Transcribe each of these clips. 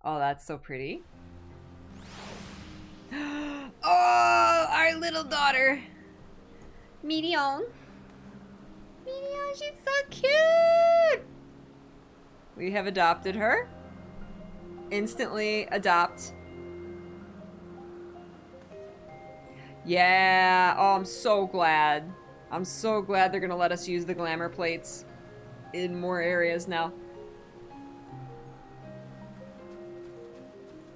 Oh, that's so pretty. Oh, our little daughter. Meteon. Meteon, she's so cute. We have adopted her. Instantly adopt. Yeah. Oh, I'm so glad. I'm so glad they're going to let us use the glamour plates in more areas now.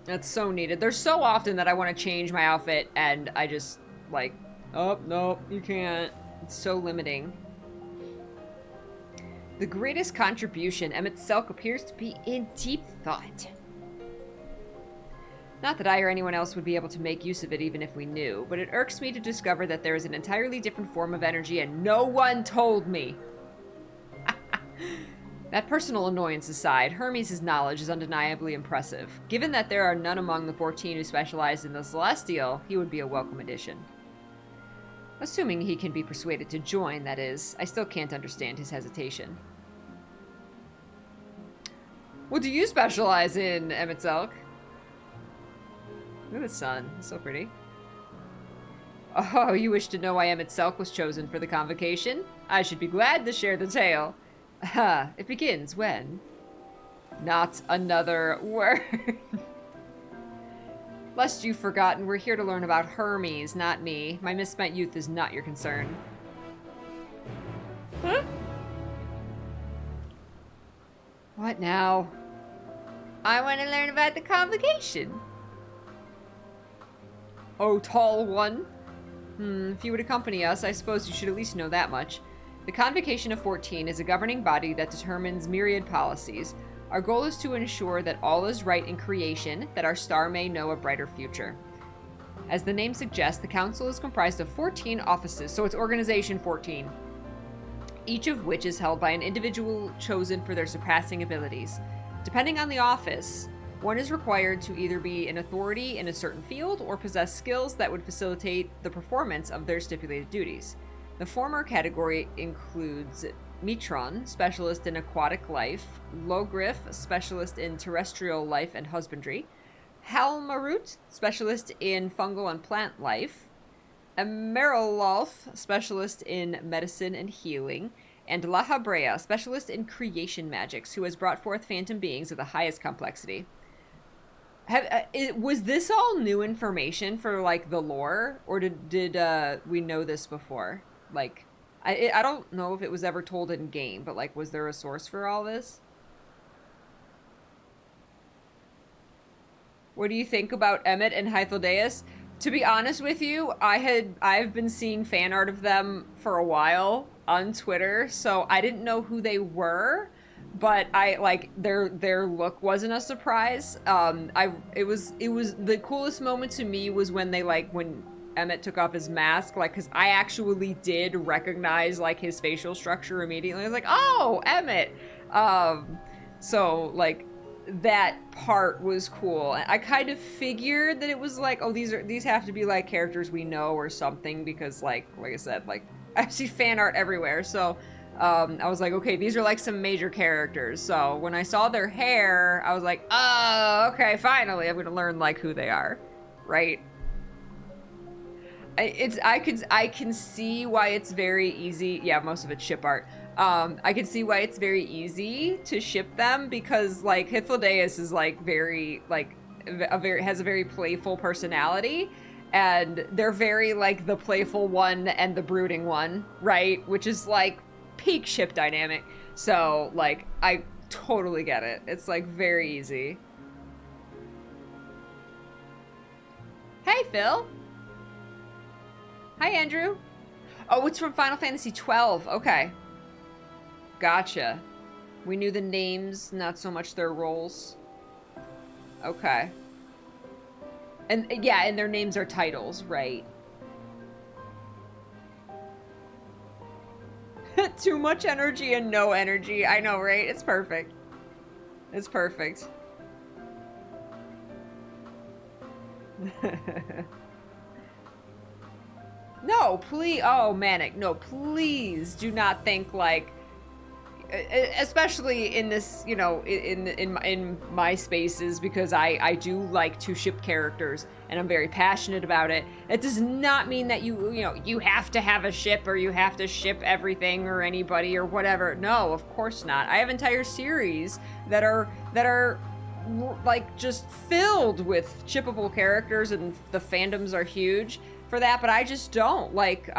That's so needed. There's so often that I want to change my outfit and I just, like, oh, no, you can't. It's so limiting. The greatest contribution, Emet-Selch appears to be in deep thought. Not that I or anyone else would be able to make use of it even if we knew, but it irks me to discover that there is an entirely different form of energy and no one told me. That personal annoyance aside, Hermes' knowledge is undeniably impressive. Given that there are none among the 14 who specialize in the Celestial, he would be a welcome addition. Assuming he can be persuaded to join, that is. I still can't understand his hesitation. What do you specialize in, Emet-Selch? Look at the sun. It's so pretty. Oh, you wish to know why Emet-Selch was chosen for the Convocation? I should be glad to share the tale. It begins when? Not another word. Lest you've forgotten, we're here to learn about Hermes, not me. My misspent youth is not your concern. Huh? What now? I want to learn about the Convocation. Oh, tall one. If you would accompany us, I suppose you should at least know that much. The Convocation of 14 is a governing body that determines myriad policies. Our goal is to ensure that all is right in creation, that our star may know a brighter future. As the name suggests, the council is comprised of 14 offices, so it's Organization 14, each of which is held by an individual chosen for their surpassing abilities. Depending on the office, one is required to either be an authority in a certain field or possess skills that would facilitate the performance of their stipulated duties. The former category includes Meteon, specialist in aquatic life, Logriff, specialist in terrestrial life and husbandry, Halmarut, specialist in fungal and plant life, Emeralolf, specialist in medicine and healing, and La Habrea, specialist in creation magics, who has brought forth phantom beings of the highest complexity. Was this all new information for, like, the lore? Or did we know this before? Like, I don't know if it was ever told in game, but, like, was there a source for all this? What do you think about Emmet and Hythlodaeus? To be honest with you, I've been seeing fan art of them for a while on Twitter, so I didn't know who they were, but I like their look wasn't a surprise. It was the coolest moment to me was when when Emmet took off his mask, like, because I actually did recognize, like, his facial structure immediately. I was like, oh, Emmet. So, like, that part was cool. I kind of figured that it was like, oh, these have to be, like, characters we know or something, because, like I said, like, I see fan art everywhere, so I was like, okay, these are, like, some major characters. So when I saw their hair, I was like, oh, okay, finally I'm gonna learn, like, who they are, right? I can see why it's very easy. Yeah, most of it's ship art. I can see why it's very easy to ship them, because, like, Hythlodaeus is, like, very, like, has a very playful personality, and they're very, like, the playful one and the brooding one, right? Which is, like, peak ship dynamic. So, like, I totally get it. It's, like, very easy. Hey, Phil. Hi, Andrew. Oh, it's from Final Fantasy XII. Okay. Gotcha. We knew the names, not so much their roles. Okay. And yeah, and their names are titles, right? Too much energy and no energy. I know, right? It's perfect. It's perfect. No, please. Oh, Manic. No, please do not think, like, especially in this, you know, in my spaces, because I do like to ship characters and I'm very passionate about it. It does not mean that you have to have a ship or you have to ship everything or anybody or whatever. No, of course not. I have entire series that are like just filled with shippable characters, and the fandoms are huge for that, but I just don't like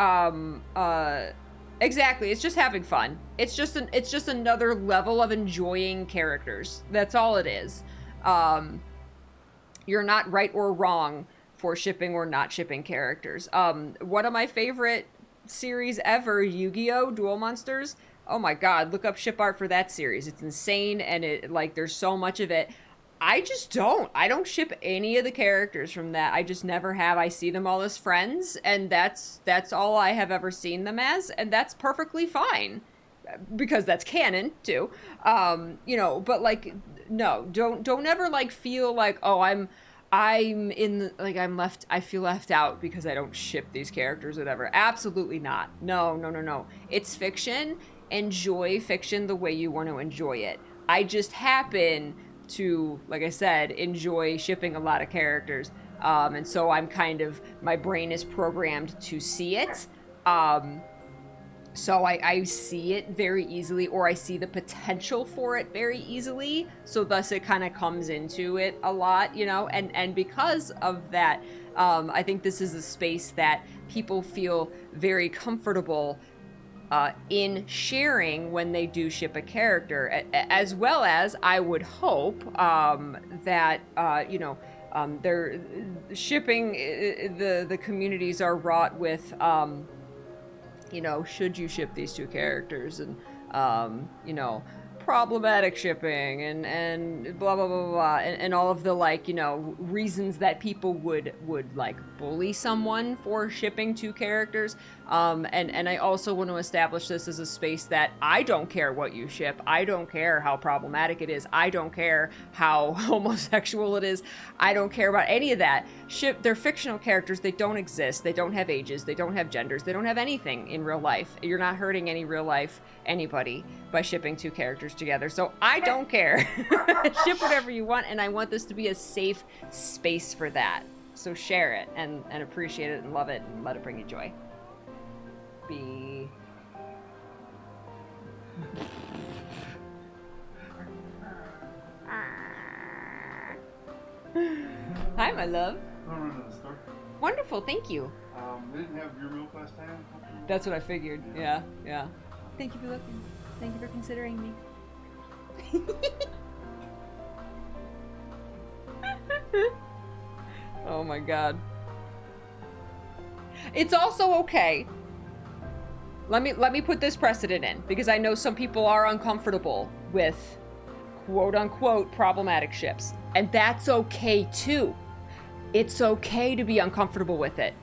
exactly. It's just having fun. It's just another level of enjoying characters. That's all it is. You're not right or wrong for shipping or not shipping characters. One of my favorite series ever, Yu-Gi-Oh! Duel Monsters. Oh my god, look up ship art for that series. It's insane, and it like there's so much of it. I just don't. I don't ship any of the characters from that. I just never have. I see them all as friends, and that's all I have ever seen them as, and that's perfectly fine, because that's canon too. You know, but like, no, don't ever like feel like, oh, I'm in like I feel left out because I don't ship these characters, whatever. Absolutely not. No. It's fiction. Enjoy fiction the way you want to enjoy it. I just happen to, like I said, enjoy shipping a lot of characters, and so I'm kind of, my brain is programmed to see it, so I see it very easily, or I see the potential for it very easily, so thus it kind of comes into it a lot, you know, and because of that, I think this is a space that people feel very comfortable in sharing when they do ship a character, as well as I would hope that you know, they're shipping, the communities are wrought with you know, should you ship these two characters, and you know, problematic shipping, and blah blah blah blah, and all of the, like, you know, reasons that people would like bully someone for shipping two characters, and I also want to establish this as a space that I don't care what you ship. I don't care how problematic it is. I don't care how homosexual it is. I don't care about any of that. They're fictional characters. They don't exist. They don't have ages. They don't have genders. They don't have anything in real life. You're not hurting any real life anybody by shipping two characters together. So I don't care. Ship whatever you want, and I want this to be a safe space for that. So share it and appreciate it and love it and let it bring you joy. Hi, my love. I'm running the store. Wonderful, thank you. They didn't have your milk last time? That's what I figured. Yeah. Thank you for looking. Thank you for considering me. Oh my god. It's also okay. Let me put this precedent in, because I know some people are uncomfortable with quote unquote problematic ships, and that's okay too. It's okay to be uncomfortable with it.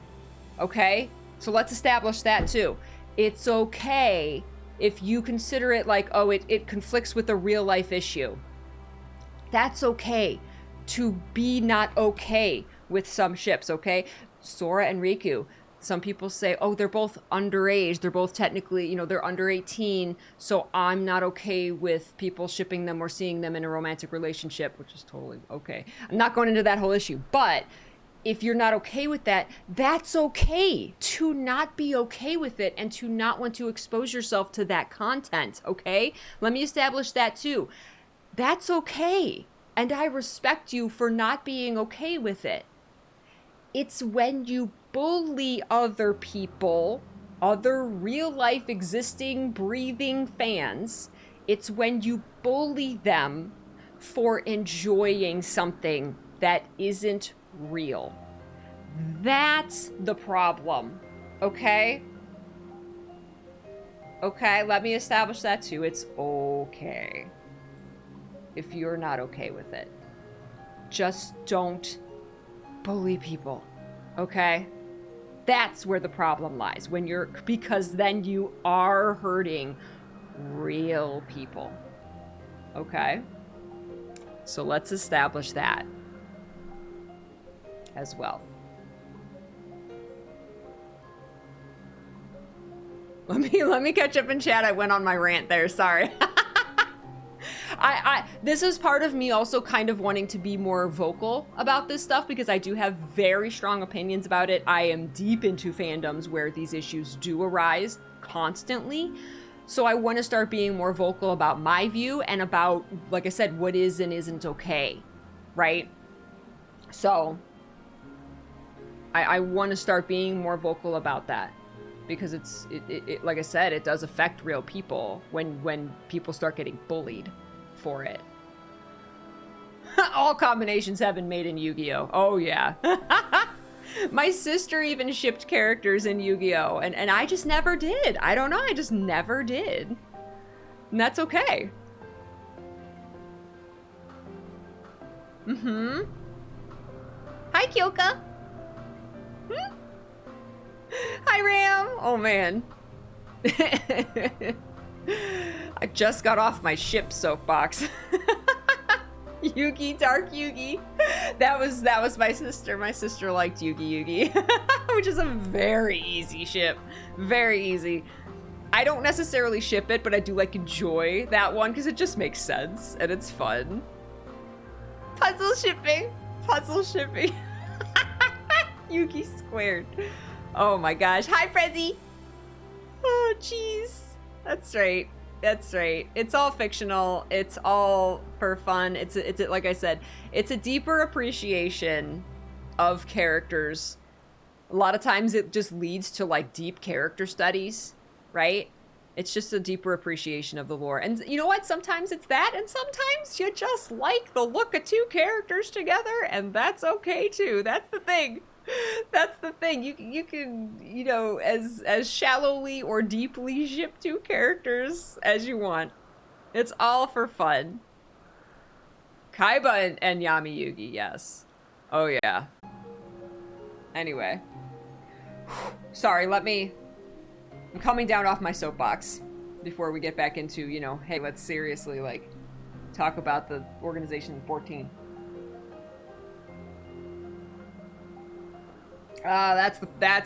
Okay? So let's establish that too. It's okay if you consider it like, oh, it conflicts with a real life issue. That's okay to be not okay with some ships, okay? Sora and Riku. Some people say, oh, they're both underage. They're both technically, you know, they're under 18. So I'm not okay with people shipping them or seeing them in a romantic relationship, which is totally okay. I'm not going into that whole issue. But if you're not okay with that, that's okay to not be okay with it and to not want to expose yourself to that content, okay? Let me establish that too. That's okay. And I respect you for not being okay with it. It's when you bully other people, other real life existing, breathing fans, it's when you bully them for enjoying something that isn't real. That's the problem, okay? Okay, let me establish that too. It's okay if you're not okay with it. Just don't bully people, okay? That's where the problem lies, because then you are hurting real people, okay? So let's establish that as well. Let me catch up in chat. I went on my rant there, sorry. This is part of me also kind of wanting to be more vocal about this stuff because I do have very strong opinions about it. I am deep into fandoms where these issues do arise constantly. So I want to start being more vocal about my view and about, like I said, what is and isn't okay, right? So I want to start being more vocal about that because it like I said, it does affect real people when people start getting bullied for it. All combinations have been made in Yu-Gi-Oh! Oh yeah. My sister even shipped characters in Yu-Gi-Oh! And I just never did. I don't know, I just never did. And that's okay. Mm-hmm. Hi, Kyoka. Hmm? Hi, Ram. Oh, man. I just got off my ship soapbox. Yugi, Dark Yugi. That was my sister. My sister liked Yugi, which is a very easy ship. Very easy. I don't necessarily ship it, but I do like enjoy that one because it just makes sense and it's fun. Puzzle shipping. Puzzle shipping. Yugi squared. Oh my gosh. Hi, Prezi. Oh, jeez. That's right. That's right. It's all fictional. It's all for fun. It's like I said, it's a deeper appreciation of characters. A lot of times it just leads to like deep character studies, right? It's just a deeper appreciation of the lore. And you know what? Sometimes it's that, and sometimes you just like the look of two characters together, and that's okay too. That's the thing. That's the thing. You can, you know, as shallowly or deeply ship two characters as you want. It's all for fun. Kaiba and Yami Yugi, yes. Oh yeah. Anyway. Sorry, I'm coming down off my soapbox before we get back into, you know, hey, let's seriously, like, talk about the Organization 14. That's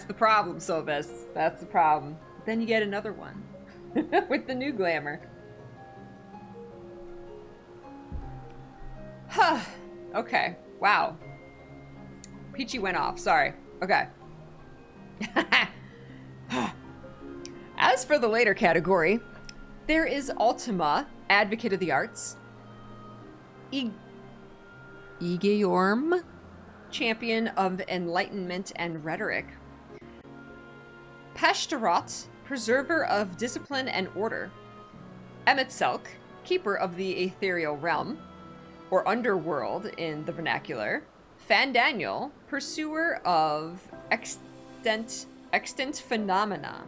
the problem, Sylvest. That's the problem. Then you get another one with the new glamour. Huh. Okay. Wow. Peachy went off. Sorry. Okay. As for the later category, there is Ultima, Advocate of the Arts. Igeorm, Champion of Enlightenment and Rhetoric. Pashtarot, Preserver of Discipline and Order. Emet-Selch, Keeper of the Ethereal Realm, or Underworld in the vernacular. Fandaniel, Pursuer of Extant Phenomena.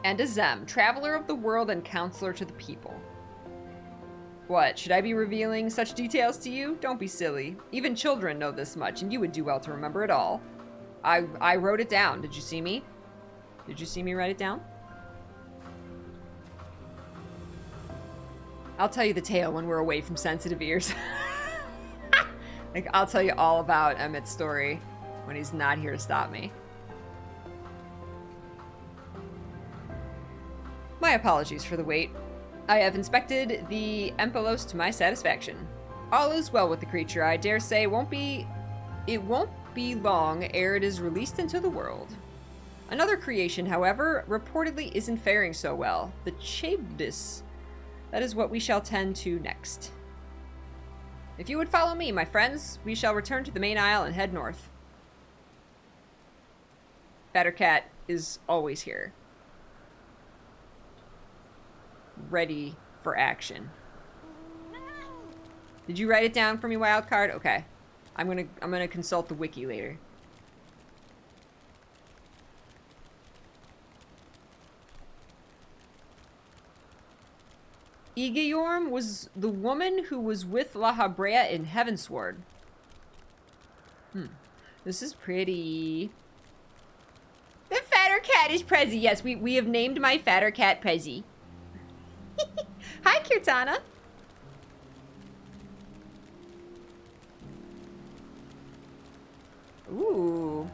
And Azem, Traveler of the World and Counselor to the People. What, should I be revealing such details to you? Don't be silly. Even children know this much, and you would do well to remember it all. I wrote it down. Did you see me? Did you see me write it down? I'll tell you the tale when we're away from sensitive ears. Like, I'll tell you all about Emmett's story when he's not here to stop me. My apologies for the wait. I have inspected the Empelos to my satisfaction. All is well with the creature. I dare say it won't be long ere it is released into the world. Another creation, however, reportedly isn't faring so well. The Charybdis. That is what we shall tend to next. If you would follow me, my friends, we shall return to the main aisle and head north. Fatter Cat is always here. Ready for action. Did you write it down for me, Wildcard? Okay. I'm gonna consult the wiki later. Igeorm was the woman who was with La Habrea in Heavensward. This is pretty. The fatter cat is Prezi. Yes, we have named my fatter cat Prezi. Hi, Kirtana. Ooh.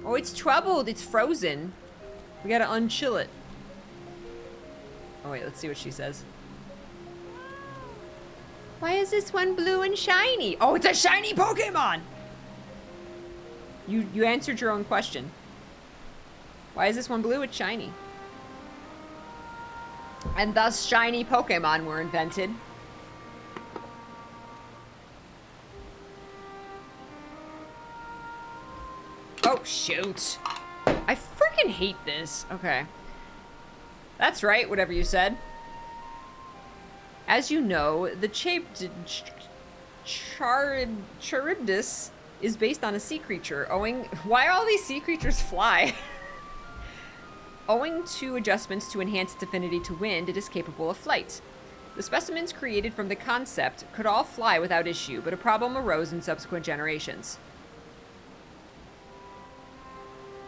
Oh, it's troubled. It's frozen. We gotta unchill it. Oh wait, let's see what she says. Why is this one blue and shiny? Oh, it's a shiny Pokemon! You answered your own question. Why is this one blue? It's shiny. And thus shiny Pokemon were invented. Oh, shoot. I freaking hate this. Okay. That's right, whatever you said. As you know, the Charybdis is based on a sea creature, why all these sea creatures fly? Owing to adjustments to enhance its affinity to wind, it is capable of flight. The specimens created from the concept could all fly without issue, but a problem arose in subsequent generations.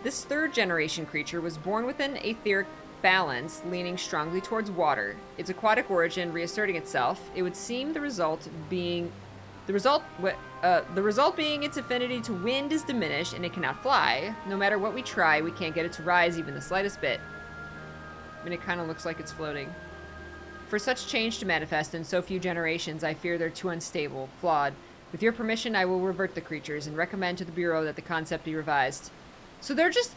This third generation creature was born with an etheric balance leaning strongly towards water. Its aquatic origin reasserting itself, it would seem the result being its affinity to wind is diminished and it cannot fly. No matter what we try, we can't get it to rise even the slightest bit. I mean, it kind of looks like it's floating. For such change to manifest in so few generations, I fear they're too unstable, flawed. With your permission, I will revert the creatures and recommend to the Bureau that the concept be revised. So they're just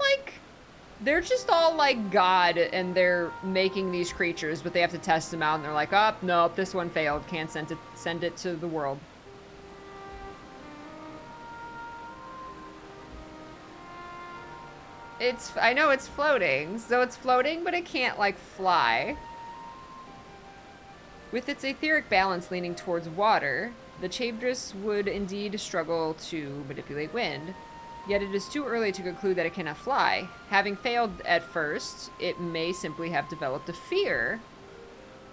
all like God, and they're making these creatures, but they have to test them out, and they're like, oh, nope, this one failed. Can't send it to the world. I know it's floating, so it's floating, but it can't, like, fly. With its etheric balance leaning towards water, the Charybdis would indeed struggle to manipulate wind. Yet it is too early to conclude that it cannot fly. Having failed at first, it may simply have developed a fear.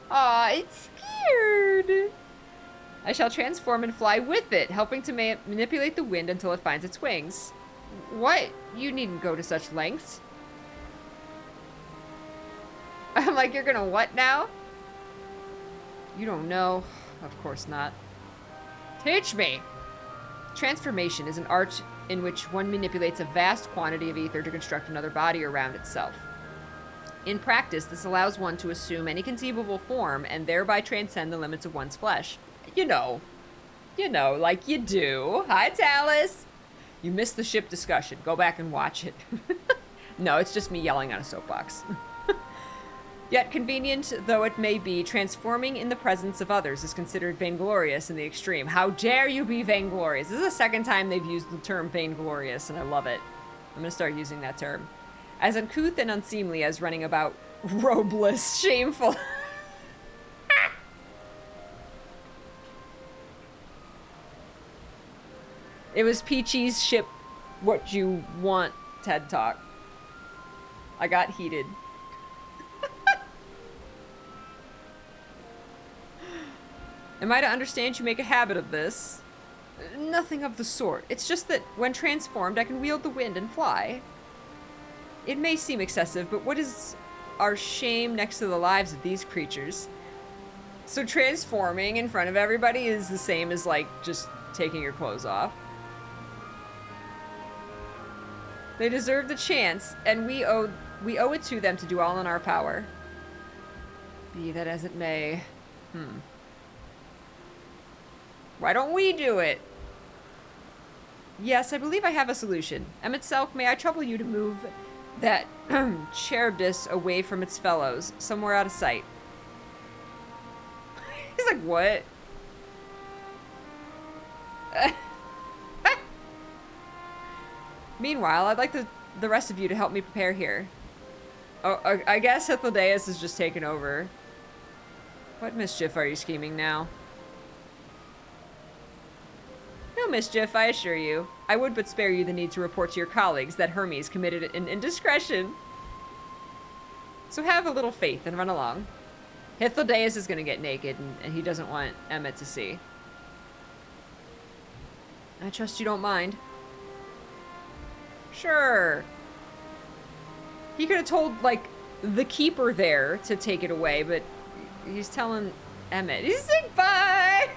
Aw, it's scared! I shall transform and fly with it, helping to manipulate the wind until it finds its wings. What? You needn't go to such lengths. I'm like, you're gonna what now? You don't know. Of course not. Teach me! Transformation is an art in which one manipulates a vast quantity of ether to construct another body around itself. In practice, this allows one to assume any conceivable form and thereby transcend the limits of one's flesh. You know, like you do. Hi, Talus! You missed the ship discussion. Go back and watch it. No, it's just me yelling on a soapbox. Yet convenient though it may be, transforming in the presence of others is considered vainglorious in the extreme. How dare you be vainglorious? This is the second time they've used the term vainglorious, and I love it. I'm gonna start using that term. As uncouth and unseemly as running about robeless, shameful. It was Peachy's ship what you want TED Talk. I got heated. Am I to understand you make a habit of this? Nothing of the sort. It's just that when transformed, I can wield the wind and fly. It may seem excessive, but what is our shame next to the lives of these creatures? So transforming in front of everybody is the same as, like, just taking your clothes off. They deserve the chance, and we owe it to them to do all in our power. Be that as it may. Why don't we do it? Yes, I believe I have a solution. Emet-Selch, may I trouble you to move that Charybdis away from its fellows, somewhere out of sight? He's like, what? Meanwhile, I'd like the rest of you to help me prepare here. Oh, I guess Hythlodaeus is just taken over. What mischief are you scheming now? No mischief, I assure you. I would but spare you the need to report to your colleagues that Hermes committed an indiscretion. So have a little faith and run along. Hythlodaeus is going to get naked, and he doesn't want Emmet to see. I trust you don't mind. Sure. He could have told, like, the keeper there to take it away, but he's telling Emmet. He's like, bye!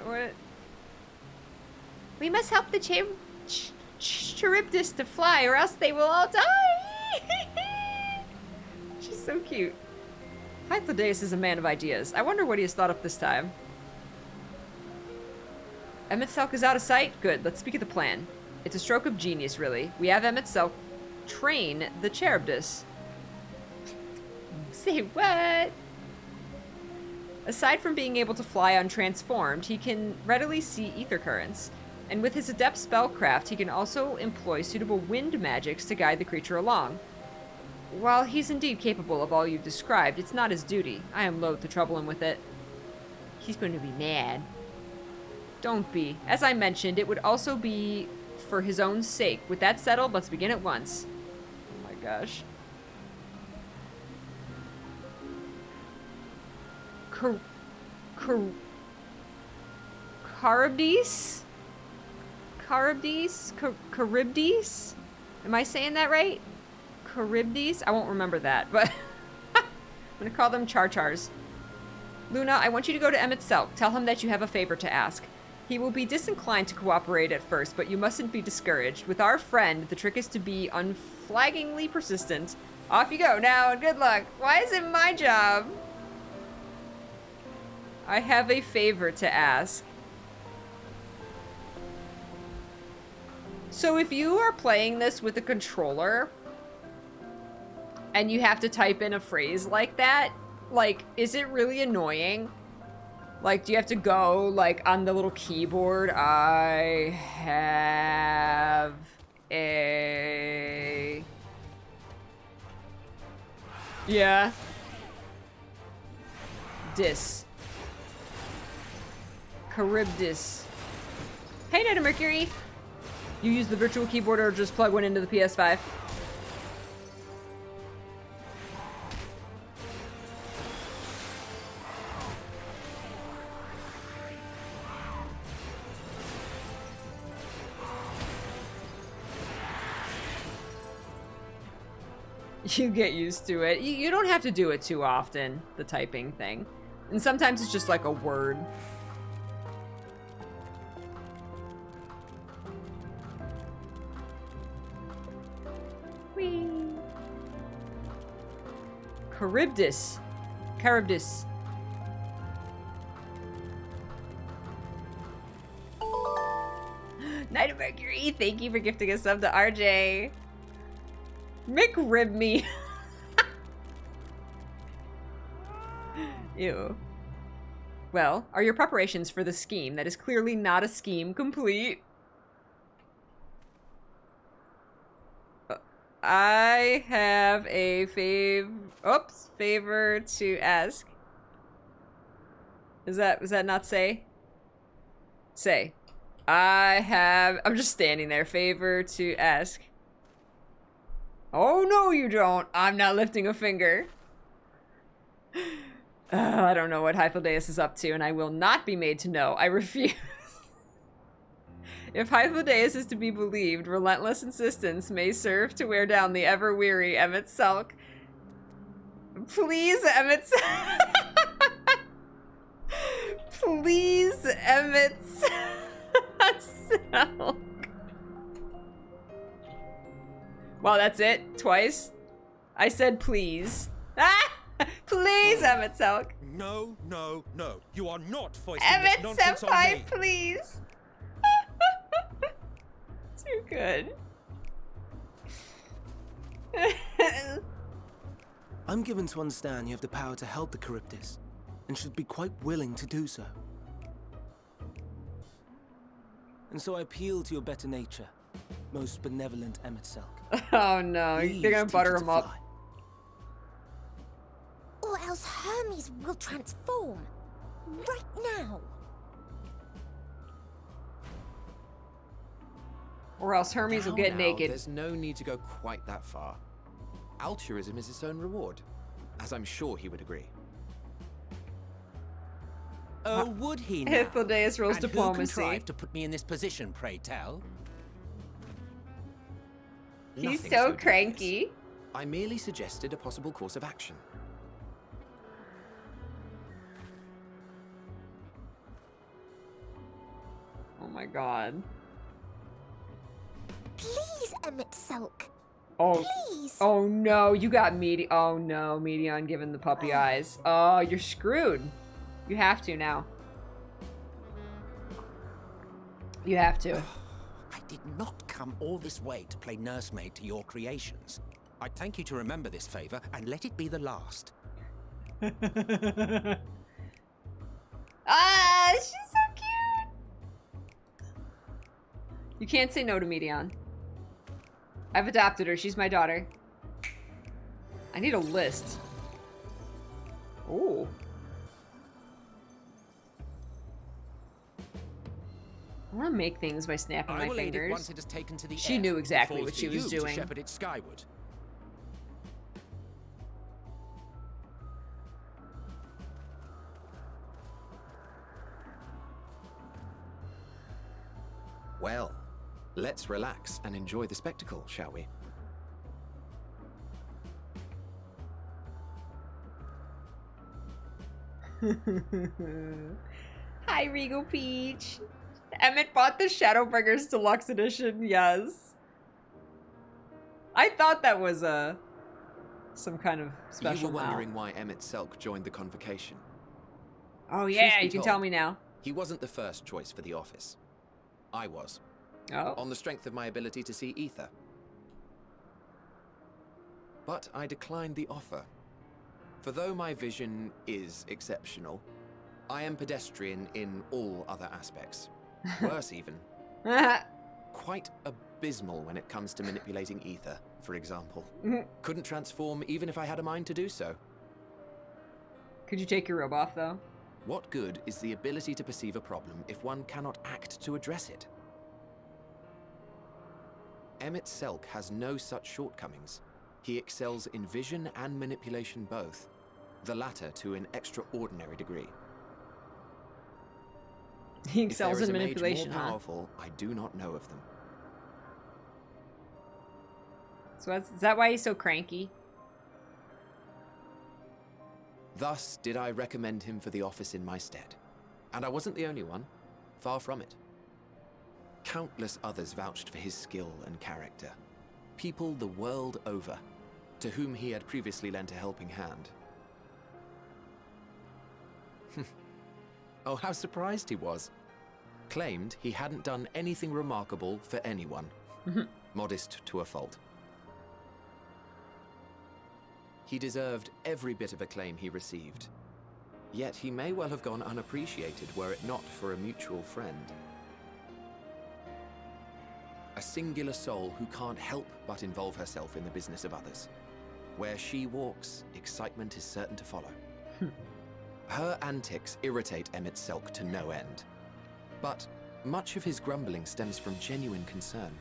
What? We must help the Charybdis to fly, or else they will all die. She's so cute. Hythlodaeus is a man of ideas. I wonder what he has thought up this time. Emet-Selch is out of sight? Good, let's speak of the plan. It's a stroke of genius, really. We have Emet-Selch train the Charybdis. Say what? Aside from being able to fly untransformed, he can readily see ether currents. And with his adept spellcraft, he can also employ suitable wind magics to guide the creature along. While he's indeed capable of all you've described, it's not his duty. I am loath to trouble him with it. He's going to be mad. Don't be. As I mentioned, it would also be for his own sake. With that settled, let's begin at once. Oh my gosh. Charybdis? Charybdis? Am I saying that right? Charybdis? I won't remember that, but I'm gonna call them Char-Chars. Luna, I want you to go to Emet-Selch. Tell him that you have a favor to ask. He will be disinclined to cooperate at first, but you mustn't be discouraged. With our friend, the trick is to be unflaggingly persistent. Off you go now, and good luck. Why is it my job? I have a favor to ask. So if you are playing this with a controller, and you have to type in a phrase like that, like, is it really annoying? Like, do you have to go, like, on the little keyboard? I have a... Yeah. Charybdis. Hey, Knight of Mercury! You use the virtual keyboard or just plug one into the PS5? You get used to it. You don't have to do it too often, the typing thing. And sometimes it's just like a word. Whee! Charybdis. Charybdis. Knight of Mercury, thank you for gifting a sub to RJ. McRib me. Ew. Well, are your preparations for the scheme that is clearly not a scheme complete? I have a favor to ask. Was that not say? Say. I'm just standing there. Favor to ask. Oh, no, you don't. I'm not lifting a finger. I don't know what Hythlodaeus is up to, and I will not be made to know. I refuse. If Hythlodaeus is to be believed, relentless insistence may serve to wear down the ever-weary Emet-Selch. Please, Emet-Selch. Please, Emet-Selch. Wow, that's it? Twice? I said please. Ah! Please, Emet-Selch. No, no, no. You are not foisting this nonsense on me. Emet-Senpai, please. Too good. I'm given to understand you have the power to help the Charybdis, and should be quite willing to do so. And so I appeal to your better nature, most benevolent Emet-Selch. Oh no, Please they're gonna teach butter it to him up. fly. Or else Hermes will transform. Right now. Or else Hermes will get naked. There's no need to go quite that far. Altruism is its own reward, as I'm sure he would agree. Oh, would he now? Hythlodaeus rolls And who diplomacy. contrived to put me in this position, pray tell? He's Nothing so dubious. cranky. I merely suggested a possible course of action. Oh my god. Emet-Selch. Oh. Please. Oh no, you got Oh no, Meteon giving the puppy eyes. Oh, you're screwed. You have to now. You have to. I did not come all this way to play nursemaid to your creations. I'd thank you to remember this favor and let it be the last. Ah, she's so cute. You can't say no to Meteon. I've adopted her. She's my daughter. I need a list. Ooh. I want to make things by snapping I my will aid it fingers. once it is taken to the She air. knew It exactly falls what to she was you doing. to shepherd it skyward. Well, let's relax and enjoy the spectacle, shall we? Hi, Regal Peach. Emmett bought the Shadowbringers Deluxe Edition. Yes. I thought that was some kind of special. You were mount. wondering why Emet-Selch joined the Convocation. Oh Truth yeah, be you can told, tell me now. He wasn't the first choice for the office. I was, Oh. on the strength of my ability to see ether. But I declined the offer. For though my vision is exceptional, I am pedestrian in all other aspects. Worse even, quite abysmal when it comes to manipulating ether, for example. Couldn't transform even if I had a mind to do so. Could you take your robe off though? What good is the ability to perceive a problem if one cannot act to address it? Emet-Selch has no such shortcomings. He excels in vision and manipulation both, the latter to an extraordinary degree. He If there excels is in a mage manipulation, more huh? powerful, I do not know of them. So is that why he's so cranky? Thus did I recommend him for the office in my stead. And I wasn't the only one. Far from it. Countless others vouched for his skill and character. People the world over, to whom he had previously lent a helping hand. Oh, how surprised he was. Claimed he hadn't done anything remarkable for anyone. Modest to a fault. He deserved every bit of acclaim he received. Yet he may well have gone unappreciated were it not for a mutual friend. A singular soul who can't help but involve herself in the business of others. Where she walks, excitement is certain to follow. Her antics irritate Emet-Selch to no end. But much of his grumbling stems from genuine concern.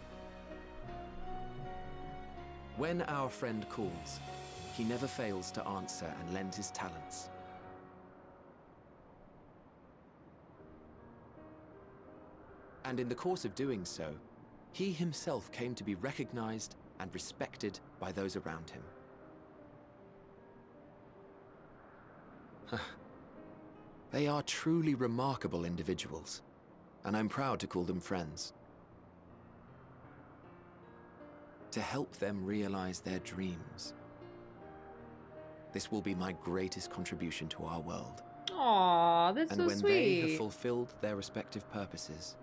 When our friend calls, he never fails to answer and lend his talents. And in the course of doing so, he himself came to be recognized and respected by those around him. They are truly remarkable individuals, and I'm proud to call them friends. To help them realize their dreams. This will be my greatest contribution to our world. Aw, that's And so when they have sweet. fulfilled their respective purposes,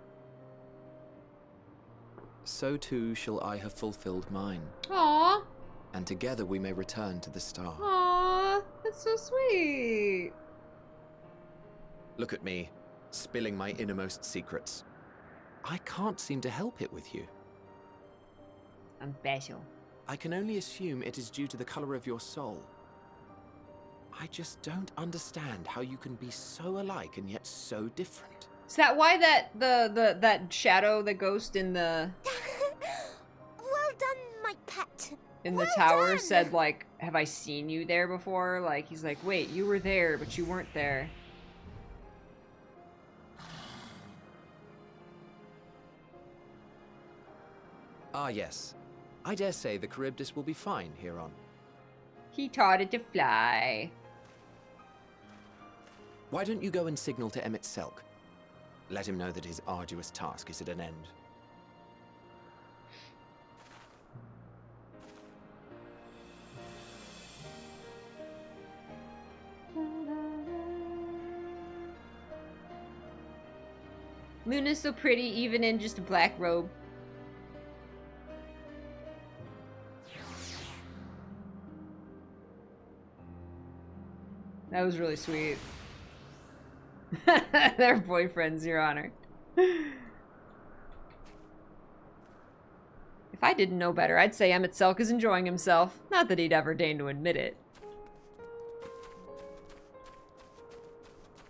so too shall I have fulfilled mine. Aw, And together we may return to the star. aw, that's so sweet. Look at me, spilling my innermost secrets. I can't seem to help it with you. I'm special. I can only assume it is due to the color of your soul. I just don't understand how you can be so alike and yet so different. Is that why that shadow, the ghost in the Well done, my pet. Well tower done. said, like, have I seen you there before? Like, he's like, wait, you were there, but you weren't there. Ah yes, I dare say the Charybdis will be fine here on. He taught it to fly. Why don't you go and signal to Emet-Selch? Let him know that his arduous task is at an end. Luna's so pretty, even in just a black robe. That was really sweet. They're boyfriends, Your Honor. If I didn't know better, I'd say Emet-Selch is enjoying himself. Not that he'd ever deign to admit it.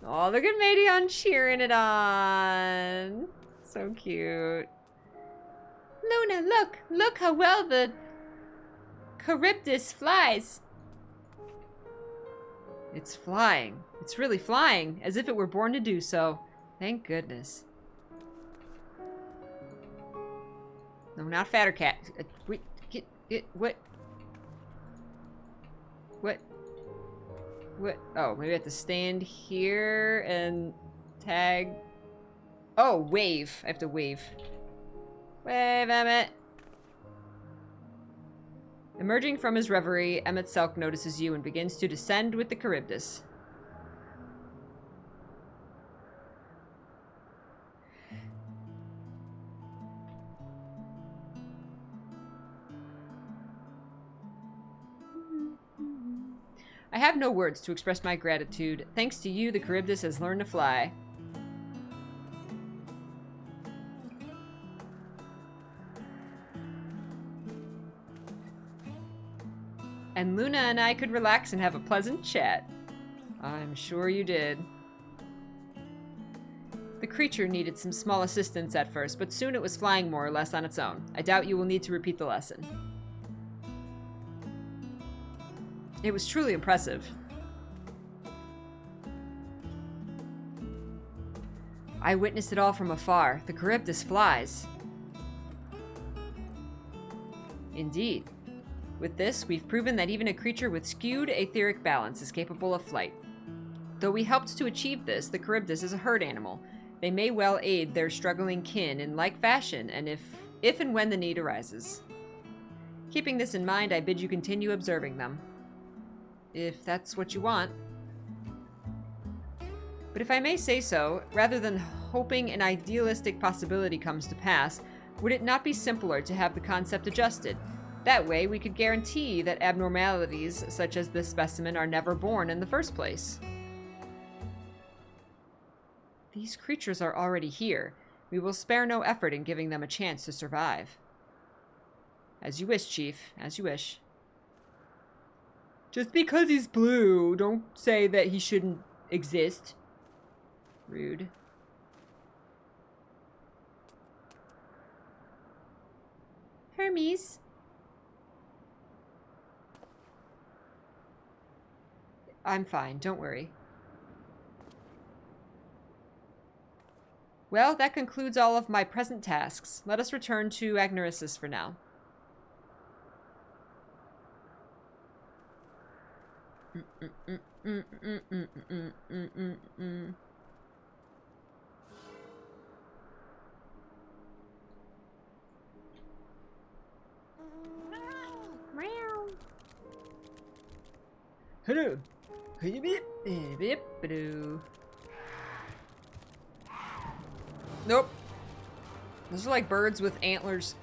Oh, look at Meteon cheering it on. So cute. Luna, look! Look how well the Charybdis flies. It's flying. It's really flying, as if it were born to do so. Thank goodness. No, not fatter cat. Wait, what? What? What? Oh, maybe I have to stand here and tag. Oh, wave. I have to wave. Wave, Emmett. Emerging from his reverie, Emet-Selch notices you and begins to descend with the Charybdis. I have no words to express my gratitude. Thanks to you, the Charybdis has learned to fly. And Luna and I could relax and have a pleasant chat. I'm sure you did. The creature needed some small assistance at first, but soon it was flying more or less on its own. I doubt you will need to repeat the lesson. It was truly impressive. I witnessed it all from afar. The Charybdis flies. Indeed. With this, we've proven that even a creature with skewed etheric balance is capable of flight. Though we helped to achieve this, the Charybdis is a herd animal. They may well aid their struggling kin in like fashion, and if and when the need arises. Keeping this in mind, I bid you continue observing them. If that's what you want. But if I may say so, rather than hoping an idealistic possibility comes to pass, would it not be simpler to have the concept adjusted? That way, we could guarantee that abnormalities such as this specimen are never born in the first place. These creatures are already here. We will spare no effort in giving them a chance to survive. As you wish, Chief. As you wish. Just because he's blue, don't say that he shouldn't exist. Rude. Hermes. I'm fine, don't worry. Well, that concludes all of my present tasks. Let us return to Agnorissus for now. Hello. Nope. Those are like birds with antlers.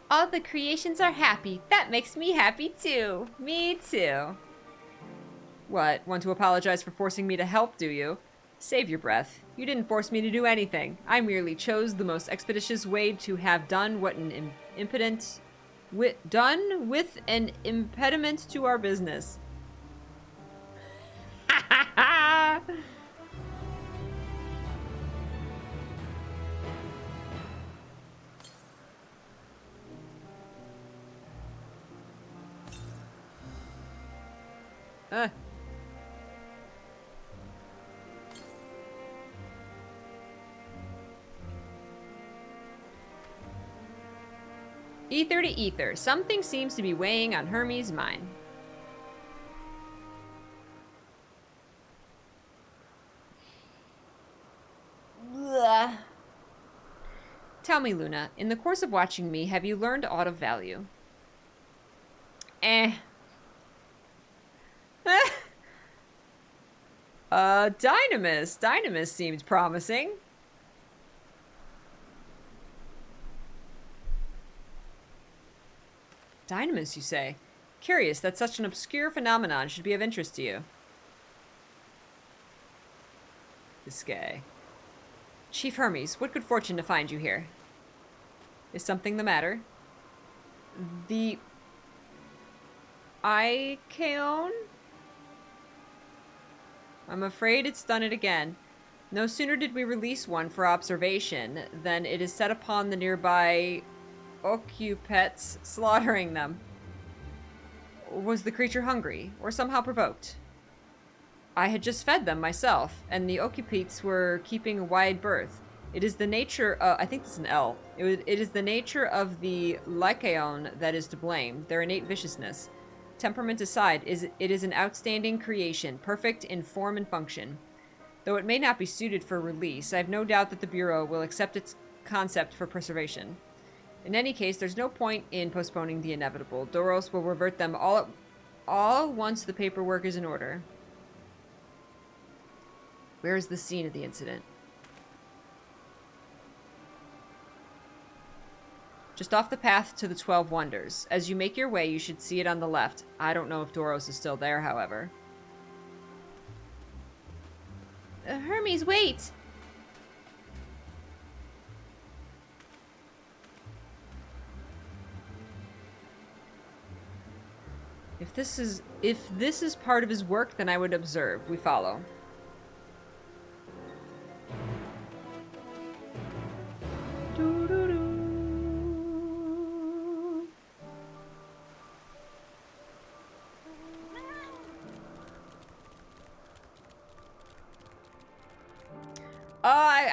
All the creations are happy. That makes me happy too. Me too. What? Want to apologize for forcing me to help, do you? Save your breath. You didn't force me to do anything. I merely chose the most expeditious way to have done what an impediment... done with an impediment to our business. Ha ha ha! Ether to ether. Something seems to be weighing on Hermes' mind. Ugh. Tell me, Luna, in the course of watching me, have you learned aught of value? Dynamis. Dynamis seems promising. Dynamis, you say? Curious that such an obscure phenomenon should be of interest to you. This guy. Chief Hermes, what good fortune to find you here. Is something the matter? The Lycaon? I'm afraid it's done it again. No sooner did we release one for observation than it is set upon the nearby occupants, slaughtering them. Was the creature hungry, or somehow provoked? I had just fed them myself, and the occupants were keeping a wide berth. It is the nature I think this is an L. It is the nature of the Lycaon that is to blame, their innate viciousness. Temperament aside, it is an outstanding creation, perfect in form and function. Though it may not be suited for release, I have no doubt that the Bureau will accept its concept for preservation. In any case, there's no point in postponing the inevitable. Doros will revert them all once the paperwork is in order. Where is the scene of the incident? Just off the path to the 12 Wonders. As you make your way, you should see it on the left. I don't know if Doros is still there, however. Hermes, wait! If this is part of his work, then I would observe. We follow.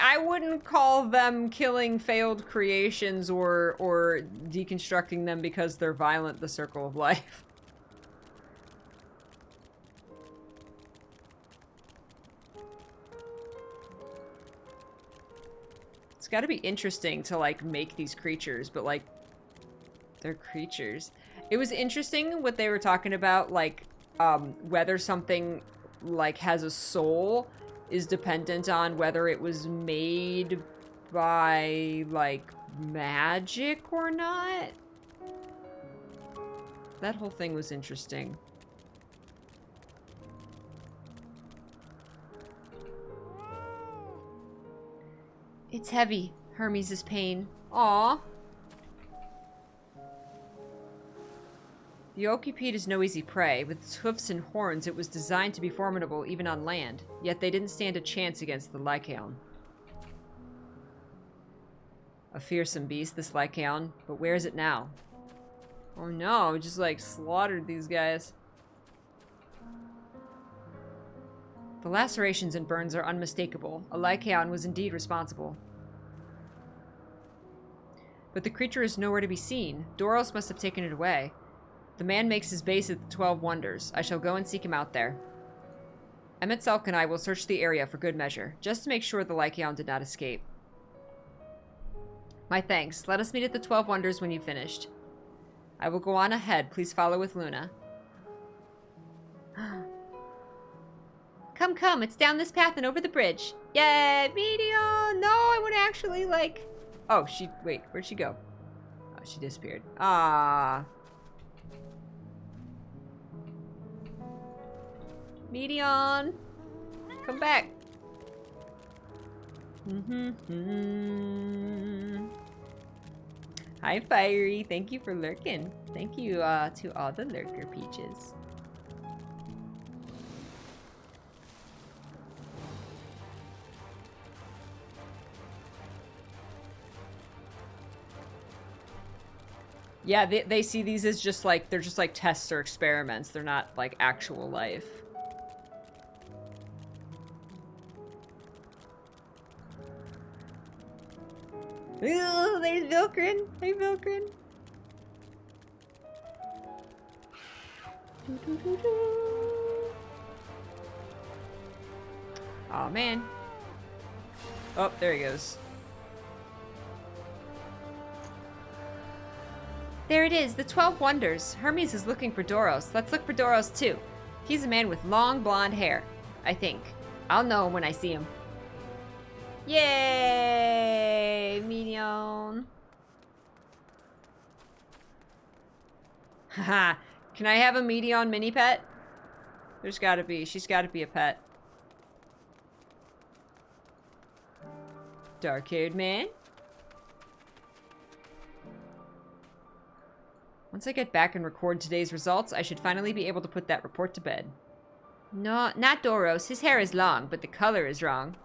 I wouldn't call them killing failed creations or deconstructing them because they're violent, the circle of life. It's got to be interesting to, like, make these creatures, but, like, they're creatures. It was interesting what they were talking about, like, whether something, like, has a soul is dependent on whether it was made by, like, magic or not. That whole thing was interesting. It's heavy, Hermes' pain. Aww. The occupant is no easy prey. With its hoofs and horns, it was designed to be formidable even on land. Yet they didn't stand a chance against the Lycaon. A fearsome beast, this Lycaon. But where is it now? Oh no, just like slaughtered these guys. The lacerations and burns are unmistakable. A Lycaon was indeed responsible. But the creature is nowhere to be seen. Doros must have taken it away. The man makes his base at the 12 Wonders. I shall go and seek him out there. Emet-Selch and I will search the area for good measure, just to make sure the Lycaon did not escape. My thanks. Let us meet at the 12 Wonders when you've finished. I will go on ahead. Please follow with Luna. Come, come. It's down this path and over the bridge. Yay, Meteon! No, I want to actually, like... Oh, wait, where'd she go? Oh, she disappeared. Ah. Meteon! Come back! Hi, Fiery. Thank you for lurking. Thank you to all the lurker peaches. Yeah, they see these as just like, they're just like tests or experiments. They're not like actual life. Ooh, there's Vilkrin. Hey, Vilkrin. Oh man. Oh, there he goes. There it is, the 12 Wonders. Hermes is looking for Doros. Let's look for Doros too. He's a man with long blonde hair, I think. I'll know him when I see him. Yay! Meteon. Haha. Can I have a Meteon mini pet? There's gotta be. She's gotta be a pet. Dark-haired man. Once I get back and record today's results, I should finally be able to put that report to bed. No, not Doros. His hair is long, but the color is wrong.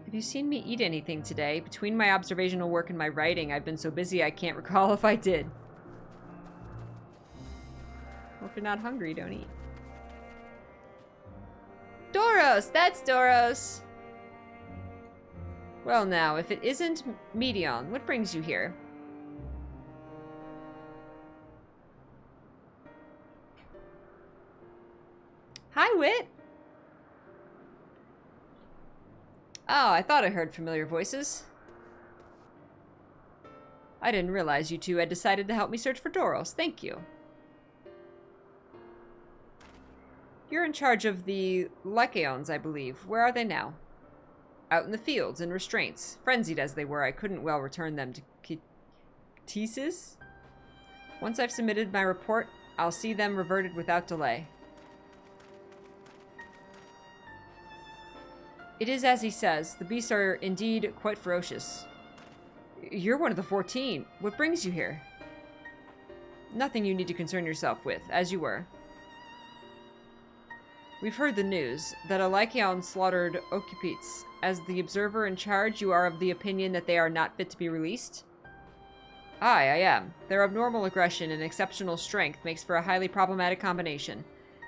Have you seen me eat anything today? Between my observational work and my writing, I've been so busy I can't recall if I did. Well, if you're not hungry, don't eat. Doros! That's Doros! Well now, if it isn't Meteon, what brings you here? Hi, Wit! Oh, I thought I heard familiar voices. I didn't realize you two had decided to help me search for Doros. Thank you. You're in charge of the Lycaons, I believe. Where are they now? Out in the fields, in restraints. Frenzied as they were, I couldn't well return them to Thesis. Once I've submitted my report, I'll see them reverted without delay. It is as he says. The beasts are indeed quite ferocious. You're one of the 14. What brings you here? Nothing you need to concern yourself with, as you were. We've heard the news that a Lycaon slaughtered Occupants. As the observer in charge, you are of the opinion that they are not fit to be released? Aye, I am. Their abnormal aggression and exceptional strength makes for a highly problematic combination.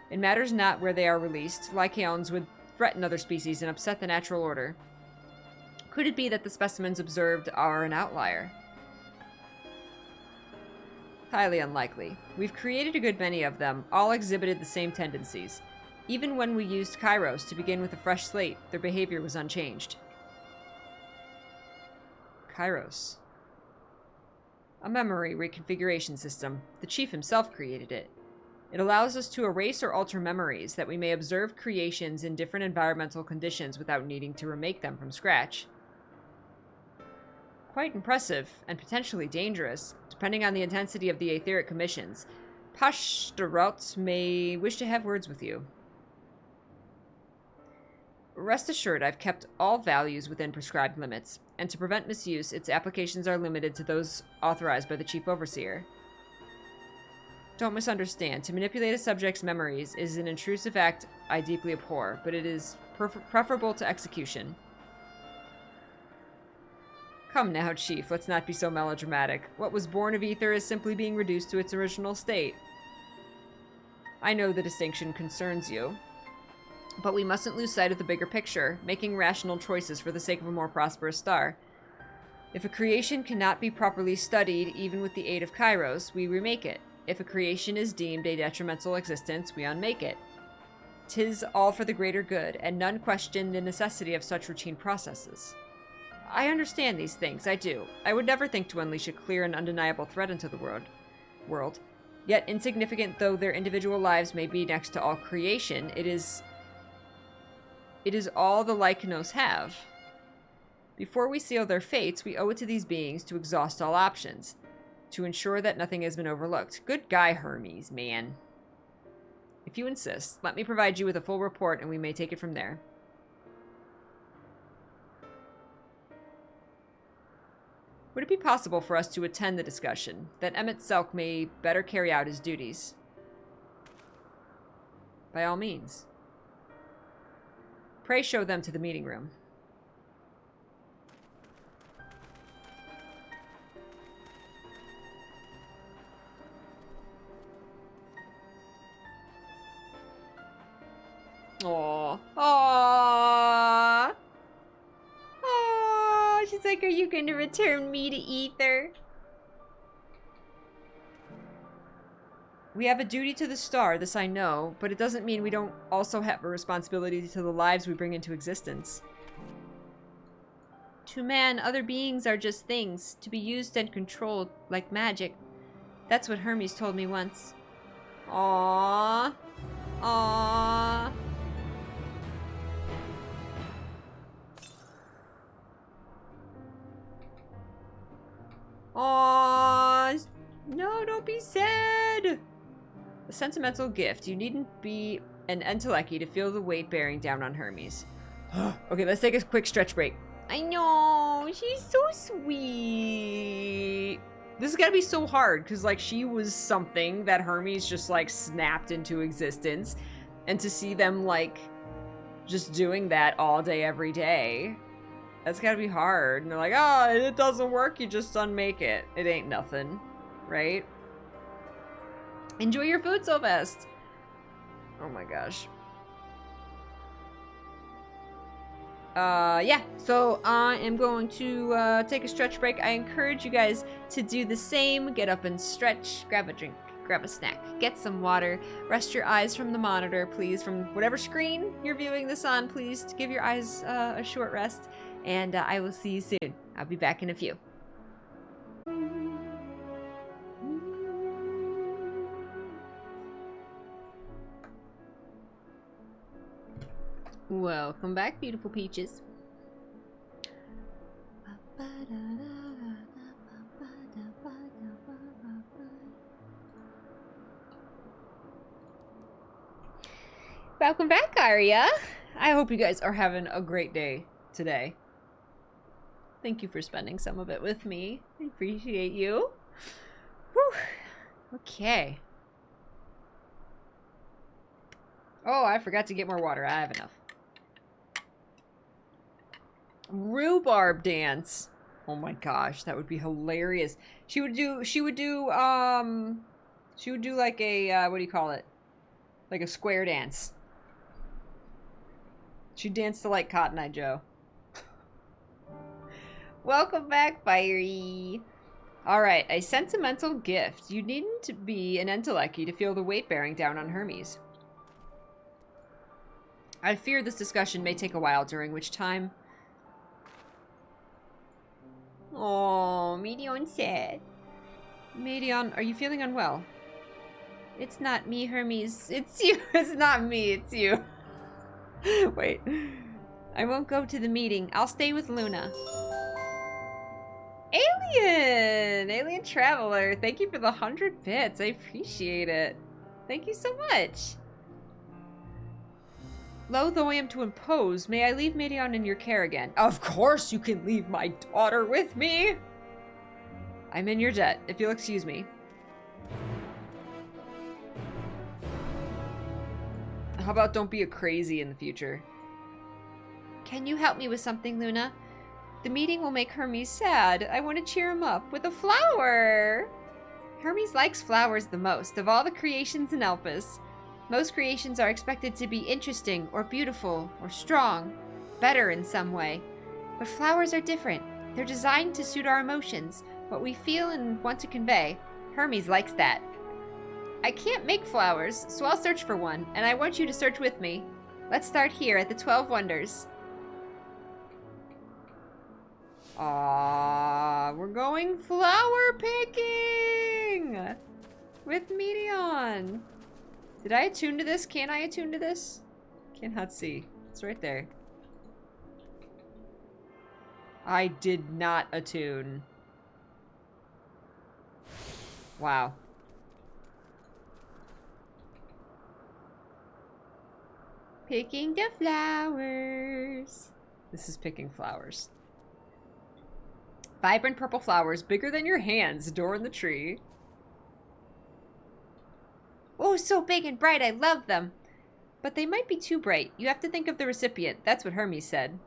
It matters not where they are released. Lycaons would threaten other species and upset the natural order. Could it be that the specimens observed are an outlier? Highly unlikely. We've created a good many of them, all exhibited the same tendencies. Even when we used Kairos to begin with a fresh slate, their behavior was unchanged. Kairos. A memory reconfiguration system. The chief himself created it. It allows us to erase or alter memories that we may observe creations in different environmental conditions without needing to remake them from scratch. Quite impressive, and potentially dangerous, depending on the intensity of the etheric commissions. Pashtarot may wish to have words with you. Rest assured, I've kept all values within prescribed limits, and to prevent misuse, its applications are limited to those authorized by the Chief Overseer. Don't misunderstand. To manipulate a subject's memories is an intrusive act I deeply abhor, but it is preferable to execution. Come now, Chief, let's not be so melodramatic. What was born of ether is simply being reduced to its original state. I know the distinction concerns you, but we mustn't lose sight of the bigger picture, making rational choices for the sake of a more prosperous star. If a creation cannot be properly studied, even with the aid of Kairos, we remake it. If a creation is deemed a detrimental existence, we unmake it. 'Tis all for the greater good, and none question the necessity of such routine processes. I understand these things, I do. I would never think to unleash a clear and undeniable threat into the world. Yet, insignificant though their individual lives may be next to all creation, it is all the Lycanos have. Before we seal their fates, we owe it to these beings to exhaust all options, to ensure that nothing has been overlooked. Good guy, Hermes, man. If you insist, let me provide you with a full report and we may take it from there. Would it be possible for us to attend the discussion, that Emet-Selch may better carry out his duties? By all means. Pray show them to the meeting room. Aww. Aww. Aww. She's like, are you going to return me to Ether? We have a duty to the star, this I know, but it doesn't mean we don't also have a responsibility to the lives we bring into existence. To man, other beings are just things, to be used and controlled, like magic. That's what Hermes told me once. Aww. Aww. Aww. No, don't be sad. A sentimental gift. You needn't be an Enteleki to feel the weight bearing down on Hermes. Okay, let's take a quick stretch break. I know, she's so sweet. This is gotta be so hard, because, like, she was something that Hermes just, like, snapped into existence. And to see them, like, just doing that all day, every day, that's gotta be hard. And they're like, oh, it doesn't work, you just unmake it. It ain't nothing, right? Enjoy your food, Sylvester. Oh my gosh. Yeah, so I am going to take a stretch break. I encourage you guys to do the same. Get up and stretch, grab a drink, grab a snack, get some water, rest your eyes from the monitor, please, from whatever screen you're viewing this on, please, to give your eyes a short rest, and I will see you soon. I'll be back in a few. Welcome back, beautiful peaches. Welcome back, Arya. I hope you guys are having a great day today. Thank you for spending some of it with me. I appreciate you. Whew. Okay. Oh, I forgot to get more water. I have enough. Rhubarb dance. Oh my gosh, that would be hilarious. She would do like a, what do you call it? Like a square dance. She'd dance to like Cotton Eye Joe. Welcome back, Fiery. Alright, a sentimental gift. You needn't be an Enteleki to feel the weight bearing down on Hermes. I fear this discussion may take a while, during which time... Oh, Meteon said. Meteon, are you feeling unwell? It's not me, Hermes. It's you. It's not me, it's you. Wait. I won't go to the meeting. I'll stay with Luna. Alien! Alien Traveler. Thank you for the 100 bits. I appreciate it. Thank you so much. Loath though I am to impose, may I leave Meteon in your care again? Of course you can leave my daughter with me! I'm in your debt, if you'll excuse me. How about don't be a crazy in the future? Can you help me with something, Luna? The meeting will make Hermes sad. I want to cheer him up with a flower! Hermes likes flowers the most, of all the creations in Elpis. Most creations are expected to be interesting, or beautiful, or strong, better in some way. But flowers are different. They're designed to suit our emotions, what we feel and want to convey. Hermes likes that. I can't make flowers, so I'll search for one, and I want you to search with me. Let's start here at the 12 Wonders. Aww, we're going flower picking! With Meteon. Did I attune to this? Can I attune to this? Cannot see. It's right there. I did not attune. Wow. Picking the flowers. This is picking flowers. Vibrant purple flowers, bigger than your hands, adorn the tree. Oh, so big and bright, I love them. But they might be too bright. You have to think of the recipient. That's what Hermes said.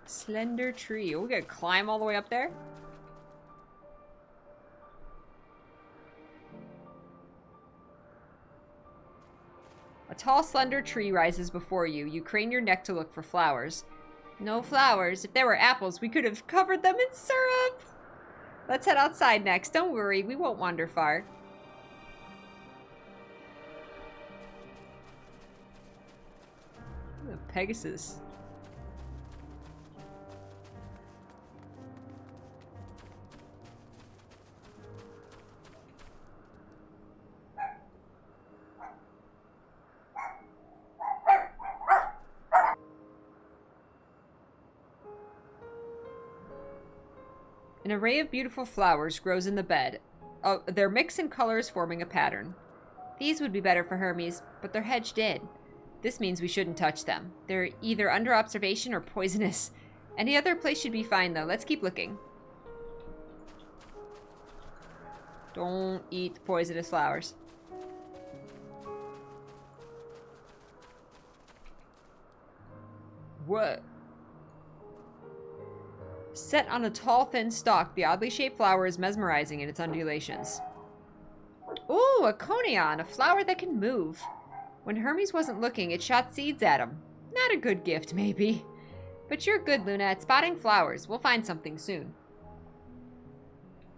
Slender tree. Oh, we gotta climb all the way up there? A tall, slender tree rises before you. You crane your neck to look for flowers. No flowers. If there were apples, we could have covered them in syrup. Let's head outside next. Don't worry, we won't wander far. Ooh, Pegasus. An array of beautiful flowers grows in the bed. Their mix in colors forming a pattern. These would be better for Hermes, but they're hedged in. This means we shouldn't touch them. They're either under observation or poisonous. Any other place should be fine, though. Let's keep looking. Don't eat the poisonous flowers. What? Set on a tall, thin stalk, the oddly shaped flower is mesmerizing in its undulations. Ooh, a conion, a flower that can move. When Hermes wasn't looking, it shot seeds at him. Not a good gift, maybe. But you're good, Luna, at spotting flowers. We'll find something soon.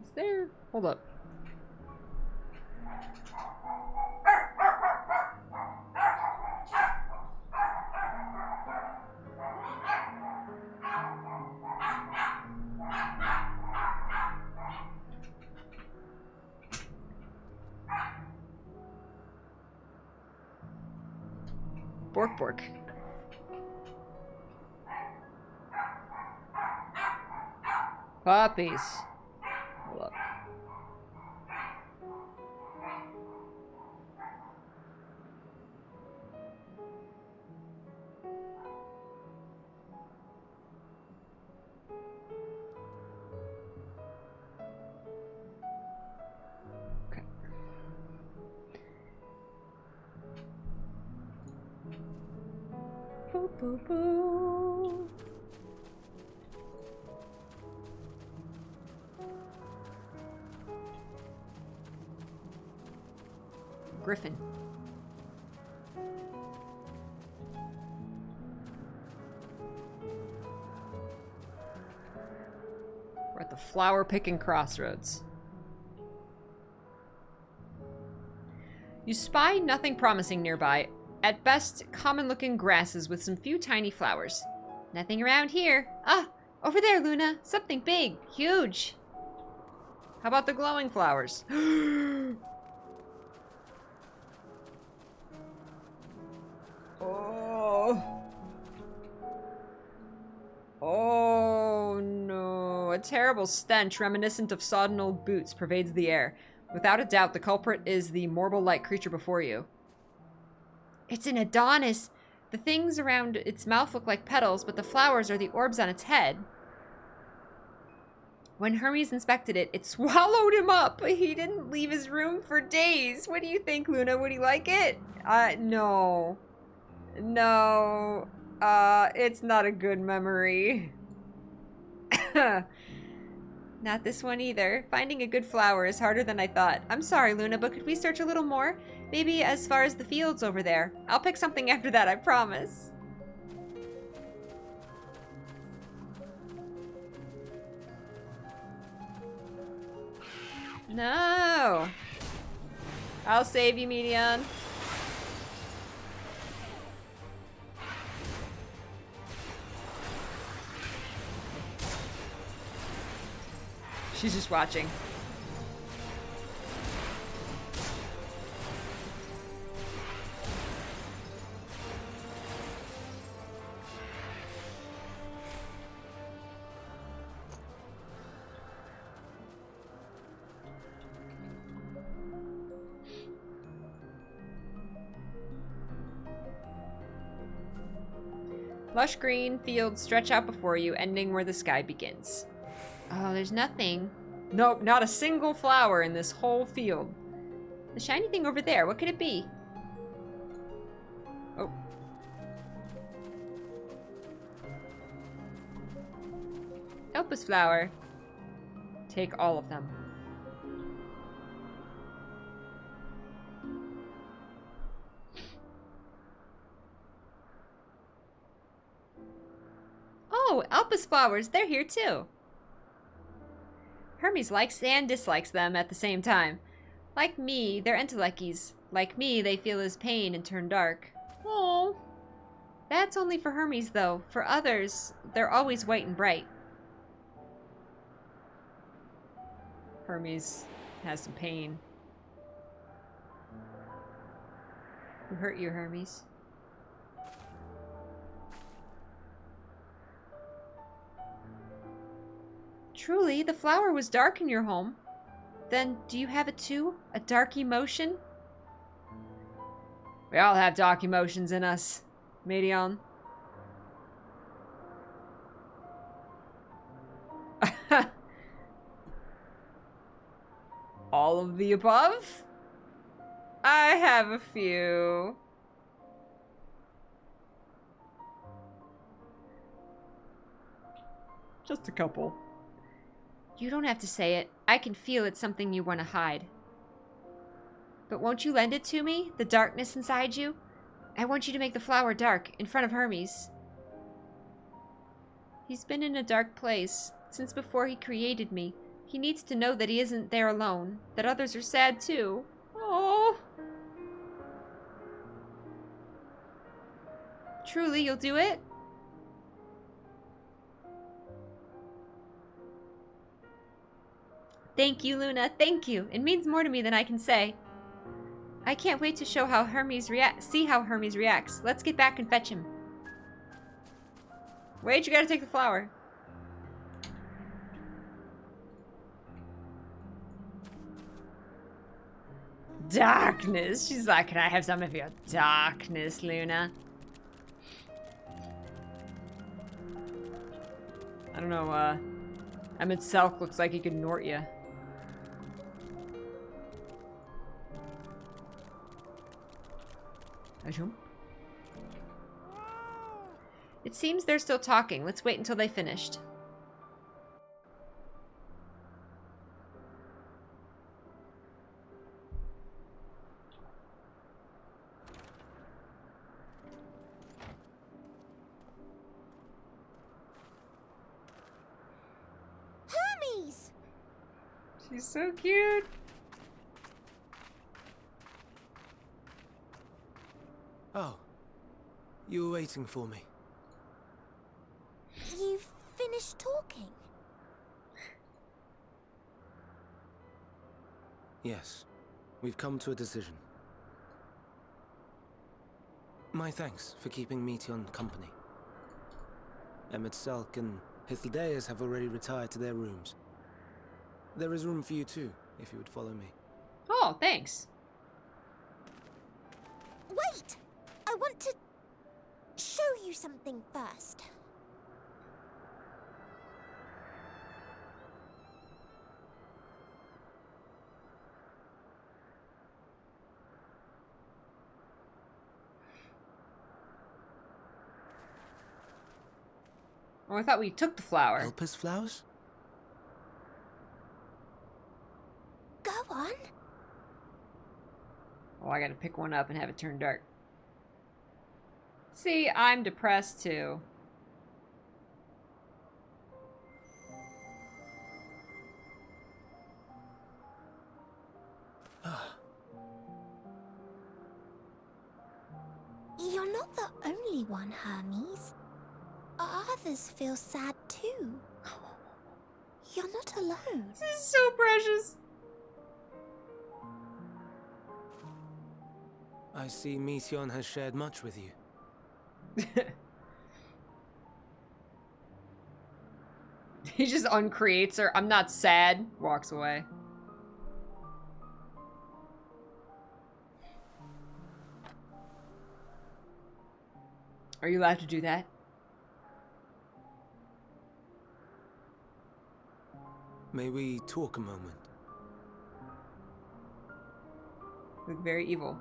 Is there... Hold up. Bork bork. Puppies. Hold up. Okay. Boo, boo, boo. Griffin. We're at the flower-picking crossroads. You spy nothing promising nearby. At best, common-looking grasses with some few tiny flowers. Nothing around here. Ah, over there, Luna. Something big, huge. How about the glowing flowers? Oh. Oh, no. A terrible stench reminiscent of sodden old boots pervades the air. Without a doubt, the culprit is the marble-like creature before you. It's an Adonis. The things around its mouth look like petals, but the flowers are the orbs on its head. When Hermes inspected it, it swallowed him up. He didn't leave his room for days. What do you think, Luna? Would he like it? No. No. It's not a good memory. Not this one either. Finding a good flower is harder than I thought. I'm sorry, Luna, but could we search a little more? Maybe as far as the fields over there. I'll pick something after that, I promise. No. I'll save you, Meteon. She's just watching. Lush green fields stretch out before you, ending where the sky begins. Oh, there's nothing. Nope, not a single flower in this whole field. The shiny thing over there, what could it be? Oh. Elpis flower. Take all of them. Oh, Elpis flowers. They're here too. Hermes likes and dislikes them at the same time. Like me, they're entelechies. Like me, they feel his pain and turn dark. Oh. That's only for Hermes, though. For others, they're always white and bright. Hermes has some pain. Who hurt you, Hermes? Truly, the flower was dark in your home. Then, do you have it too? A dark emotion? We all have dark emotions in us, Meteon. All of the above? I have a few. Just a couple. You don't have to say it. I can feel it's something you want to hide. But won't you lend it to me? The darkness inside you? I want you to make the flower dark in front of Hermes. He's been in a dark place since before he created me. He needs to know that he isn't there alone, that others are sad too. Oh. Truly, you'll do it? Thank you, Luna. Thank you. It means more to me than I can say. I can't wait to show how Hermes see how Hermes reacts. Let's get back and fetch him. Wait, you gotta take the flower. Darkness. She's like, can I have some of your darkness, Luna? I don't know, Emet-Selch looks like he could Nort you. It seems they're still talking. Let's wait until they finished. Hermes! She's so cute. Oh, you were waiting for me. You've finished talking? Yes, we've come to a decision. My thanks for keeping Meteon company. Emet-Selch and Hythlodaeus have already retired to their rooms. There is room for you too, if you would follow me. Oh, thanks. Wait! I want to show you something first. Oh, I thought we took the flower. Elpis flowers? Go on. Oh, I gotta pick one up and have it turn dark. See, I'm depressed too. You're not the only one, Hermes. Others feel sad too. You're not alone. This is so precious. I see Meteon has shared much with you. He just uncreates her. I'm not sad. Walks away. Are you allowed to do that? May we talk a moment? Look very evil.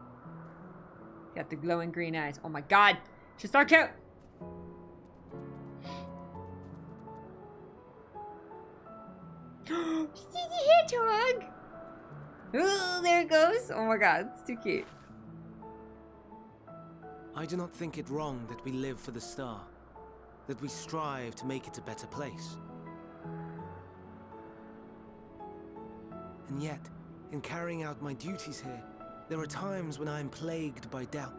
Got the glowing green eyes. Oh my god! She's so cute! She's a hedgehog! Oh, there it goes! Oh my god, it's too cute. I do not think it wrong that we live for the star. that we strive to make it a better place. And yet, in carrying out my duties here, there are times when I am plagued by doubt.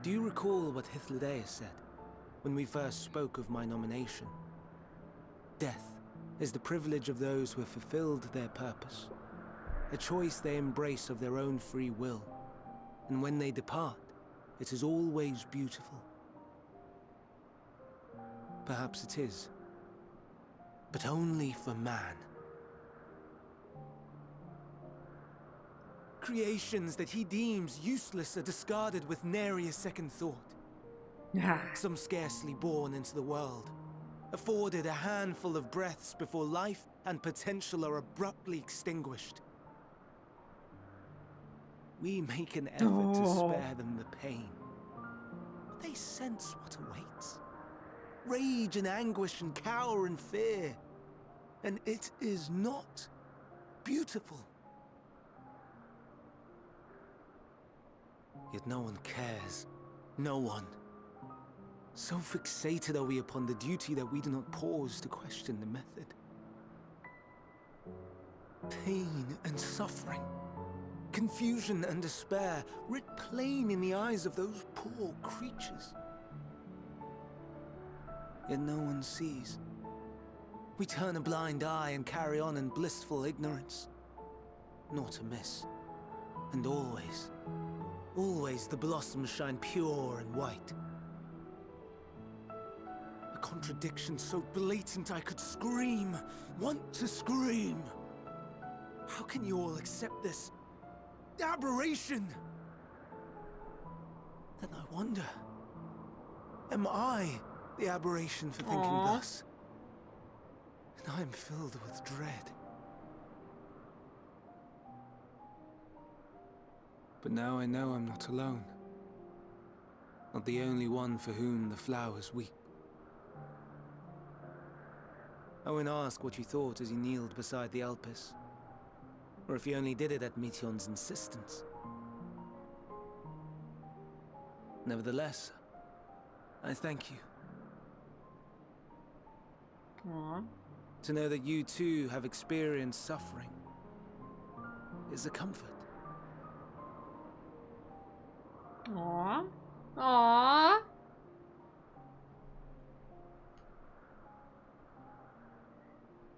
Do you recall what Hythlodaeus said when we first spoke of my nomination? Death is the privilege of those who have fulfilled their purpose, a choice they embrace of their own free will, and when they depart, it is always beautiful. Perhaps it is, but only for man. Creations that he deems useless are discarded with nary a second thought. Some scarcely born into the world, afforded a handful of breaths before life and potential are abruptly extinguished. We make an effort to spare them the pain, but they sense what awaits. Rage and anguish and cower and fear, and it is not beautiful. Yet no one cares. No one. So fixated are we upon the duty that we do not pause to question the method. Pain and suffering, confusion and despair, writ plain in the eyes of those poor creatures. Yet no one sees. We turn a blind eye and carry on in blissful ignorance. Not amiss. And always, always the blossoms shine pure and white. A contradiction so blatant I could scream, want to scream. How can you all accept this aberration? Then I wonder, am I the aberration for thinking thus? And I am filled with dread. But now I know I'm not alone. Not the only one for whom the flowers weep. I won't ask what you thought as you kneeled beside the Elpis, or if you only did it at Meteon's insistence. Nevertheless, I thank you. To know that you too have experienced suffering is a comfort. Aww. Aww.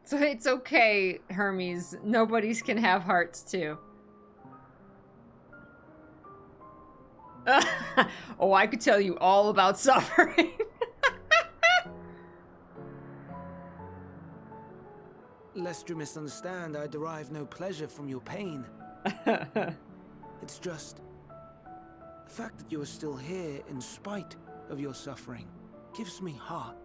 So it's okay, Hermes. Nobody's can have hearts too. Oh, I could tell you all about suffering. Lest you misunderstand, I derive no pleasure from your pain. It's just the fact that you are still here in spite of your suffering gives me heart.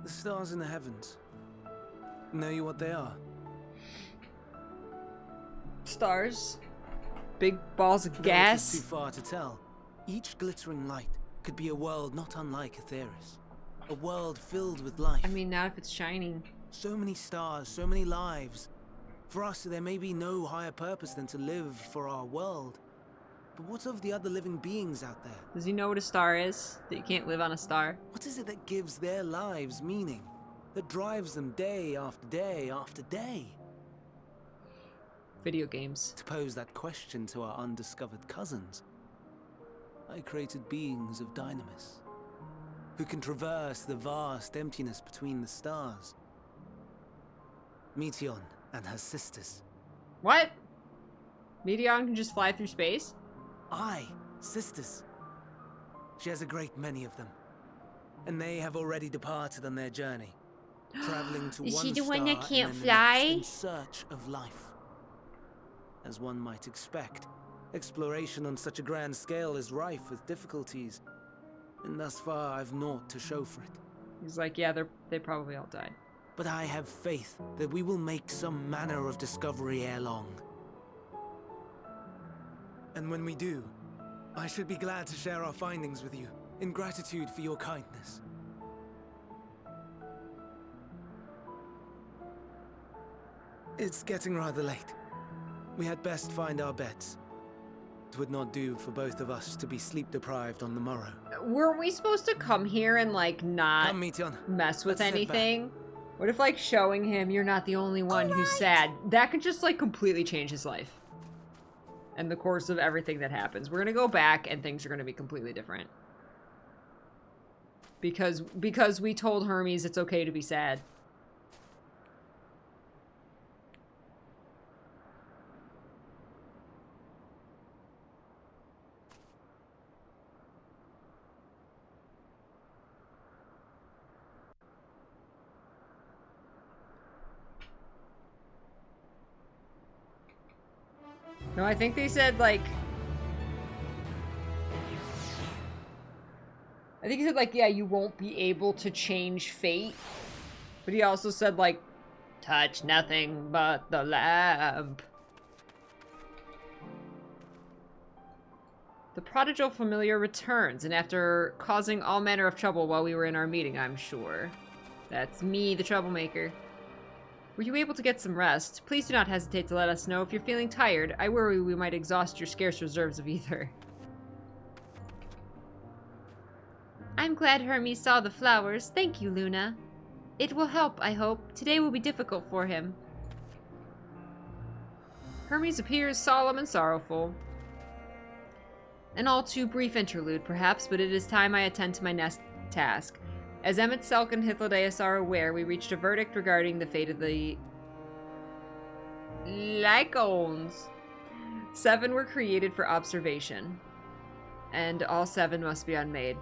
The stars in the heavens. Know you what they are? Stars. Big balls of Though it gas. is too far to tell. Each glittering light could be a world not unlike Aetheris. A world filled with life. I mean, not if it's shining. So many stars, so many lives. For us, there may be no higher purpose than to live for our world. But what of the other living beings out there? Does he know what a star is? That you can't live on a star? What is it that gives their lives meaning? That drives them day after day after day? Video games. To pose that question to our undiscovered cousins, I created beings of dynamis, who can traverse the vast emptiness between the stars. Meteon and her sisters. What? Meteon can just fly through space? Aye, sisters. She has a great many of them. And they have already departed on their journey, traveling to Is one she the star one that and can't then the fly? next in search of life. As one might expect, exploration on such a grand scale is rife with difficulties, and thus far I've naught to show for it. He's like, yeah, they probably all died. But I have faith that we will make some manner of discovery ere long. And when we do, I should be glad to share our findings with you, in gratitude for your kindness. It's getting rather late. We had best find our beds. It would not do for both of us to be sleep-deprived on the morrow. Were we supposed to come here and, like, not Come, Meteon. mess with Let's sit back. anything? What if, like, showing him you're not the only one who's sad? That could just, like, completely change his life. And the course of everything that happens. We're gonna go back and things are gonna be completely different. Because we told Hermes it's okay to be sad. No, I think they said, like... I think he said, like, yeah, you won't be able to change fate. But he also said, like, touch nothing but the lamp. The prodigal familiar returns, and after causing all manner of trouble while we were in our meeting, I'm sure. That's me, the troublemaker. Were you able to get some rest? Please do not hesitate to let us know if you're feeling tired. I worry we might exhaust your scarce reserves of ether. I'm glad Hermes saw the flowers. Thank you, Luna. It will help, I hope. Today will be difficult for him. Hermes appears solemn and sorrowful. An all too brief interlude, perhaps, but it is time I attend to my next task. As Emet-Selch and Hythlodaeus are aware, we reached a verdict regarding the fate of the Lycaons. 7 were created for observation, and all 7 must be unmade.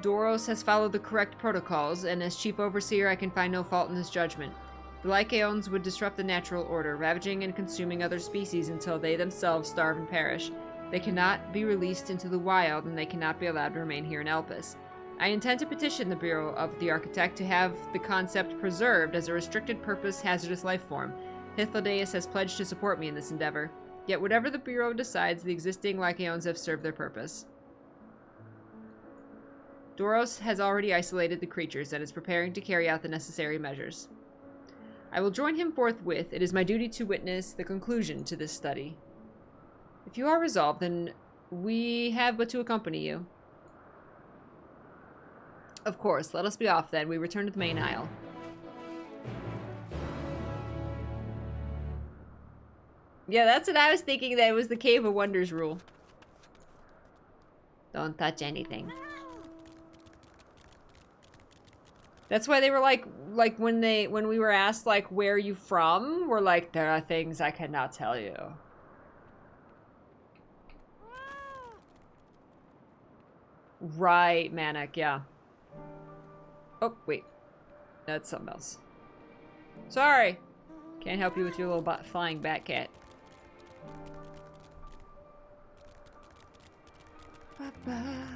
Doros has followed the correct protocols, and as chief overseer I can find no fault in his judgment. The Lycaons would disrupt the natural order, ravaging and consuming other species until they themselves starve and perish. They cannot be released into the wild, and they cannot be allowed to remain here in Elpis. I intend to petition the Bureau of the Architect to have the concept preserved as a restricted purpose hazardous life form. Hythlodaeus has pledged to support me in this endeavor. Yet whatever the Bureau decides, the existing Lycaons have served their purpose. Doros has already isolated the creatures and is preparing to carry out the necessary measures. I will join him forthwith. It is my duty to witness the conclusion to this study. If you are resolved, then we have but to accompany you. Of course, let us be off then. We return to the main aisle. Yeah, that's what I was thinking, that it was the Cave of Wonders rule. Don't touch anything. That's why they were like when we were asked, like, where are you from? We're like, there are things I cannot tell you. Right, Manic, yeah. Oh, wait. That's something else. Sorry. Can't help you with your little flying bat cat. Ba-ba.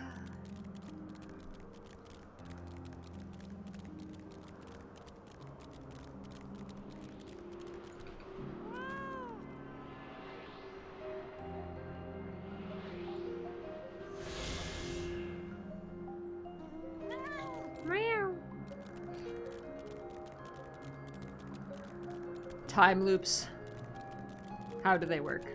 Time loops. How do they work?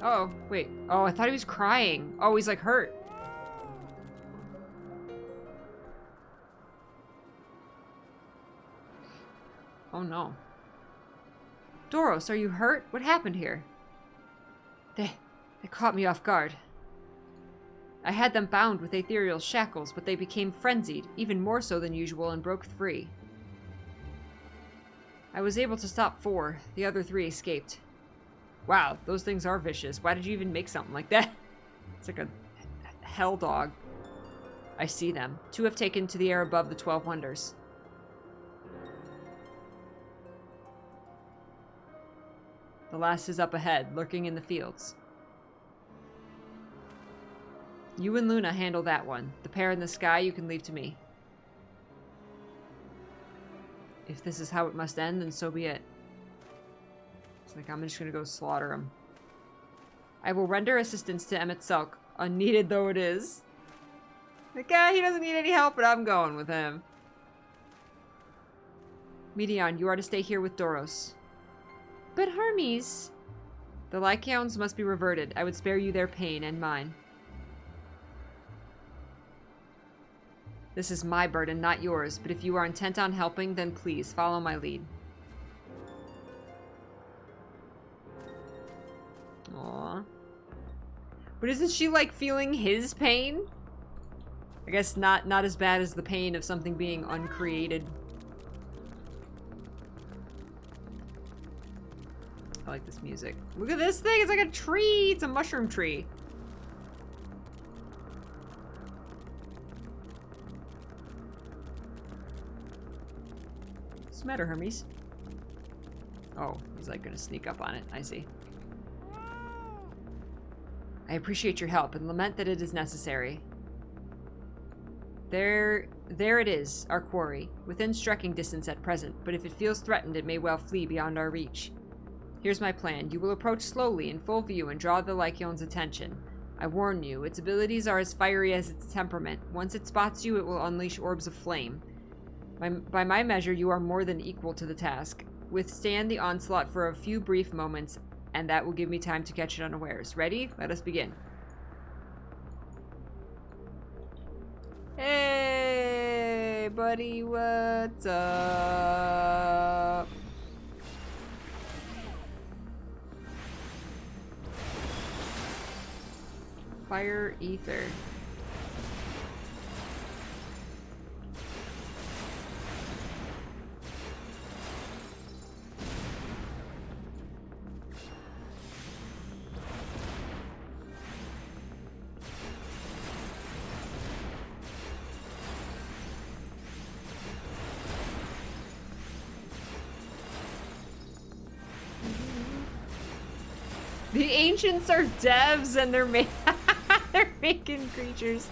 Oh, wait. Oh, I thought he was crying. Oh, he's like hurt. Oh no. Doros, are you hurt? What happened here? They caught me off guard. I had them bound with ethereal shackles, but they became frenzied, even more so than usual, and broke free. I was able to stop 4. The other 3 escaped. Wow, those things are vicious. Why did you even make something like that? It's like a hell dog. I see them. 2 have taken to the air above the 12 Wonders. The last is up ahead, lurking in the fields. You and Luna handle that one. The pair in the sky you can leave to me. If this is how it must end, then so be it. It's like, I'm just gonna go slaughter him. I will render assistance to Emet-Selch, unneeded though it is. Like, he doesn't need any help, but I'm going with him. Meteon, you are to stay here with Doros. But Hermes... The Lycaons must be reverted. I would spare you their pain and mine. This is my burden, not yours, but if you are intent on helping, then please follow my lead. Aww. But isn't she, like, feeling his pain? I guess not as bad as the pain of something being uncreated. I like this music. Look at this thing! It's like a tree! It's a mushroom tree. What's the matter, Hermes? Oh, he's like gonna sneak up on it. I see. I appreciate your help and lament that it is necessary. There it is, our quarry. Within striking distance at present, but if it feels threatened, it may well flee beyond our reach. Here's my plan. You will approach slowly in full view and draw the Lycaon's attention. I warn you, its abilities are as fiery as its temperament. Once it spots you, it will unleash orbs of flame. By my measure, you are more than equal to the task. Withstand the onslaught for a few brief moments, and that will give me time to catch it unawares. Ready? Let us begin. Hey, buddy, what's up? Fire ether. The ancients are devs and they're they're making creatures.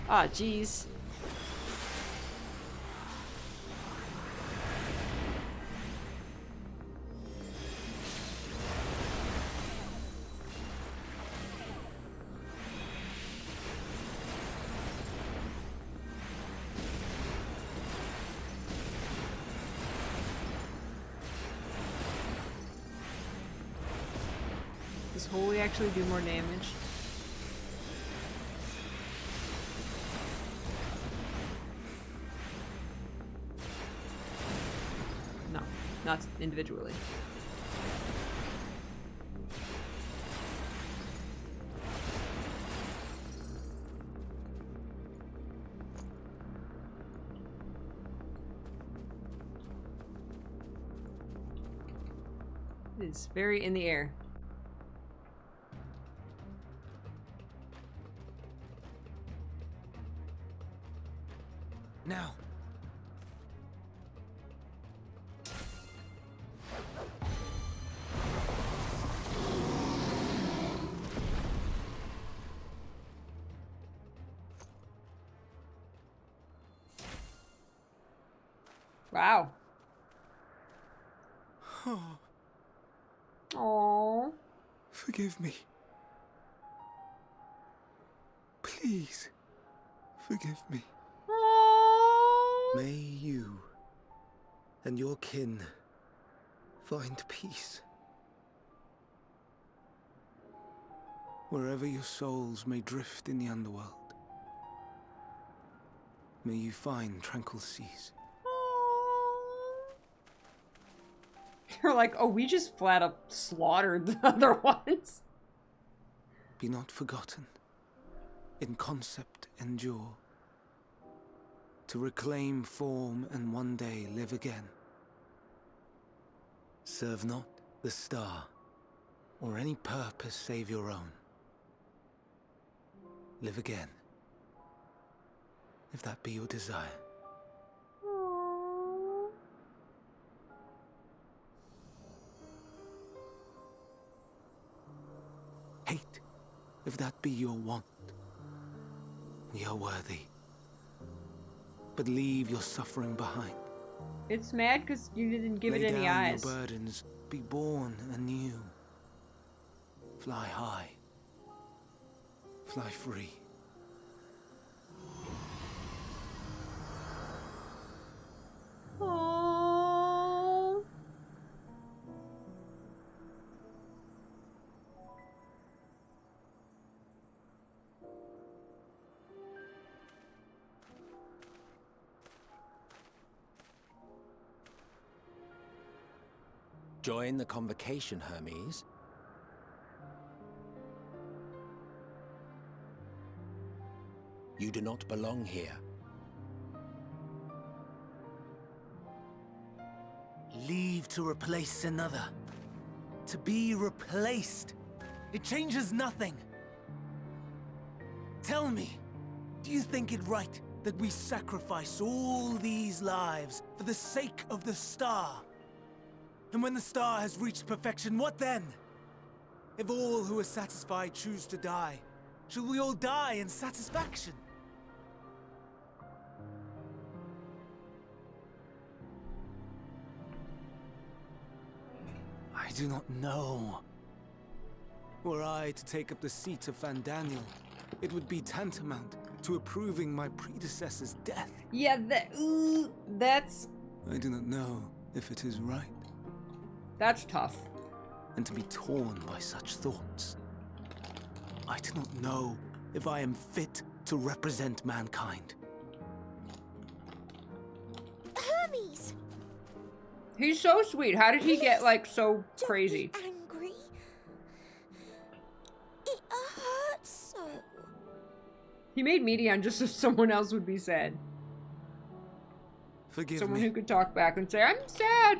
Ah, jeez. Does Holy actually do more damage? No, not individually. It is very in the air. Now. Wow. Aww. Forgive me. Please, forgive me. Aww. May you and your kin find peace. Wherever your souls may drift in the underworld, may you find tranquil seas. They're like, oh, we just flat up slaughtered the other ones. Be not forgotten. In concept endure. To reclaim form and one day live again. Serve not the star, or any purpose save your own. Live again, if that be your desire. Hate if that be your want. We are worthy. But leave your suffering behind. It's mad because you didn't give Lay it any down eyes. your burdens, be born anew. Fly high. Fly free. Aww. Join the Convocation, Hermes. You do not belong here. Leave to replace another. To be replaced. It changes nothing. Tell me, do you think it right that we sacrifice all these lives for the sake of the star? And when the star has reached perfection, what then? If all who are satisfied choose to die, shall we all die in satisfaction? I do not know. Were I to take up the seat of Fandaniel, it would be tantamount to approving my predecessor's death. Yeah, that's I do not know if it is right. tough. And to be torn by such thoughts. I do not know if I am fit to represent mankind. Hermes! He's so sweet. How did he get like so Don't crazy? be angry. It hurts so. He made Meteon just so someone else would be sad. Forgive Someone me. who could talk back and say, I'm sad.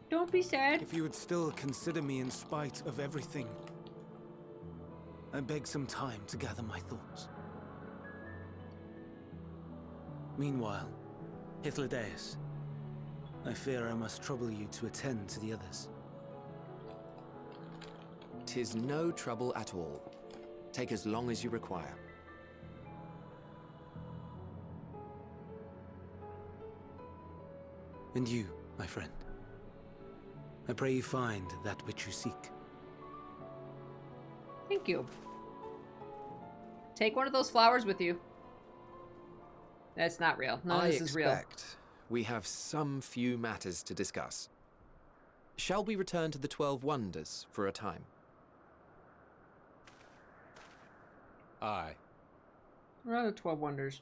Don't be sad. If you would still consider me in spite of everything, I beg some time to gather my thoughts. Meanwhile, Hythlodaeus, I fear I must trouble you to attend to the others. 'Tis no trouble at all. Take as long as you require. And you, my friend, I pray you find that which you seek. Thank you. Take one of those flowers with you. That's not real. None of this is real. I expect we have some few matters to discuss. Shall we return to the 12 Wonders for a time? Aye. What are the 12 Wonders?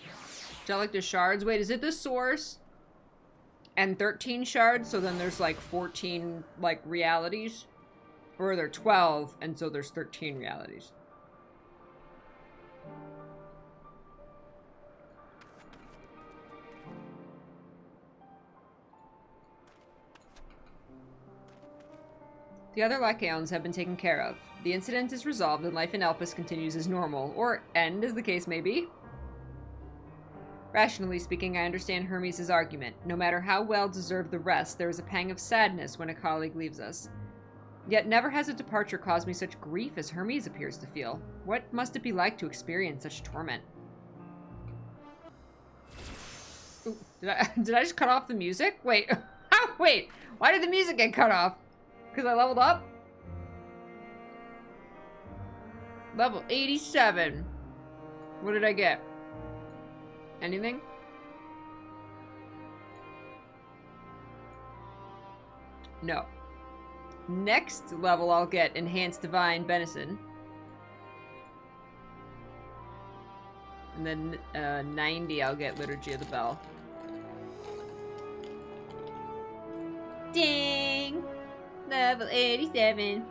Is that like the shards? Wait, is it the source? And 13 shards, so then there's like 14 like realities? Or are there 12, and so there's 13 realities? The other Lycaons have been taken care of. The incident is resolved and life in Elpis continues as normal, or end as the case may be. Rationally speaking, I understand Hermes' argument. No matter how well deserved the rest, there is a pang of sadness when a colleague leaves us. Yet never has a departure caused me such grief as Hermes appears to feel. What must it be like to experience such torment? Ooh, did I just cut off the music? Wait, wait, why did the music get cut off? Because I leveled up? Level 87. What did I get? Anything? No. Next level I'll get Enhanced Divine Benison. And then 90 I'll get Liturgy of the Bell. Ding! Level 87.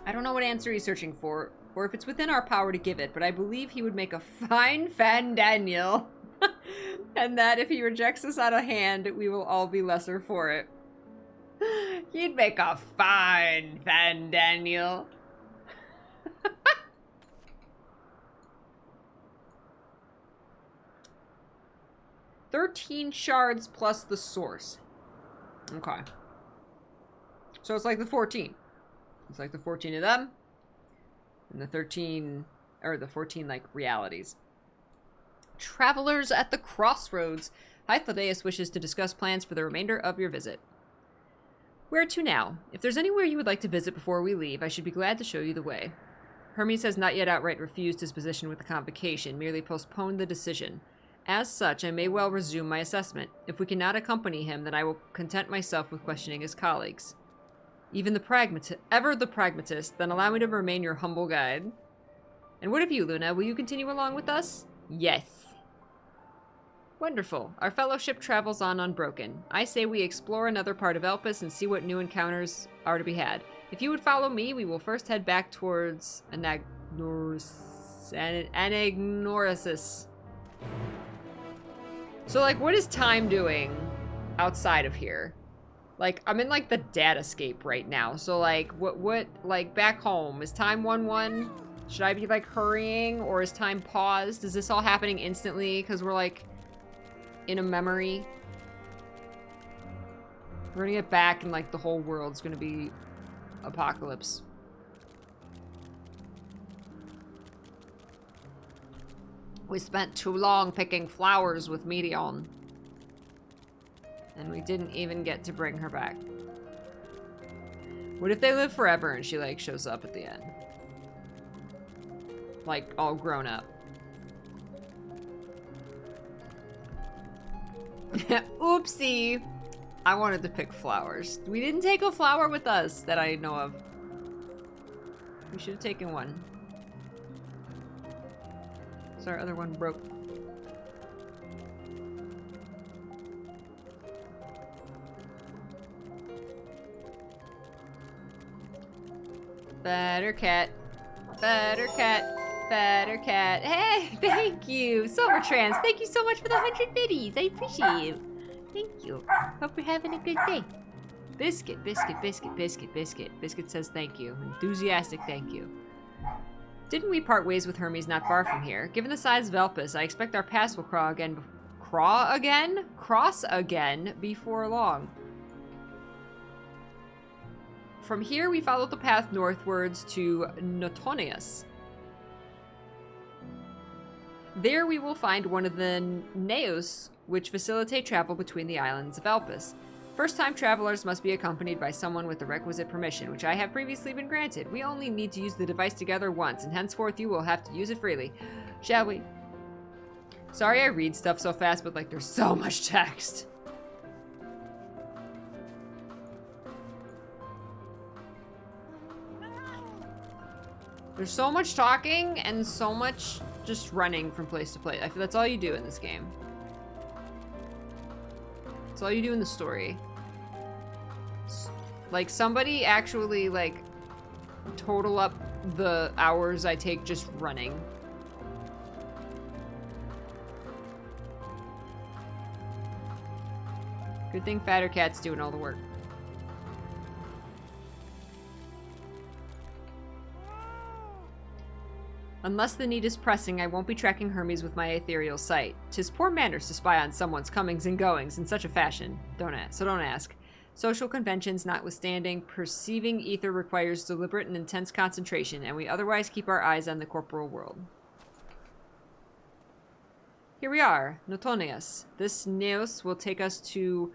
I don't know what answer he's searching for, or if it's within our power to give it, but I believe he would make a fine Fandaniel. And that if he rejects us out of hand, we will all be lesser for it. You'd make a fine Fan Daniel. 13 shards plus the source. Okay. So it's like the 14. It's like the 14 of them. And the 13, or the 14, like, realities. Travelers at the crossroads. Hythlodaeus wishes to discuss plans for the remainder of your visit. Where to now? If there's anywhere you would like to visit before we leave, I should be glad to show you the way. Hermes has not yet outright refused his position with the Convocation, merely postponed the decision. As such, I may well resume my assessment. If we cannot accompany him, then I will content myself with questioning his colleagues. Even ever the pragmatist, then allow me to remain your humble guide. And what of you, Luna? Will you continue along with us? Yes. Wonderful. Our fellowship travels on unbroken. I say we explore another part of Elpis and see what new encounters are to be had. If you would follow me, we will first head back towards Anagnorisis. So, like, what is time doing outside of here? Like, I'm in, like, the datascape right now. So, like, what, like, back home, is time 1-1? Should I be, like, hurrying, or is time paused? Is this all happening instantly? Because we're, like, in a memory. We're gonna get back, and, like, the whole world's gonna be apocalypse. We spent too long picking flowers with Meteon. And we didn't even get to bring her back. What if they live forever and she, like, shows up at the end? Like, all grown up. Oopsie! I wanted to pick flowers. We didn't take a flower with us that I know of. We should have taken one. So our other one broke. Better cat. Better cat. Better cat. Hey, thank you. Silvertrans, thank you so much for the 100 biddies. I appreciate you. Thank you. Hope you're having a good day. Biscuit, biscuit, biscuit, biscuit, biscuit. Biscuit says thank you. Enthusiastic thank you. Didn't we part ways with Hermes not far from here? Given the size of Elpis, I expect our paths will cross again before long. From here, we follow the path northwards to Notonius. There we will find one of the Neos, which facilitate travel between the islands of Elpis. First-time travelers must be accompanied by someone with the requisite permission, which I have previously been granted. We only need to use the device together once, and henceforth you will have to use it freely. Shall we? Sorry I read stuff so fast, but, like, there's so much text. There's so much talking and so much just running from place to place. I feel that's all you do in this game. That's all you do in the story. Like, somebody actually, like, total up the hours I take just running. Good thing Fatter Cat's doing all the work. Unless the need is pressing, I won't be tracking Hermes with my ethereal sight. 'Tis poor manners to spy on someone's comings and goings in such a fashion. Don't ask. Social conventions notwithstanding, perceiving ether requires deliberate and intense concentration, and we otherwise keep our eyes on the corporal world. Here we are, Notonius. This Neos will take us to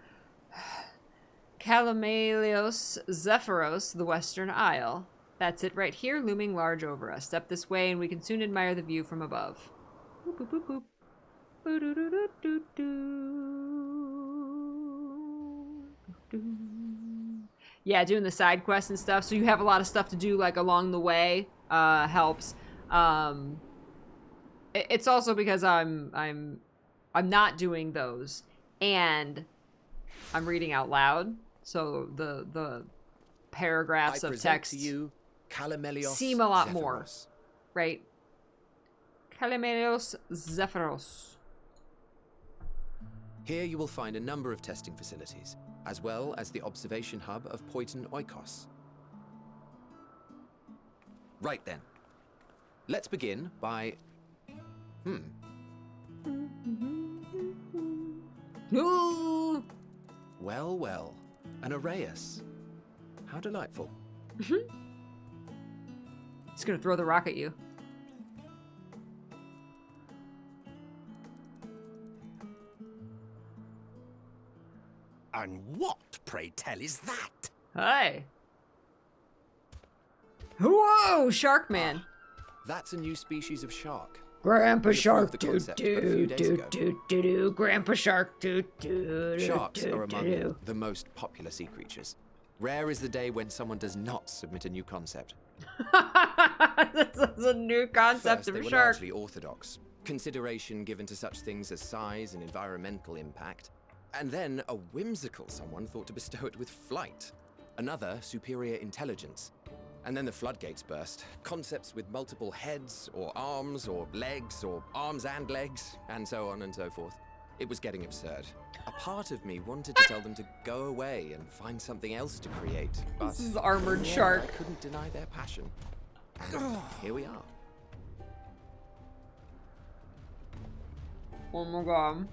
Calamelios Zephyros, the Western Isle. That's it right here, looming large over us. Step this way and we can soon admire the view from above. Boop, boop, boop, boop. Yeah, doing the side quests and stuff, so you have a lot of stuff to do, like, along the way, helps. It's also because I'm not doing those, and I'm reading out loud, so the paragraphs of text to you seem a lot more, right? Calamelios Zephyros. Here you will find a number of testing facilities. as well as the observation hub of Poiton Oikos. Right then. Let's begin by... Ooh. Well, well. An Arrhaeus. How delightful. He's gonna throw the rock at you. And what, pray tell, is that? Hi. Whoa, Shark Man. That's a new species of shark. Grandpa We Shark, approved the do concept a few do days do ago. do do do. Grandpa Shark, do do. Sharks are among the most popular sea creatures. Rare is the day when someone does not submit a new concept. This is a new concept First, of they a were shark. largely orthodox. Consideration given to such things as size and environmental impact. And then a whimsical someone thought to bestow it with flight. Another, superior intelligence. And then the floodgates burst. Concepts with multiple heads, or arms and legs, and so on and so forth. It was getting absurd. A part of me wanted to tell them to go away and find something else to create, but This is armored yeah, shark. I couldn't deny their passion. And here we are. Oh my god.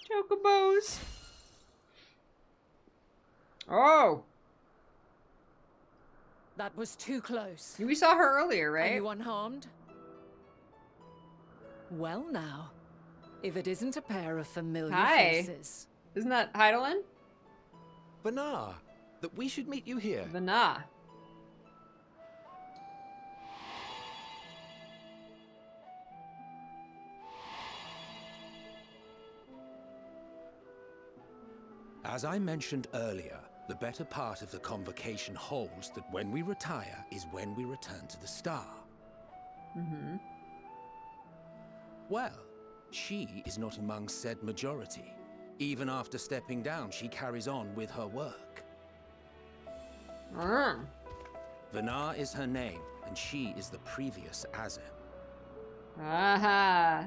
Chocobos. Oh, That was too close. we saw her earlier, Are right? you unharmed? Well now, if it isn't a pair of familiar Hi. faces. Isn't that Heidelin? Venat, that we should meet you here. Venat. As I mentioned earlier, the better part of the Convocation holds that when we retire is when we return to the star. Well, she is not among said majority. Even after stepping down, she carries on with her work. Mm. Venat is her name, and she is the previous Azem. Aha.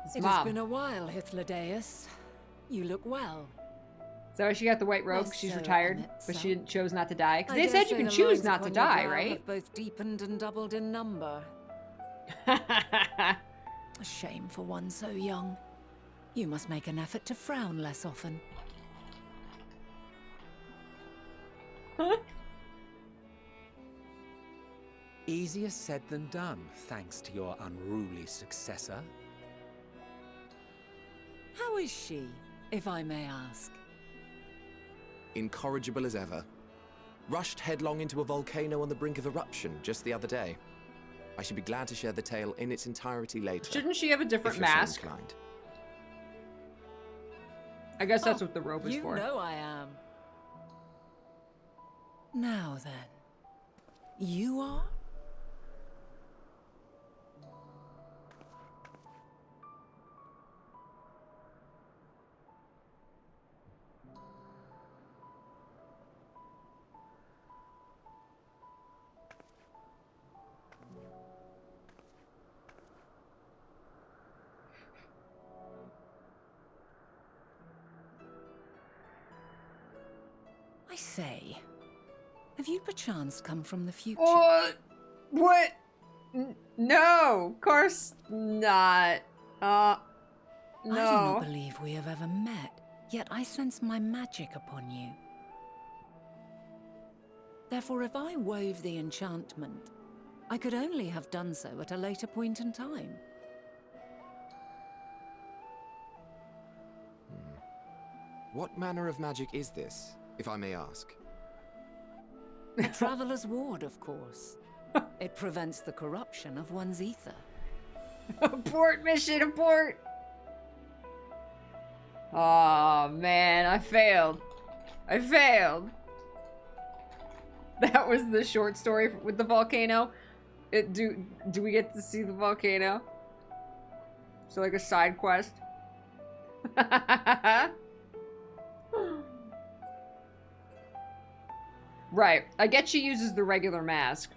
His It mom. has been a while, Hythlodaeus. You look well. Is that why she got the white robe? Yes, She's sir, retired, Emet-Selch. but she chose not to die. Because I they dare said you say can the choose lines not to upon your die, brow right? have both deepened and doubled in number. A shame for one so young. You must make an effort to frown less often. Easier said than done, thanks to your unruly successor. How is she, if I may ask? Incorrigible as ever. Rushed headlong into a volcano on the brink of eruption just the other day. I should be glad to share the tale in its entirety later. Shouldn't she have a different if you're so mask? inclined. I guess that's what the robe is You for. know I am. Now then, you are? I say, have you perchance come from the future? What? No, of course not. I do no. not believe we have ever met, yet I sense my magic upon you. Therefore, if I wove the enchantment, I could only have done so at a later point in time. What manner of magic is this, if I may ask? A traveler's ward, of course. It prevents the corruption of one's ether. Abort mission, abort! Oh man, I failed. I failed. That was the short story with the volcano. Do we get to see the volcano? So like a side quest? Right. I get she uses the regular mask.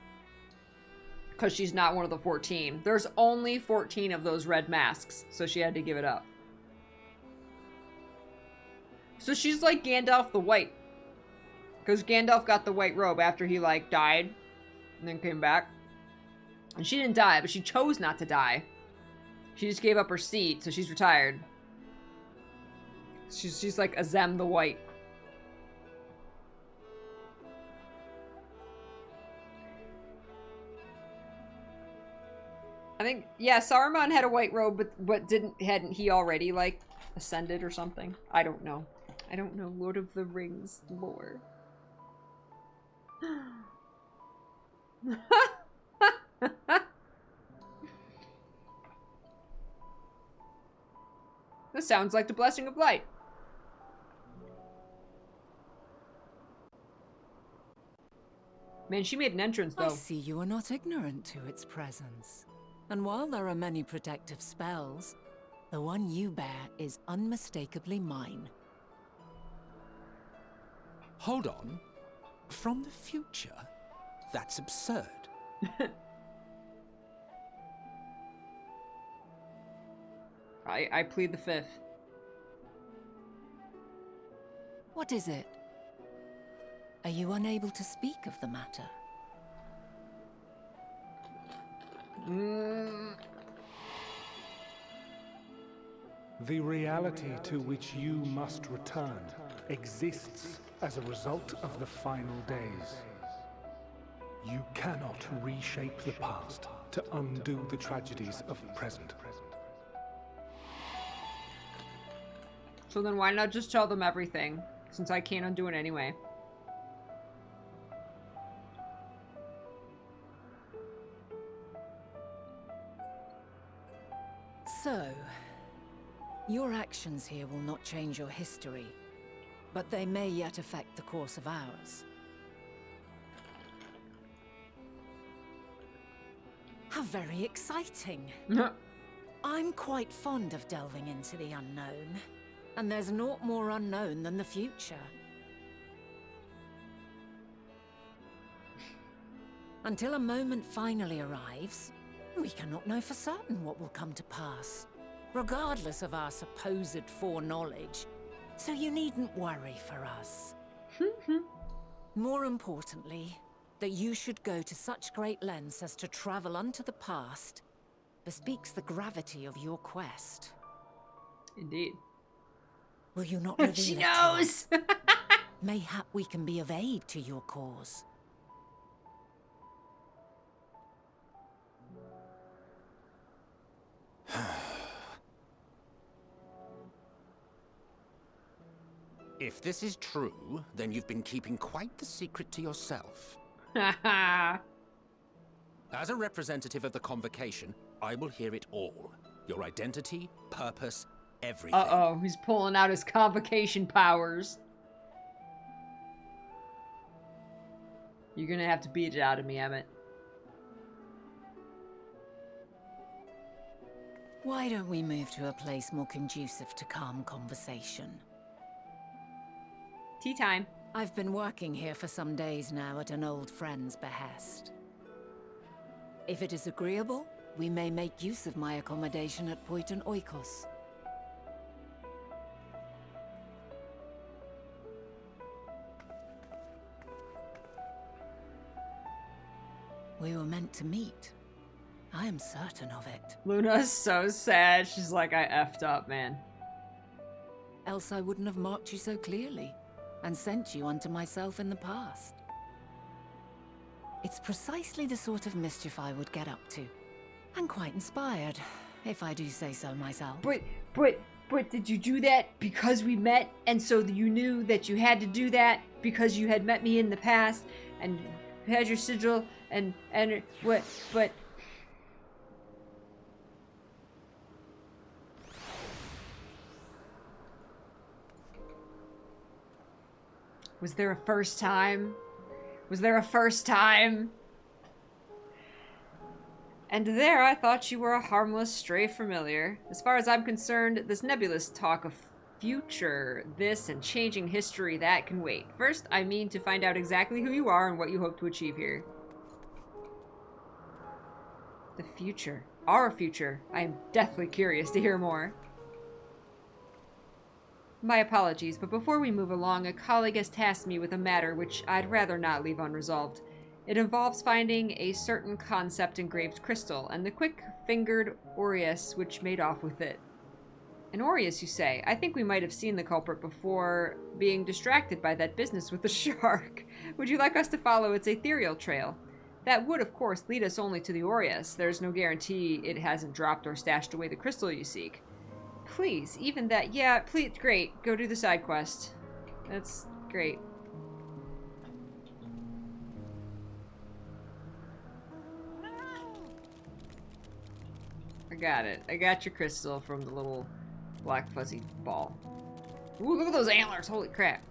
Because she's not one of the 14. There's only 14 of those red masks, so she had to give it up. So she's like Gandalf the White. Because Gandalf got the white robe after he, like, died. And then came back. And she didn't die, but she chose not to die. She just gave up her seat, so she's retired. She's like Azem the White. I think, yeah, Saruman had a white robe, but hadn't he already, like, ascended or something? I don't know. I don't know Lord of the Rings lore. This sounds like the Blessing of Light. Man, she made an entrance, though. I see you are not ignorant to its presence. And while there are many protective spells, the one you bear is unmistakably mine. Hold on. From the future? That's absurd. I plead the fifth. What is it? Are you unable to speak of the matter? The reality to which you must return exists as a result of the final days. You cannot reshape the past to undo the tragedies of the present. So then why not just tell them everything, since I can't undo it anyway? So, your actions here will not change your history, but they may yet affect the course of ours. How very exciting. I'm quite fond of delving into the unknown, and there's naught more unknown than the future. Until a moment finally arrives, we cannot know for certain what will come to pass, regardless of our supposed foreknowledge, so you needn't worry for us. More importantly, that you should go to such great lengths as to travel unto the past bespeaks the gravity of your quest. Indeed. Will you not reveal She it to knows! us? Mayhap we can be of aid to your cause. If this is true, then you've been keeping quite the secret to yourself. As a representative of the Convocation, I will hear it all. Your identity, purpose, everything. Uh-oh, he's pulling out his Convocation powers. You're gonna have to beat it out of me, Emmett. Why don't we move to a place more conducive to calm conversation? Tea time. I've been working here for some days now at an old friend's behest. If it is agreeable, we may make use of my accommodation at Poiton Oikos. We were meant to meet. I am certain of it. Luna's so sad. She's like, I effed up, man. Else I wouldn't have marked you so clearly and sent you unto myself in the past. It's precisely the sort of mischief I would get up to. And quite inspired, if I do say so myself. But did you do that because we met, and so you knew that you had to do that because you had met me in the past, and you had your sigil, and what, but... Was there a first time? Was there a first time? And there I thought you were a harmless stray familiar. As far as I'm concerned, this nebulous talk of future, this, and changing history, that can wait. First, I mean to find out exactly who you are and what you hope to achieve here. The future. Our future. I am deathly curious to hear more. My apologies, but before we move along, a colleague has tasked me with a matter which I'd rather not leave unresolved. It involves finding a certain concept engraved crystal, and the quick-fingered Aureus which made off with it. An Aureus, you say? I think we might have seen the culprit before being distracted by that business with the shark. Would you like us to follow its ethereal trail? That would, of course, lead us only to the Aureus. There's no guarantee it hasn't dropped or stashed away the crystal you seek. Please, even that. Yeah, please, great. Go do the side quest. That's great. I got it. I got your crystal from the little black fuzzy ball. Ooh, look at those antlers. Holy crap.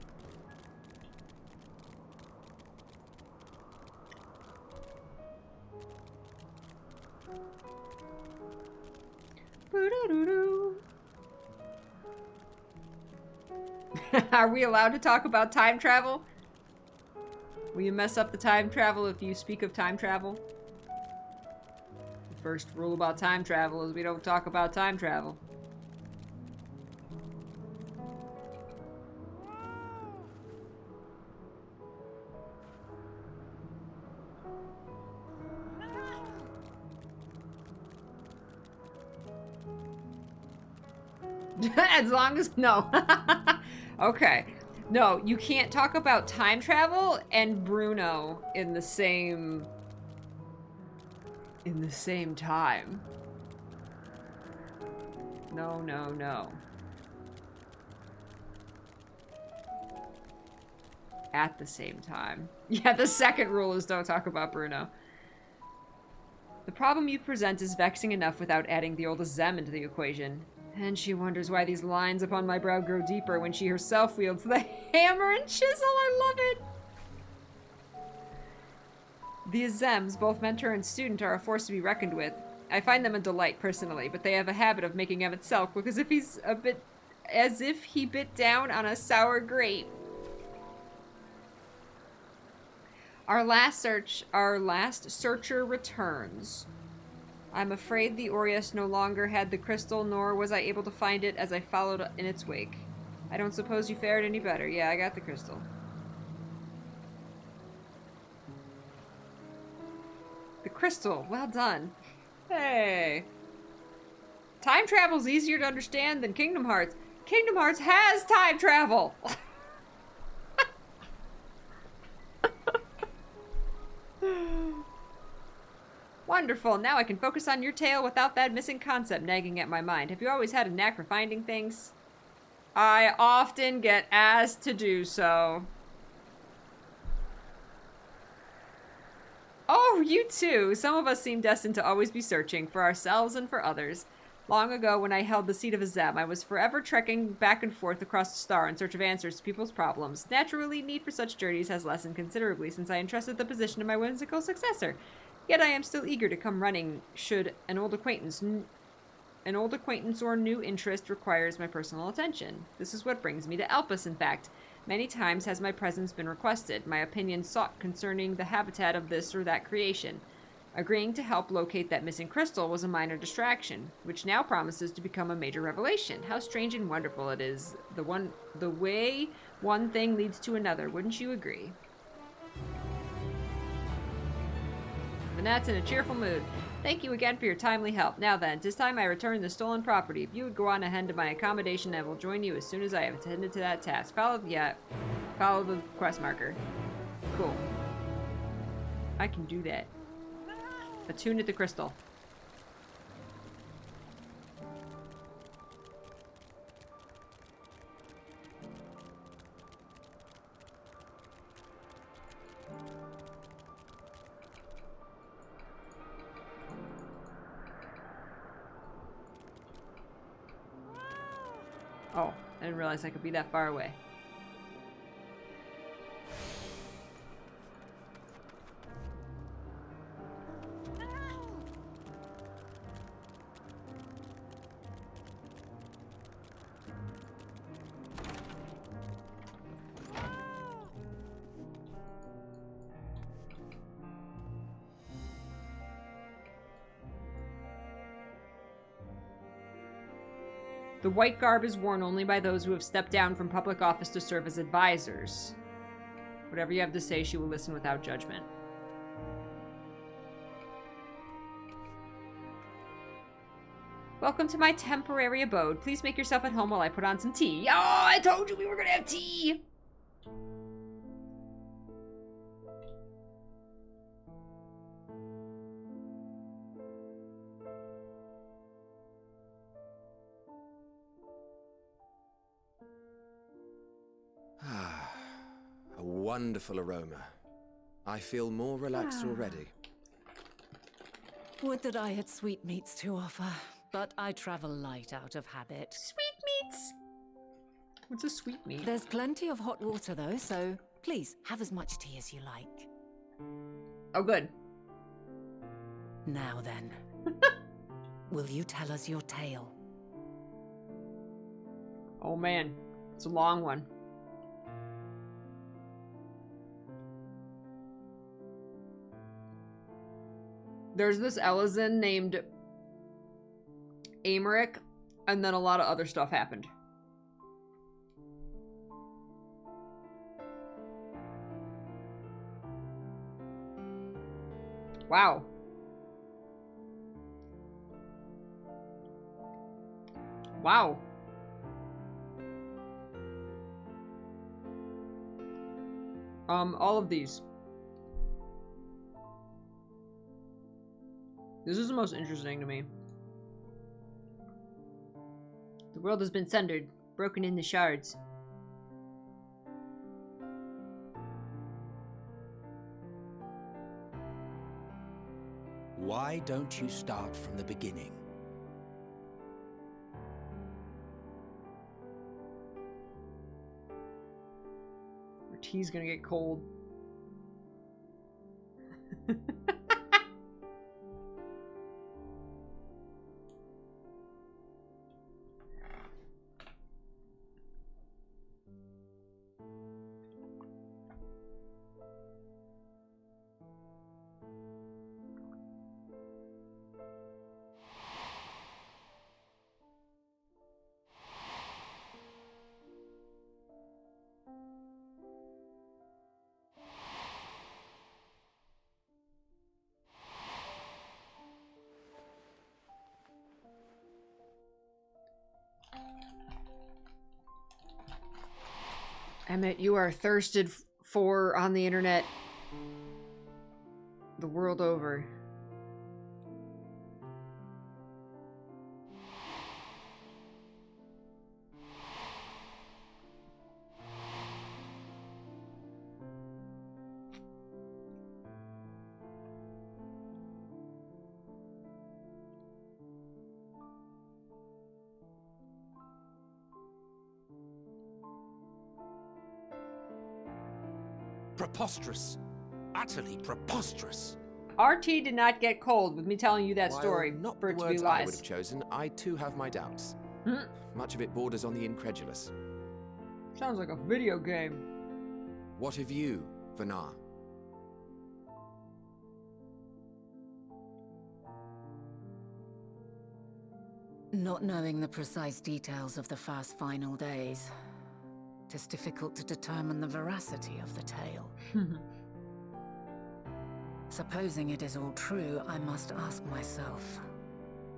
Are we allowed to talk about time travel? Will you mess up the time travel if you speak of time travel? The first rule about time travel is we don't talk about time travel. As long as... No. Okay. No, you can't talk about time travel and Bruno in the same time. No, no, no. At the same time. Yeah, the second rule is don't talk about Bruno. The problem you present is vexing enough without adding the old Zem into the equation. And she wonders why these lines upon my brow grow deeper when she herself wields the hammer and chisel. I love it! The Azems, both mentor and student, are a force to be reckoned with. I find them a delight, personally, but they have a habit of making Emet-Selch look as if he bit down on a sour grape. Our last searcher returns. I'm afraid the Aureus no longer had the crystal, nor was I able to find it as I followed in its wake. I don't suppose you fared any better. Yeah, I got the crystal. The crystal. Well done. Hey. Time travel's easier to understand than Kingdom Hearts. Kingdom Hearts has time travel! Wonderful. Now I can focus on your tale without that missing concept nagging at my mind. Have you always had a knack for finding things? I often get asked to do so. Oh, you too. Some of us seem destined to always be searching for ourselves and for others. Long ago, when I held the seat of Azem, I was forever trekking back and forth across the star in search of answers to people's problems. Naturally, need for such journeys has lessened considerably since I entrusted the position to my whimsical successor. Yet I am still eager to come running should an old acquaintance or new interest requires my personal attention. This is what brings me to Elpis, in fact. Many times has my presence been requested, my opinion sought concerning the habitat of this or that creation. Agreeing to help locate that missing crystal was a minor distraction, which now promises to become a major revelation. How strange and wonderful it is, the way one thing leads to another, wouldn't you agree? Venat's in a cheerful mood. Thank you again for your timely help. Now then, 'tis time I return the stolen property. If you would go on ahead to my accommodation, I will join you as soon as I have attended to that task. Follow the quest marker. Cool. I can do that. Attune at the crystal. Oh, I didn't realize I could be that far away. The white garb is worn only by those who have stepped down from public office to serve as advisors. Whatever you have to say, she will listen without judgment. Welcome to my temporary abode. Please make yourself at home while I put on some tea. Oh, I told you we were gonna have tea! A wonderful aroma. I feel more relaxed already. Would that I had sweetmeats to offer, but I travel light out of habit. Sweetmeats! What's a sweetmeat? There's plenty of hot water though, so please have as much tea as you like. Oh, good. Now then, will you tell us your tale? Oh man, it's a long one. There's this Ellison named Amaric, and then a lot of other stuff happened. Wow. Wow. All of these. This is the most interesting to me. The world has been sundered, broken into shards. Why don't you start from the beginning? Our tea's gonna get cold. Emmett, you are thirsted for on the internet the world over. Preposterous. Utterly preposterous. RT did not get cold with me telling you that While story not for the it to be words I would lies. have chosen, I too have my doubts. Hmm. Much of it borders on the incredulous. Sounds like a video game. What of you, Venat? Not knowing the precise details of the first final days, it is difficult to determine the veracity of the tale. Supposing it is all true, I must ask myself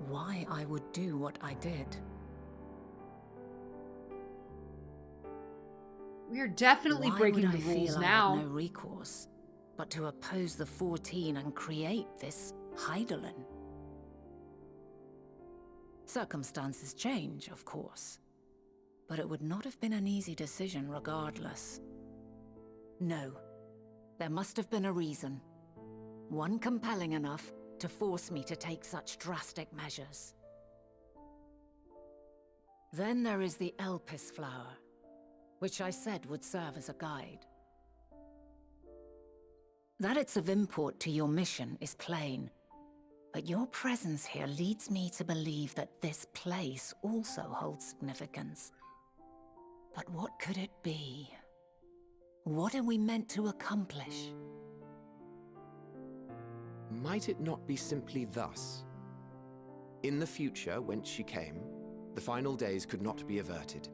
why I would do what I did. We are definitely Why breaking would the I rules feel now. I had no recourse but to oppose the 14 and create this Heidelin? Circumstances change, of course, but it would not have been an easy decision regardless. No, there must have been a reason. One compelling enough to force me to take such drastic measures. Then there is the Elpis flower, which I said would serve as a guide. That it's of import to your mission is plain, but your presence here leads me to believe that this place also holds significance. But what could it be? What are we meant to accomplish? Might it not be simply thus? In the future, whence she came, The final days could not be averted.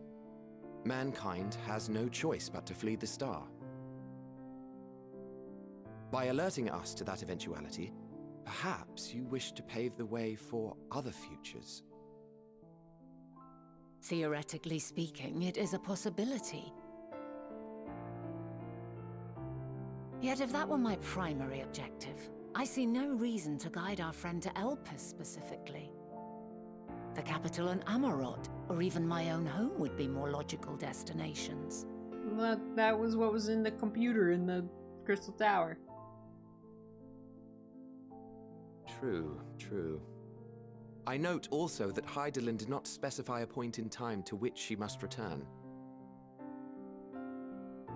Mankind has no choice but to flee the star. By alerting us to that eventuality, perhaps you wish to pave the way for other futures. Theoretically speaking, it is a possibility. Yet if that were my primary objective, I see no reason to guide our friend to Elpis specifically. The capital and Amarot, or even my own home would be more logical destinations. That was what was in the computer in the Crystal Tower. True, true. I note also that Hydaelyn did not specify a point in time to which she must return.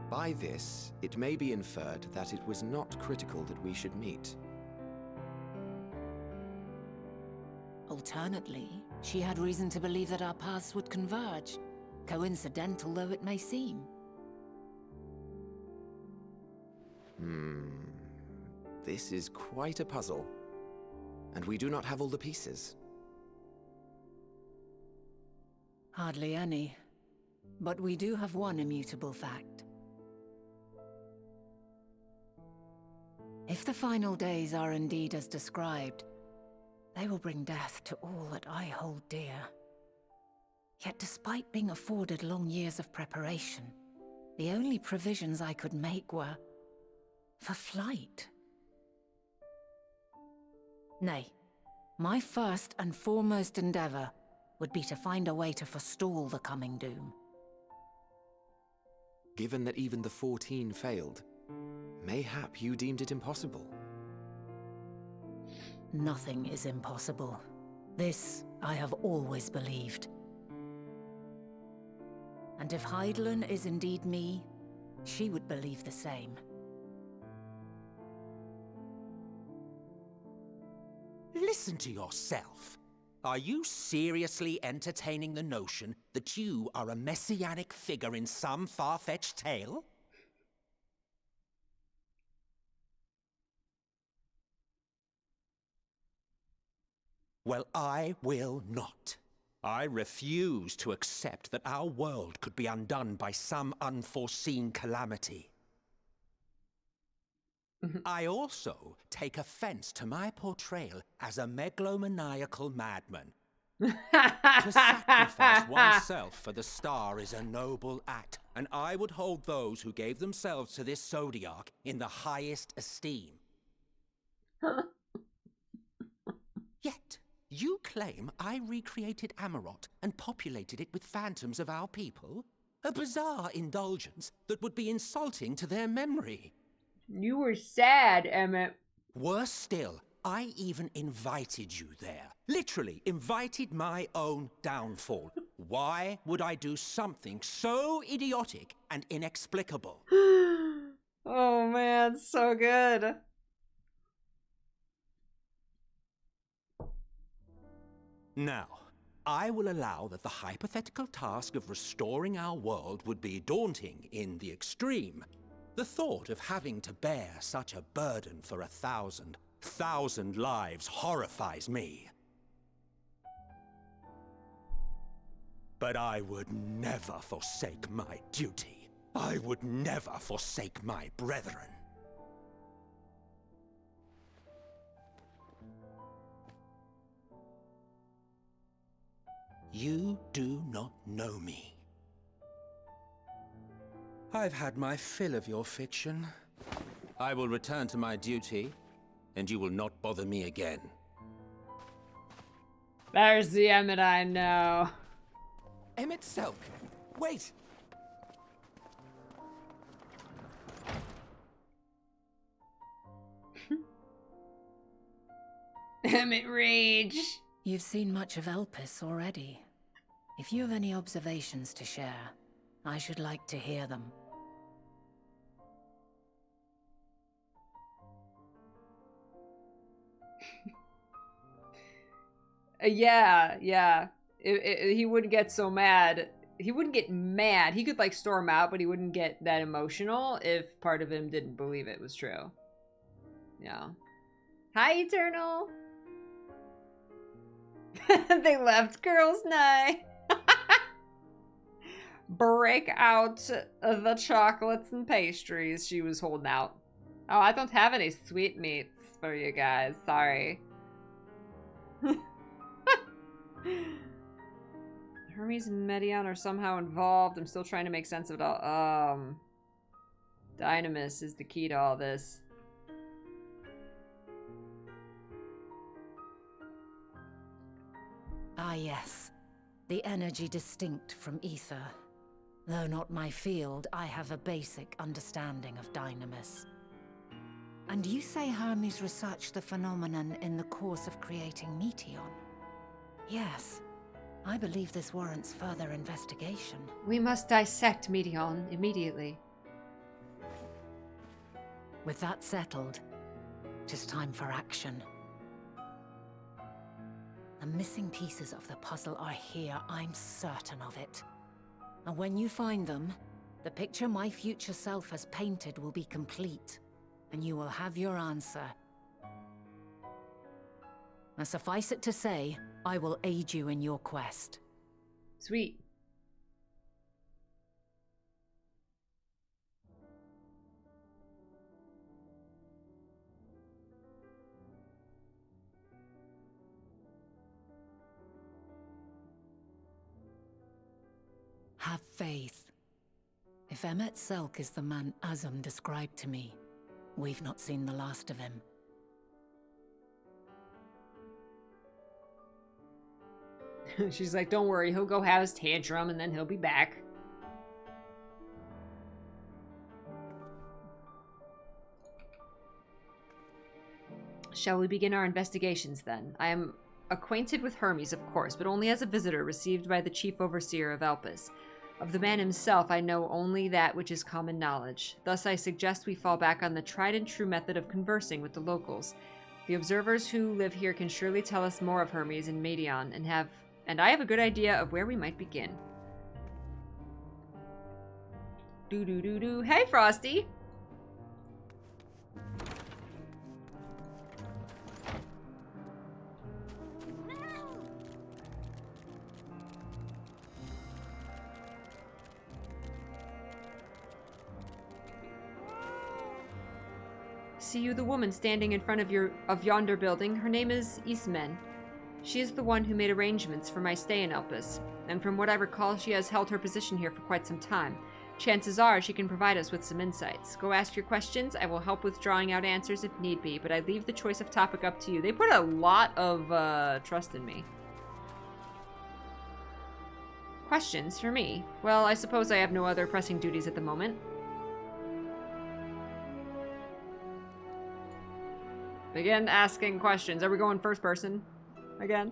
By this, it may be inferred that it was not critical that we should meet. Alternately, she had reason to believe that our paths would converge, coincidental though it may seem. This is quite a puzzle, and we do not have all the pieces. Hardly any, but we do have one immutable fact. If the final days are indeed as described, they will bring death to all that I hold dear. Yet despite being afforded long years of preparation, the only provisions I could make were for flight. Nay, my first and foremost endeavor would be to find a way to forestall the coming doom. Given that even the 14 failed, mayhap you deemed it impossible. Nothing is impossible. This I have always believed. And if Hydaelyn is indeed me, she would believe the same. Listen to yourself. Are you seriously entertaining the notion that you are a messianic figure in some far-fetched tale? Well, I will not. I refuse to accept that our world could be undone by some unforeseen calamity. I also take offense to my portrayal as a megalomaniacal madman. To sacrifice oneself for the star is a noble act, and I would hold those who gave themselves to this zodiac in the highest esteem. Yet, you claim I recreated Amarot and populated it with phantoms of our people? A bizarre indulgence that would be insulting to their memory. You were sad, Emmett. Worse still, I even invited you there. Literally invited my own downfall. Why would I do something so idiotic and inexplicable? Oh man, so good. Now, I will allow that the hypothetical task of restoring our world would be daunting in the extreme. The thought of having to bear such a burden for 1,000 lives horrifies me. But I would never forsake my duty. I would never forsake my brethren. You do not know me. I've had my fill of your fiction. I will return to my duty, and you will not bother me again. There's the Emmett I know. Emet-Selch! Wait! Emmett Rage. You've seen much of Elpis already. If you have any observations to share, I should like to hear them. Yeah. He wouldn't get so mad. He wouldn't get mad. He could like storm out, but he wouldn't get that emotional if part of him didn't believe it was true. Yeah. Hi, Eternal. They left girls' night. break out the chocolates and pastries she was holding out. Oh, I don't have any sweetmeats for you guys. Sorry. Hermes and Meteon are somehow involved. I'm still trying to make sense of it all. Dynamis is the key to all this. Ah, yes. The energy distinct from ether. Though not my field, I have a basic understanding of Dynamis. And you say Hermes researched the phenomenon in the course of creating Meteon? Yes. I believe this warrants further investigation. We must dissect Meteon immediately. With that settled, it is time for action. The missing pieces of the puzzle are here, I'm certain of it. And when you find them, the picture my future self has painted will be complete, and you will have your answer. Now suffice it to say, I will aid you in your quest. Sweet. Have faith. If Emet-Selch is the man Azum described to me, we've not seen the last of him. She's like, don't worry, he'll go have his tantrum and then he'll be back. Shall we begin our investigations then? I am acquainted with Hermes, of course, but only as a visitor received by the chief overseer of Elpis. Of the man himself, I know only that which is common knowledge. Thus, I suggest we fall back on the tried-and-true method of conversing with the locals. The observers who live here can surely tell us more of Hermes and Meteon, and I have a good idea of where we might begin. Do-do-do-do. Hey, Frosty! See you the woman standing in front of yonder building? Her name is Ismen. She is the one who made arrangements for my stay in Elpis, and from what I recall, she has held her position here for quite some time. Chances are she can provide us with some insights. Go ask your questions. I will help with drawing out answers if need be, but I leave the choice of topic up to you. They put a lot of trust in me. Questions for me? Well, I suppose I have no other pressing duties at the moment. Begin asking questions. Are we going first person again?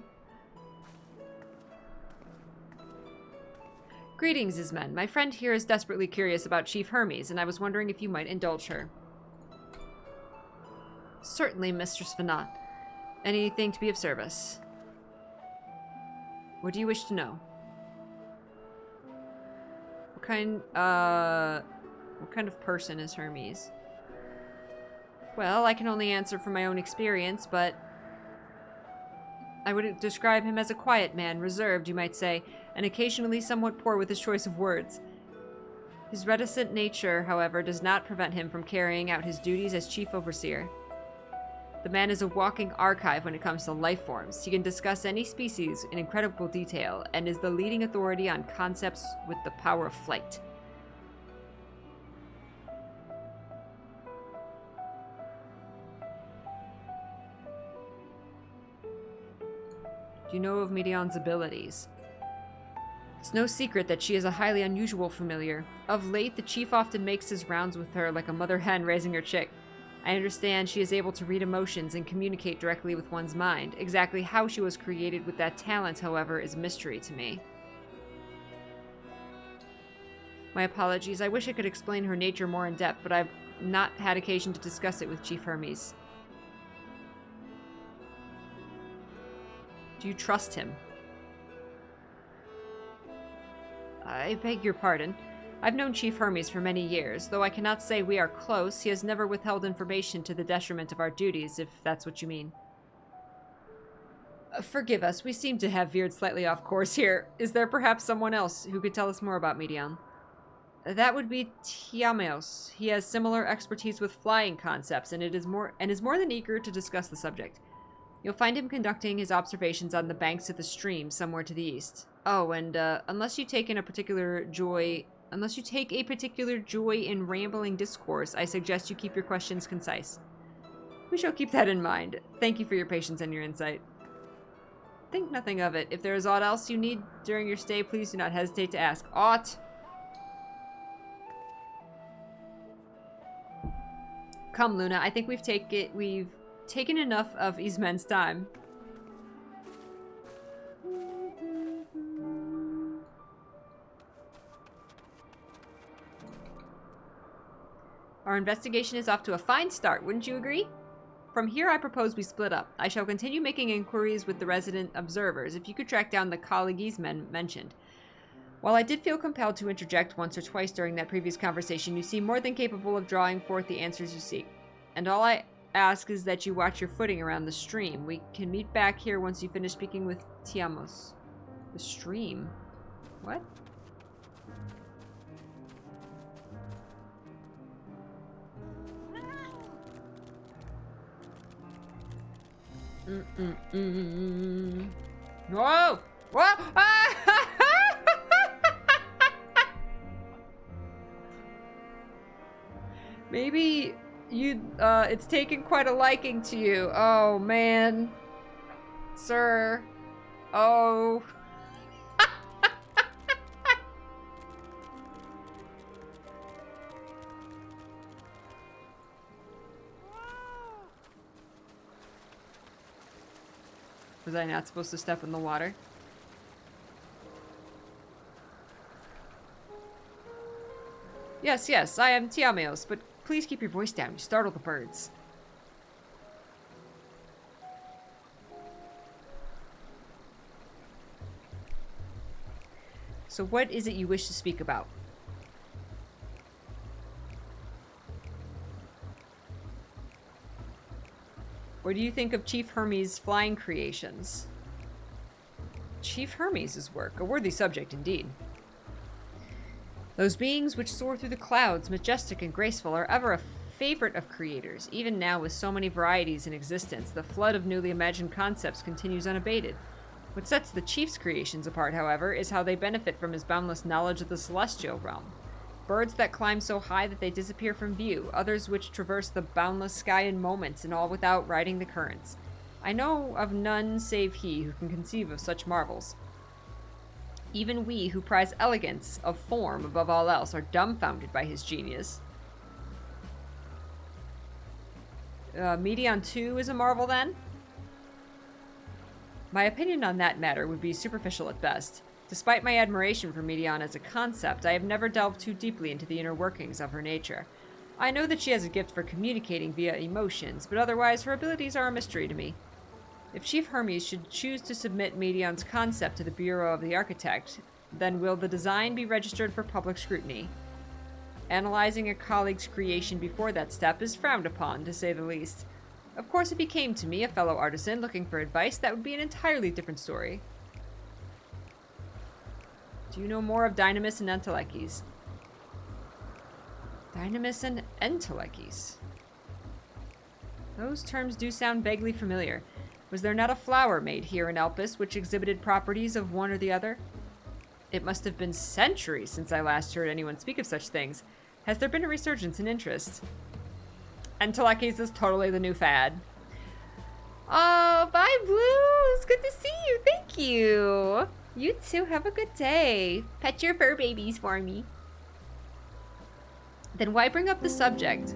Greetings, Ismen. My friend here is desperately curious about Chief Hermes, and I was wondering if you might indulge her. Certainly, Mistress Venat. Anything to be of service. What do you wish to know? What kind of person is Hermes? Well, I can only answer from my own experience, but I would describe him as a quiet man, reserved, you might say, and occasionally somewhat poor with his choice of words. His reticent nature, however, does not prevent him from carrying out his duties as chief overseer. The man is a walking archive when it comes to life forms. He can discuss any species in incredible detail, and is the leading authority on concepts with the power of flight. Do you know of Meteon's abilities? It's no secret that she is a highly unusual familiar. Of late, the chief often makes his rounds with her like a mother hen raising her chick. I understand she is able to read emotions and communicate directly with one's mind. Exactly how she was created with that talent, however, is a mystery to me. My apologies. I wish I could explain her nature more in depth, but I've not had occasion to discuss it with Chief Hermes. Do you trust him? I beg your pardon. I've known Chief Hermes for many years. Though I cannot say we are close, he has never withheld information to the detriment of our duties, if that's what you mean. Forgive us, we seem to have veered slightly off course here. Is there perhaps someone else who could tell us more about Meteon? That would be Tiameos. He has similar expertise with flying concepts and is more than eager to discuss the subject. You'll find him conducting his observations on the banks of the stream somewhere to the east. Oh, and unless you take a particular joy in rambling discourse, I suggest you keep your questions concise. We shall keep that in mind. Thank you for your patience and your insight. Think nothing of it. If there is aught else you need during your stay, please do not hesitate to ask. Aught! Come, Luna. I think we've taken enough of Ismen's time. Our investigation is off to a fine start, wouldn't you agree? From here, I propose we split up. I shall continue making inquiries with the resident observers, if you could track down the colleague Ismen mentioned. While I did feel compelled to interject once or twice during that previous conversation, you seem more than capable of drawing forth the answers you seek. And all I ask is that you watch your footing around the stream. We can meet back here once you finish speaking with Tiamos. The stream? What? Whoa! Whoa! Ah! Maybe it's taken quite a liking to you. Oh, man. Sir. Oh. Was I not supposed to step in the water? Yes, yes, I am Tiameos, but please keep your voice down. You startle the birds. So what is it you wish to speak about? What do you think of Chief Hermes' flying creations? Chief Hermes' work, a worthy subject indeed. Those beings which soar through the clouds, majestic and graceful, are ever a favorite of creators. Even now, with so many varieties in existence, the flood of newly imagined concepts continues unabated. What sets the Chief's creations apart, however, is how they benefit from his boundless knowledge of the celestial realm. Birds that climb so high that they disappear from view, others which traverse the boundless sky in moments, and all without riding the currents. I know of none save he who can conceive of such marvels. Even we who prize elegance of form above all else are dumbfounded by his genius. Meteon 2 is a marvel then? My opinion on that matter would be superficial at best. Despite my admiration for Meteon as a concept, I have never delved too deeply into the inner workings of her nature. I know that she has a gift for communicating via emotions, but otherwise her abilities are a mystery to me. If Chief Hermes should choose to submit Meteon's concept to the Bureau of the Architect, then will the design be registered for public scrutiny? Analyzing a colleague's creation before that step is frowned upon, to say the least. Of course, if he came to me, a fellow artisan, looking for advice, that would be an entirely different story. Do you know more of Dynamis and Entelechis? Dynamis and Entelechis. Those terms do sound vaguely familiar. Was there not a flower made here in Elpis which exhibited properties of one or the other? It must have been centuries since I last heard anyone speak of such things. Has there been a resurgence in interest? Entelechis is totally the new fad. Oh, bye, Blues! Good to see you. Thank you. You too. Have a good day. Pet your fur babies for me. Then why bring up the subject?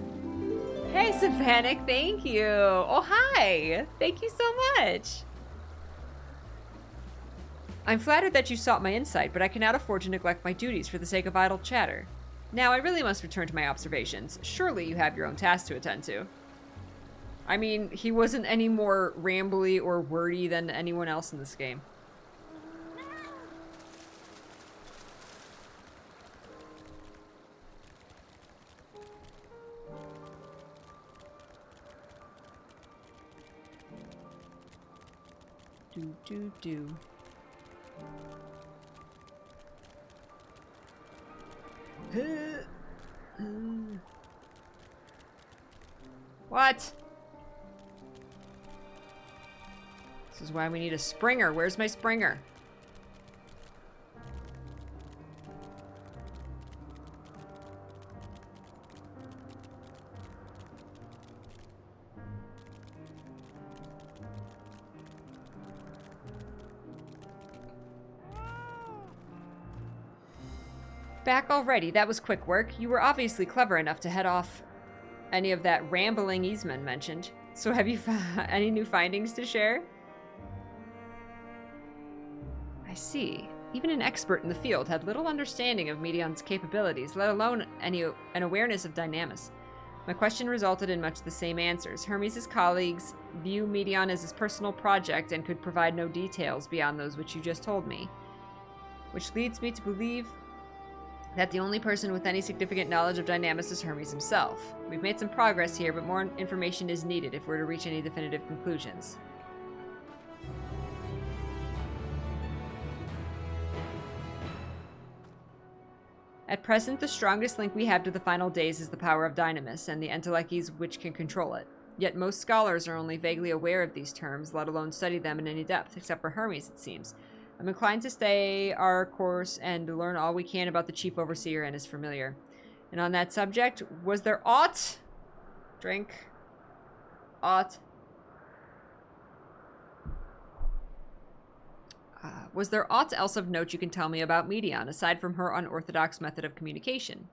Hey, Savanic, thank you. Oh, hi. Thank you so much. I'm flattered that you sought my insight, but I cannot afford to neglect my duties for the sake of idle chatter. Now, I really must return to my observations. Surely you have your own tasks to attend to. I mean, he wasn't any more rambly or wordy than anyone else in this game. Do. What? This is why we need a Springer. Where's my Springer? Back already. That was quick work. You were obviously clever enough to head off any of that rambling Eastman mentioned. So have you found any new findings to share? I see. Even an expert in the field had little understanding of Meteon's capabilities, let alone an awareness of Dynamis. My question resulted in much the same answers. Hermes' colleagues view Meteon as his personal project and could provide no details beyond those which you just told me. Which leads me to believe that the only person with any significant knowledge of Dynamis is Hermes himself. We've made some progress here, but more information is needed if we're to reach any definitive conclusions. At present, the strongest link we have to the final days is the power of Dynamis and the entelechies which can control it. Yet most scholars are only vaguely aware of these terms, let alone study them in any depth, except for Hermes, it seems. I'm inclined to stay our course and learn all we can about the Chief Overseer and his familiar. And on that subject, was there aught? Drink. Aught. Was there aught else of note you can tell me about Meteon, aside from her unorthodox method of communication?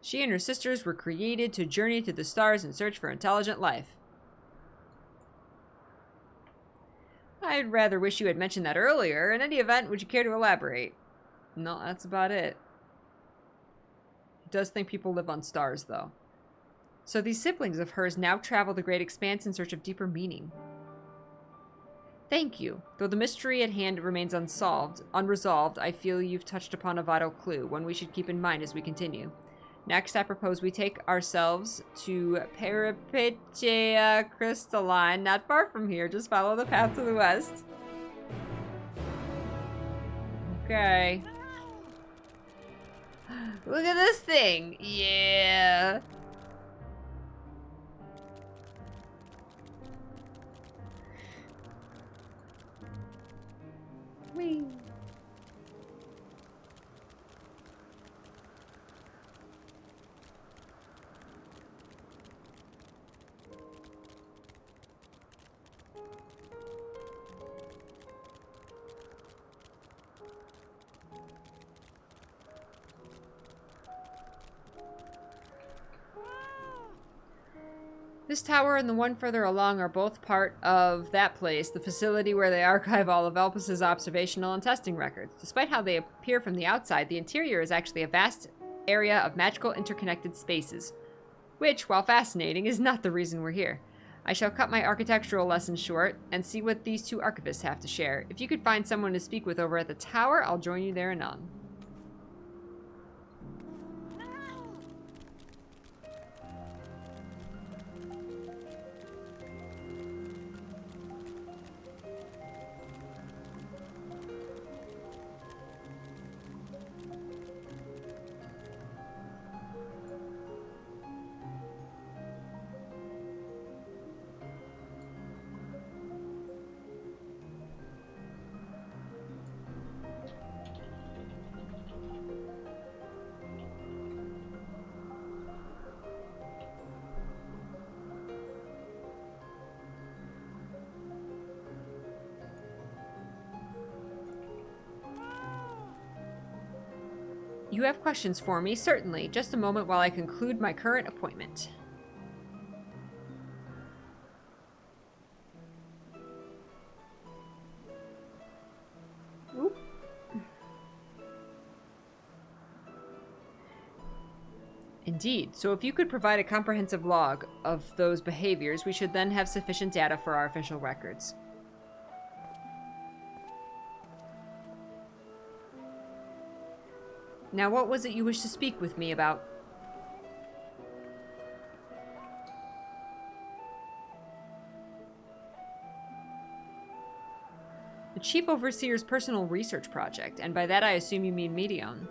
She and her sisters were created to journey to the stars and search for intelligent life. I'd rather wish you had mentioned that earlier. In any event, would you care to elaborate? No, that's about it. He does think people live on stars, though. So these siblings of hers now travel the great expanse in search of deeper meaning. Thank you. Though the mystery at hand remains unresolved, I feel you've touched upon a vital clue, one we should keep in mind as we continue. Next, I propose we take ourselves to Charybdis Crystalline, not far from here. Just follow the path to the west. Okay. Look at this thing. Yeah. Whee. This tower and the one further along are both part of that place, the facility where they archive all of Elpis' observational and testing records. Despite how they appear from the outside, the interior is actually a vast area of magical interconnected spaces, which, while fascinating, is not the reason we're here. I shall cut my architectural lesson short and see what these two archivists have to share. If you could find someone to speak with over at the tower, I'll join you there anon. You have questions for me? Certainly. Just a moment while I conclude my current appointment. Oop. Indeed. So if you could provide a comprehensive log of those behaviors, we should then have sufficient data for our official records. Now, what was it you wished to speak with me about? The Chief Overseer's personal research project, and by that I assume you mean Meteon.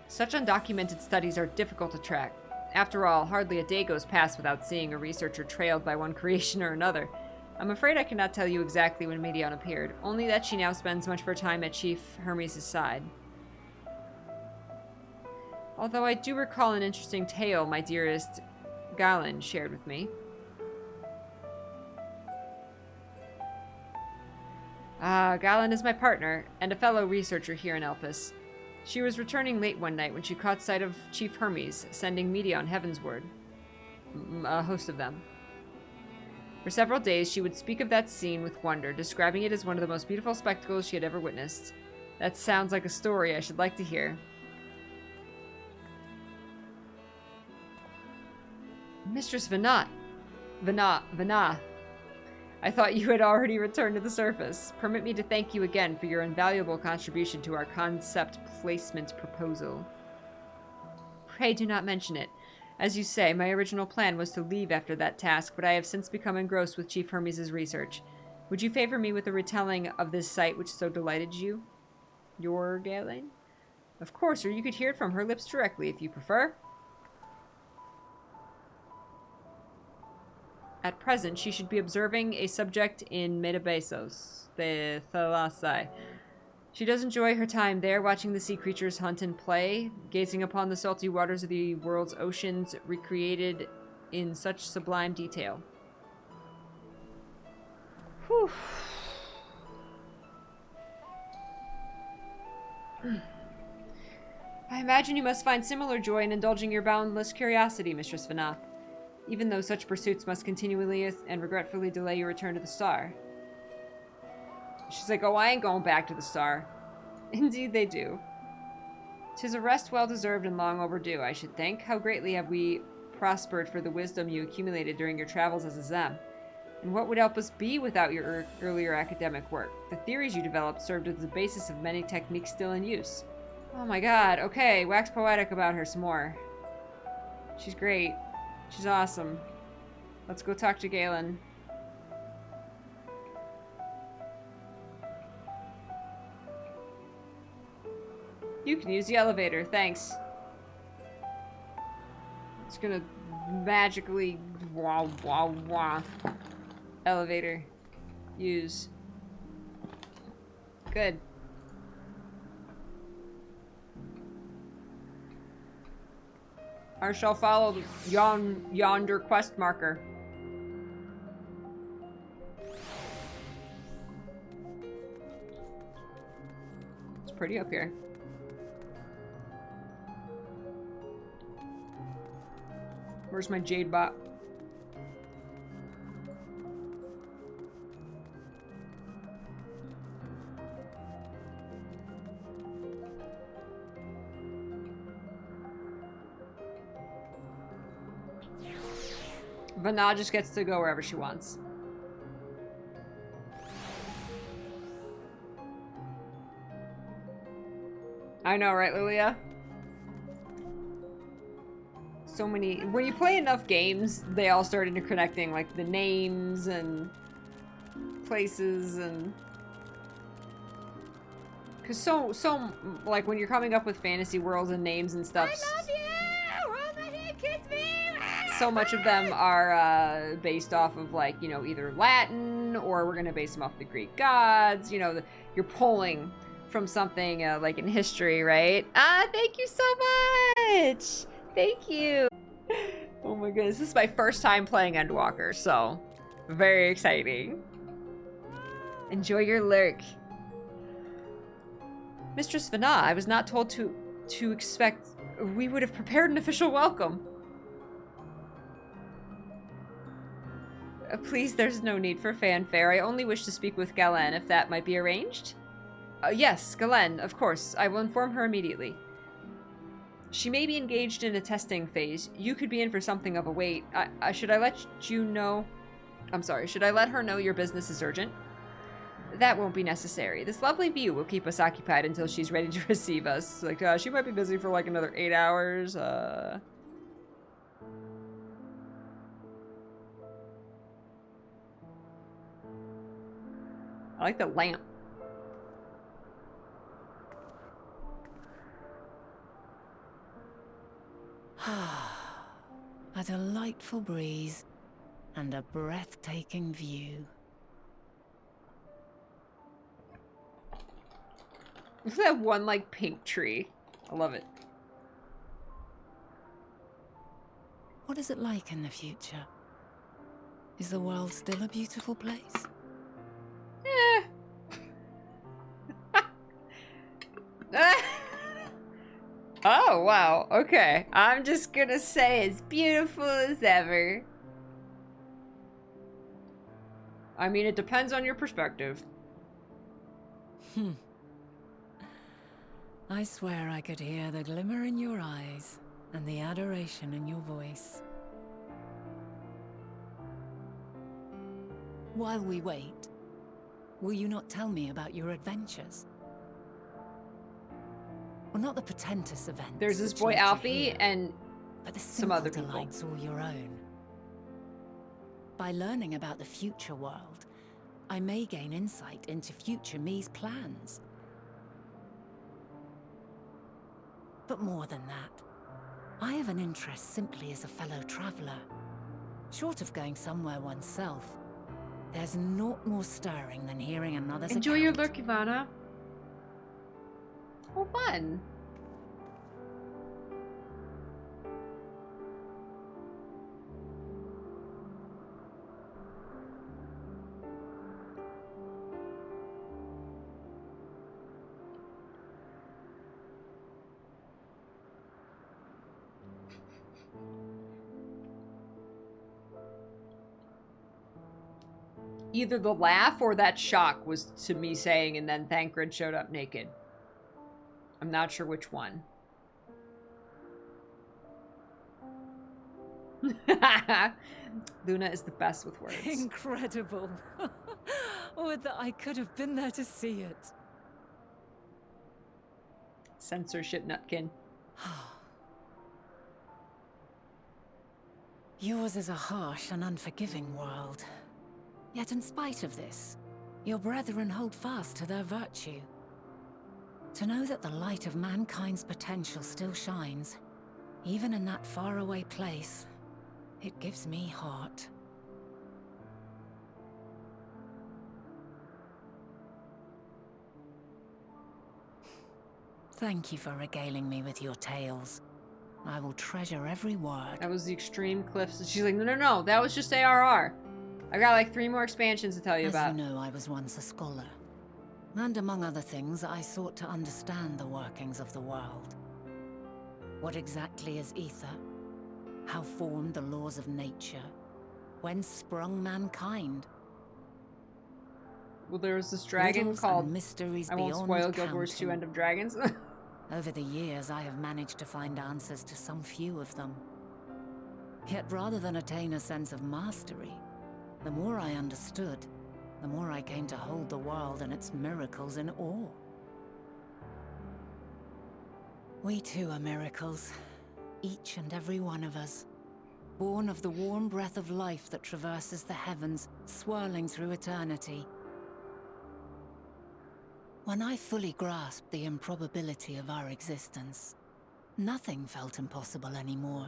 Such undocumented studies are difficult to track. After all, hardly a day goes past without seeing a researcher trailed by one creation or another. I'm afraid I cannot tell you exactly when Meteon appeared, only that she now spends much of her time at Chief Hermes' side. Although I do recall an interesting tale my dearest Galen shared with me. Galen is my partner, and a fellow researcher here in Elpis. She was returning late one night when she caught sight of Chief Hermes sending Meteon heavensward. A host of them. For several days, she would speak of that scene with wonder, describing it as one of the most beautiful spectacles she had ever witnessed. That sounds like a story I should like to hear. Mistress Venat. Venat. I thought you had already returned to the surface. Permit me to thank you again for your invaluable contribution to our concept placement proposal. Pray do not mention it. As you say, my original plan was to leave after that task, but I have since become engrossed with Chief Hermes' research. Would you favor me with a retelling of this sight which so delighted you? Your Galen? Of course, or you could hear it from her lips directly if you prefer. At present, she should be observing a subject in Metabesos, the Thalasai. She does enjoy her time there, watching the sea creatures hunt and play, gazing upon the salty waters of the world's oceans recreated in such sublime detail. Whew. I imagine you must find similar joy in indulging your boundless curiosity, Mistress Venat. Even though such pursuits must continually and regretfully delay your return to the star. She's like, oh, I ain't going back to the star. Indeed they do. 'Tis a rest well-deserved and long overdue, I should think. How greatly have we prospered for the wisdom you accumulated during your travels as a Zem. And what would Elpis be without your earlier academic work? The theories you developed served as the basis of many techniques still in use. Oh my god, okay, wax poetic about her some more. She's great. She's awesome. Let's go talk to Galen. You can use the elevator, thanks. It's gonna magically wah wah wah. Elevator. Use. Good. I shall follow yonder quest marker. It's pretty up here. Where's my jade bot? Venat just gets to go wherever she wants. I know, right, Lilia? So many... When you play enough games, they all start interconnecting, like, the names and places and... Because so, like, when you're coming up with fantasy worlds and names and stuff... I love you! Hold my hand, kiss me! So much of them are based off of, like, you know, either Latin, or we're going to base them off the Greek gods. You know, you're pulling from something, like, in history, right? Thank you so much! Thank you! Oh my goodness, this is my first time playing Endwalker, so very exciting. Enjoy your lurk. Mistress Venat, I was not told to expect... We would have prepared an official welcome. Please, there's no need for fanfare. I only wish to speak with Galen, if that might be arranged. Yes, Galen, of course. I will inform her immediately. She may be engaged in a testing phase. You could be in for something of a wait. Should I let you know... I'm sorry, should I let her know your business is urgent? That won't be necessary. This lovely view will keep us occupied until she's ready to receive us. Like, she might be busy for like another 8 hours. I like the lamp. A delightful breeze and a breathtaking view. Look at that one, like, pink tree. I love it. What is it like in the future? Is the world still a beautiful place? Oh, wow. Okay. I'm just gonna say as beautiful as ever. I mean, it depends on your perspective. I swear I could hear the glimmer in your eyes and the adoration in your voice. While we wait, will you not tell me about your adventures? Well, not the portentous events. There's this which boy led you Alfie here, and but the some other simple people. delights all your own. By learning about the future world, I may gain insight into future me's plans. But more than that, I have an interest simply as a fellow traveler. Short of going somewhere oneself, there's naught more stirring than hearing another's account. Enjoy your look, Ivana. Oh, fun. Either the laugh or that shock was to me saying, and then Thancred showed up naked. I'm not sure which one. Luna is the best with words. Incredible. Would that I could have been there to see it. Censorship nutkin. Yours is a harsh and unforgiving world. Yet in spite of this, your brethren hold fast to their virtue. To know that the light of mankind's potential still shines, even in that faraway place, it gives me heart. Thank you for regaling me with your tales. I will treasure every word. That was the extreme cliffs. She's like, no, that was just ARR. I got like 3 more expansions to tell you about. As you know, I was once a scholar. And among other things, I sought to understand the workings of the world. What exactly is ether? How formed the laws of nature? Whence sprung mankind? Well, there was this dragon Riddles called... and mysteries I won't beyond spoil Guild Wars 2 counting. End of Dragons. Over the years, I have managed to find answers to some few of them. Yet rather than attain a sense of mastery, the more I understood, the more I came to hold the world and its miracles in awe. We too are miracles, each and every one of us, born of the warm breath of life that traverses the heavens, swirling through eternity. When I fully grasped the improbability of our existence, nothing felt impossible anymore.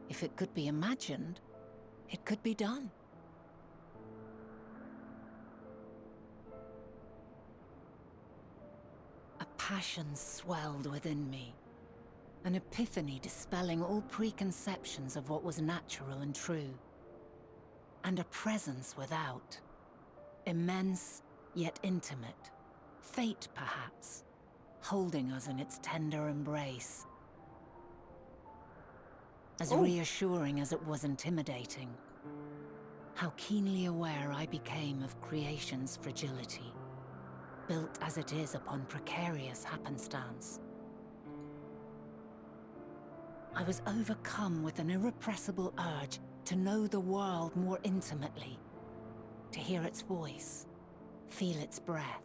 If it could be imagined, it could be done. A passion swelled within me, an epiphany dispelling all preconceptions of what was natural and true. And a presence without, immense yet intimate. Fate, perhaps, holding us in its tender embrace. As reassuring as it was intimidating, how keenly aware I became of creation's fragility, built as it is upon precarious happenstance. I was overcome with an irrepressible urge to know the world more intimately, to hear its voice, feel its breath.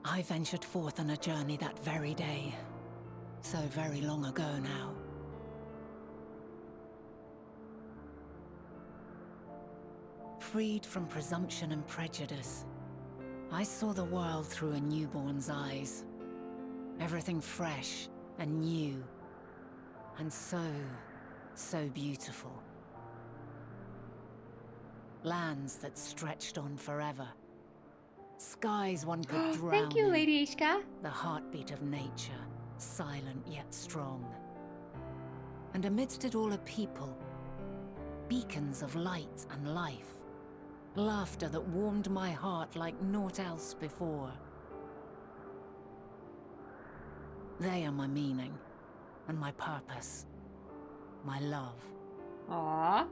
I ventured forth on a journey that very day, so very long ago now. freed from presumption and prejudice. I saw the world through a newborn's eyes. Everything fresh and new. And so beautiful. Lands that stretched on forever. Skies one could drown Thank you, in. Lady Ishka. The heartbeat of nature, silent yet strong. And amidst it all a people, beacons of light and life. Laughter that warmed my heart like naught else before. They are my meaning, and my purpose, my love. Aww.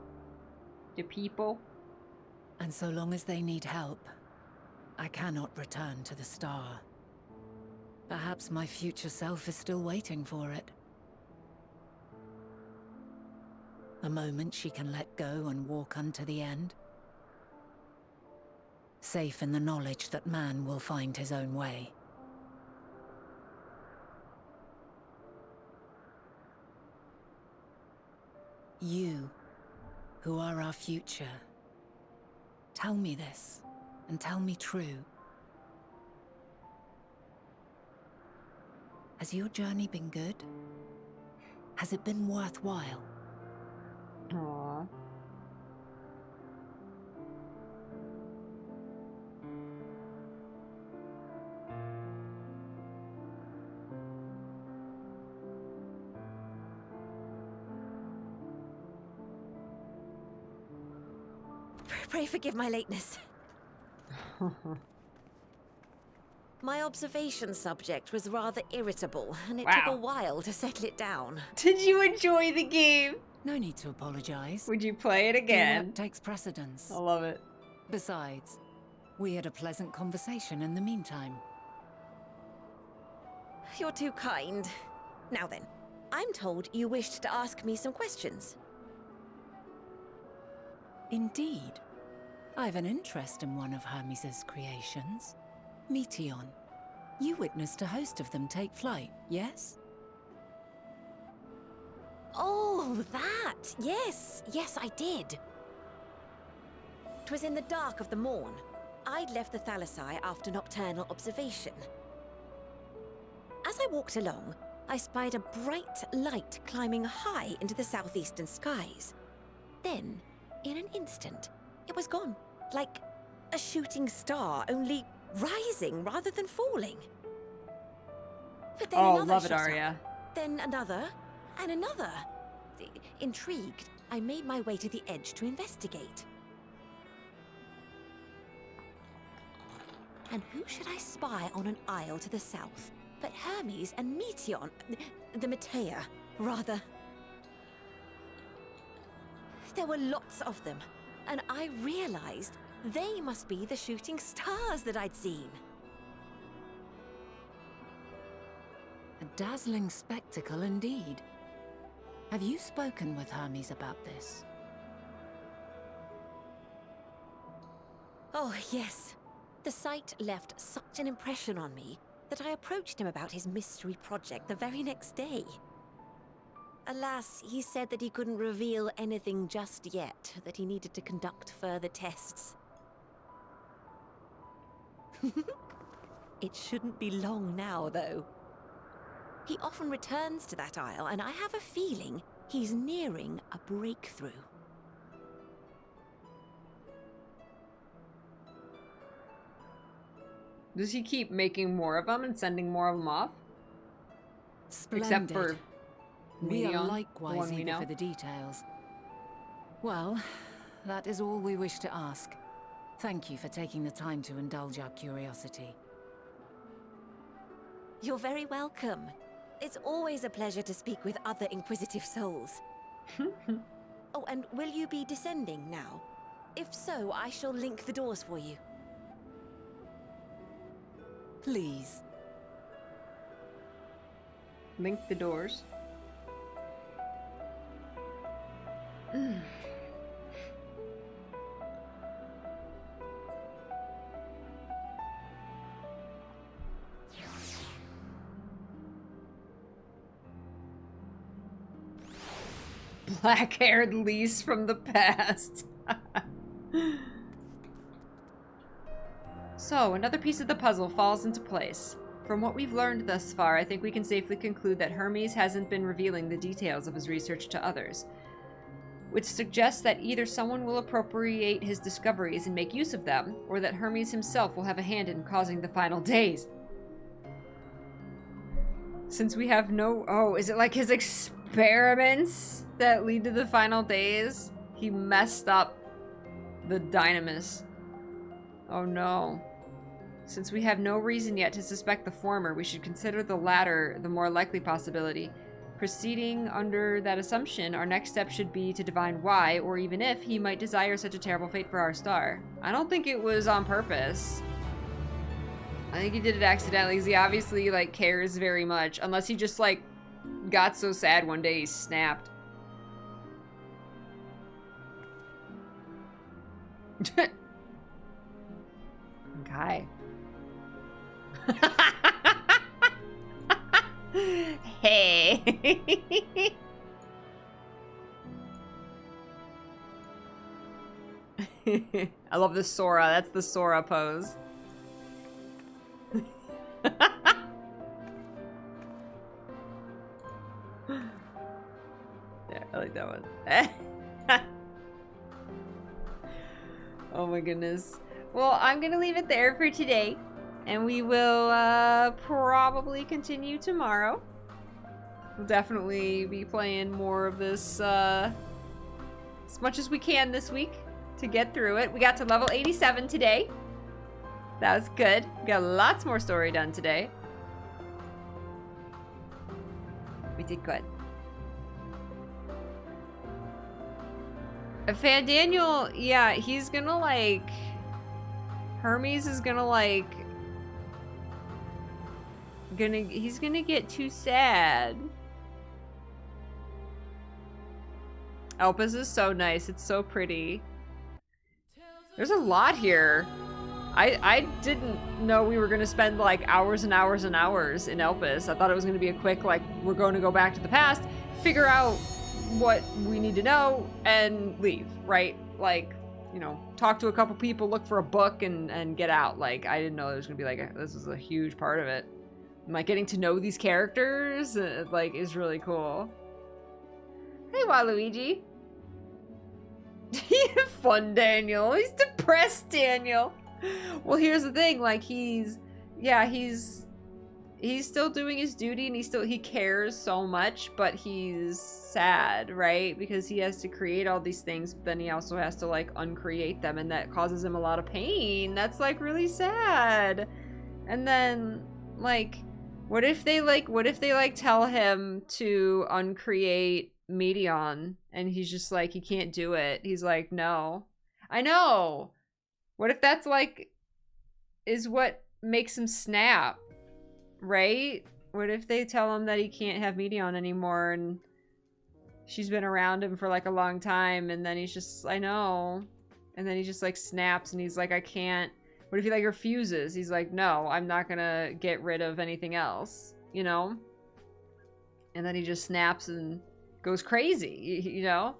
The people. And so long as they need help, I cannot return to the star. Perhaps my future self is still waiting for it. A moment she can let go and walk unto the end. Safe in the knowledge that man will find his own way. You, who are our future, tell me this, and tell me true. Has your journey been good? Has it been worthwhile? Aww. Pray forgive my lateness. My observation subject was rather irritable, and it took a while to settle it down. Did you enjoy the game? No need to apologize. Would you play it again? Work takes precedence. I love it. Besides, we had a pleasant conversation in the meantime. You're too kind. Now then, I'm told you wished to ask me some questions. Indeed. I've an interest in one of Hermes' creations. Meteon. You witnessed a host of them take flight, yes? Oh, that! Yes, I did. 'Twas in the dark of the morn. I'd left the Thalassai after nocturnal observation. As I walked along, I spied a bright light climbing high into the southeastern skies. Then, in an instant, it was gone. Like a shooting star, only rising rather than falling. But then another love it, shot Arya. up. Then another, and another. Intrigued, I made my way to the edge to investigate. And who should I spy on an isle to the south but Hermes and Meteon, the Metea, rather. There were lots of them, and I realized they must be the shooting stars that I'd seen. A dazzling spectacle indeed. Have you spoken with Hermes about this? Oh, yes. The sight left such an impression on me that I approached him about his mystery project the very next day. Alas, he said that he couldn't reveal anything just yet, that he needed to conduct further tests. It shouldn't be long now, though. He often returns to that isle, and I have a feeling he's nearing a breakthrough. Does he keep making more of them and sending more of them off? Splendid. Except for We are Meteon, the likewise one we eager know. for the details. Well, that is all we wish to ask. Thank you for taking the time to indulge our curiosity. You're very welcome. It's always a pleasure to speak with other inquisitive souls. Oh, and will you be descending now? If so, I shall link the doors for you. Please. Link the doors. Black-haired Lise from the past. So, another piece of the puzzle falls into place. From what we've learned thus far, I think we can safely conclude that Hermes hasn't been revealing the details of his research to others, which suggests that either someone will appropriate his discoveries and make use of them, or that Hermes himself will have a hand in causing the final days. Since we have no... Oh, is it like his experiments that lead to the final days? He messed up the dynamis. Oh no. Since we have no reason yet to suspect the former, we should consider the latter the more likely possibility. Proceeding under that assumption, our next step should be to divine why, or even if, he might desire such a terrible fate for our star. I don't think it was on purpose. I think he did it accidentally, because he obviously, like, cares very much. Unless he just, like, got so sad one day he snapped. Okay. Hey. I love the Sora. That's the Sora pose. Yeah, I like that one. Oh my goodness. Well, I'm gonna leave it there for today, and we will probably continue tomorrow. We'll definitely be playing more of this as much as we can this week to get through it. We got to level 87 today. That was good. We got lots more story done today. We did good. Fandaniel, yeah, he's gonna like... Hermes is gonna like... He's gonna get too sad. Elpis is so nice. It's so pretty. There's a lot here. I didn't know we were gonna spend like hours and hours and hours in Elpis. I thought it was gonna be a quick, like, we're going to go back to the past, figure out what we need to know, and leave, right? Like, you know, talk to a couple people, look for a book, and get out. Like, I didn't know there was gonna be like, this is a huge part of it. And, like, getting to know these characters, like, is really cool. Hey, Waluigi. Fun Daniel. He's depressed Daniel. Well, here's the thing, like, he's still doing his duty, and he cares so much, but he's sad, right? Because he has to create all these things, but then he also has to, like, uncreate them, and that causes him a lot of pain. That's, like, really sad. And then, like, what if they tell him to uncreate Meteon, and he's just like, he can't do it. He's like, no. I know. What if that's, like, is what makes him snap, right? What if they tell him that he can't have Meteon anymore, and she's been around him for, like, a long time, and then he's just, I know. And then he just, like, snaps, and he's like, I can't. What if he, like, refuses? He's like, no, I'm not gonna get rid of anything else, you know? And then he just snaps and goes crazy, you know?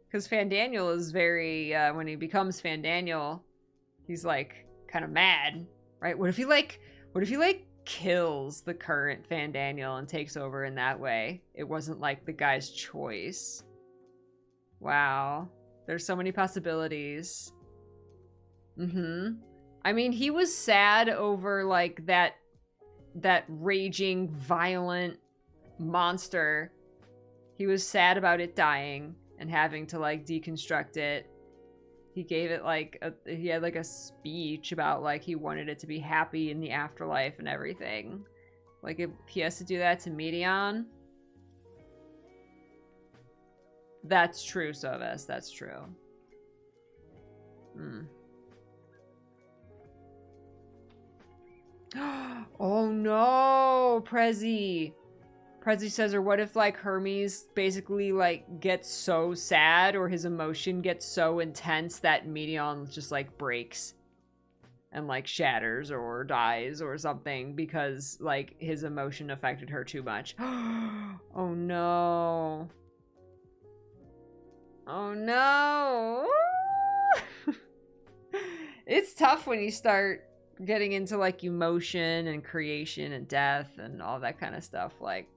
Because Fandaniel is very, when he becomes Fandaniel, he's, like, kind of mad, right? What if he kills the current Fandaniel and takes over in that way? It wasn't, like, the guy's choice. Wow. There's so many possibilities. I mean, he was sad over, like, that raging, violent monster. He was sad about it dying and having to, like, deconstruct it. He gave it, like, he had, like, a speech about, like, he wanted it to be happy in the afterlife and everything. Like, if he has to do that to Meteon. That's true, Sovis. That's true. Oh no, Prezi. Prezi says, or what if, like, Hermes basically, like, gets so sad, or his emotion gets so intense that Meteon just, like, breaks and, like, shatters or dies or something because, like, his emotion affected her too much. Oh no. Oh no. It's tough when you start getting into like emotion and creation and death and all that kind of stuff. Like,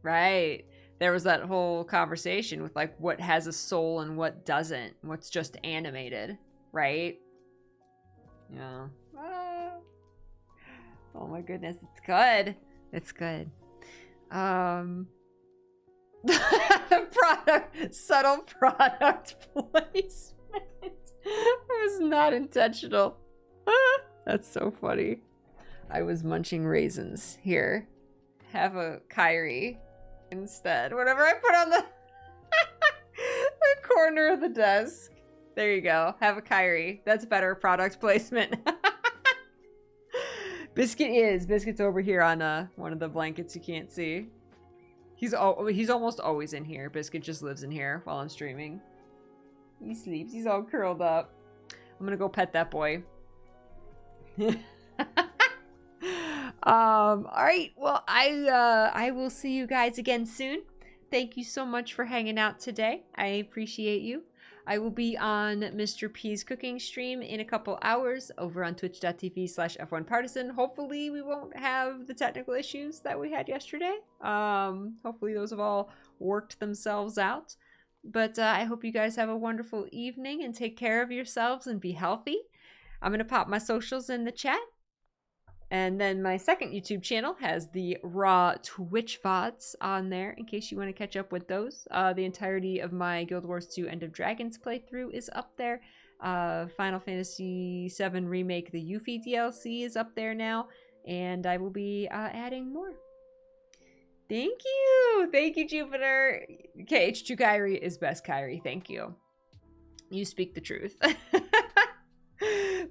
right. There was that whole conversation with like what has a soul and what doesn't, what's just animated, right? Yeah. Oh my goodness, it's good. It's good. Subtle product placement. It was not intentional. That's so funny. I was munching raisins. Here, have a Kyrie instead. Whatever I put on the the corner of the desk. There you go. Have a Kyrie. That's better product placement. Biscuit's over here on one of the blankets you can't see. He's almost always in here. Biscuit just lives in here while I'm streaming. He sleeps. He's all curled up. I'm gonna go pet that boy. All right. Well, I will see you guys again soon. Thank you so much for hanging out today. I appreciate you. I will be on Mr. P's cooking stream in a couple hours over on twitch.tv/F1Partisan. Hopefully we won't have the technical issues that we had yesterday. Hopefully those have all worked themselves out. But I hope you guys have a wonderful evening and take care of yourselves and be healthy. I'm going to pop my socials in the chat. And then my second YouTube channel has the raw Twitch VODs on there in case you want to catch up with those. The entirety of my Guild Wars 2 End of Dragons playthrough is up there. Final Fantasy VII Remake, the Yuffie DLC is up there now. And I will be adding more. Thank you! Thank you, Jupiter! KH2 Kyrie is best Kyrie. Thank you. You speak the truth.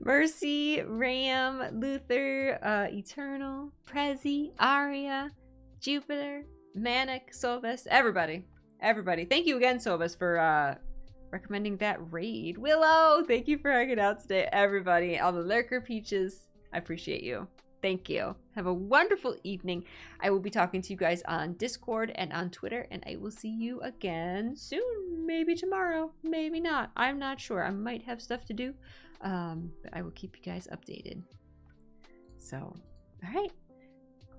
Mercy, Ram, Luther, Eternal, Prezi, Aria, Jupiter, Manic, Silvus, everybody. Thank you again, Silvus, for recommending that raid. Willow, thank you for hanging out today, everybody. All the lurker peaches, I appreciate you. Thank you. Have a wonderful evening. I will be talking to you guys on Discord and on Twitter, and I will see you again soon. Maybe tomorrow, maybe not. I'm not sure. I might have stuff to do. But I will keep you guys updated. So, all right.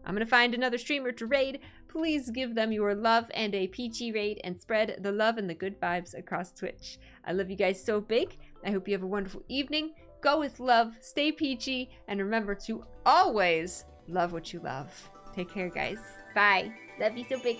I'm going to find another streamer to raid. Please give them your love and a peachy raid and spread the love and the good vibes across Twitch. I love you guys so big. I hope you have a wonderful evening. Go with love, stay peachy, and remember to always love what you love. Take care, guys. Bye. Love you so big.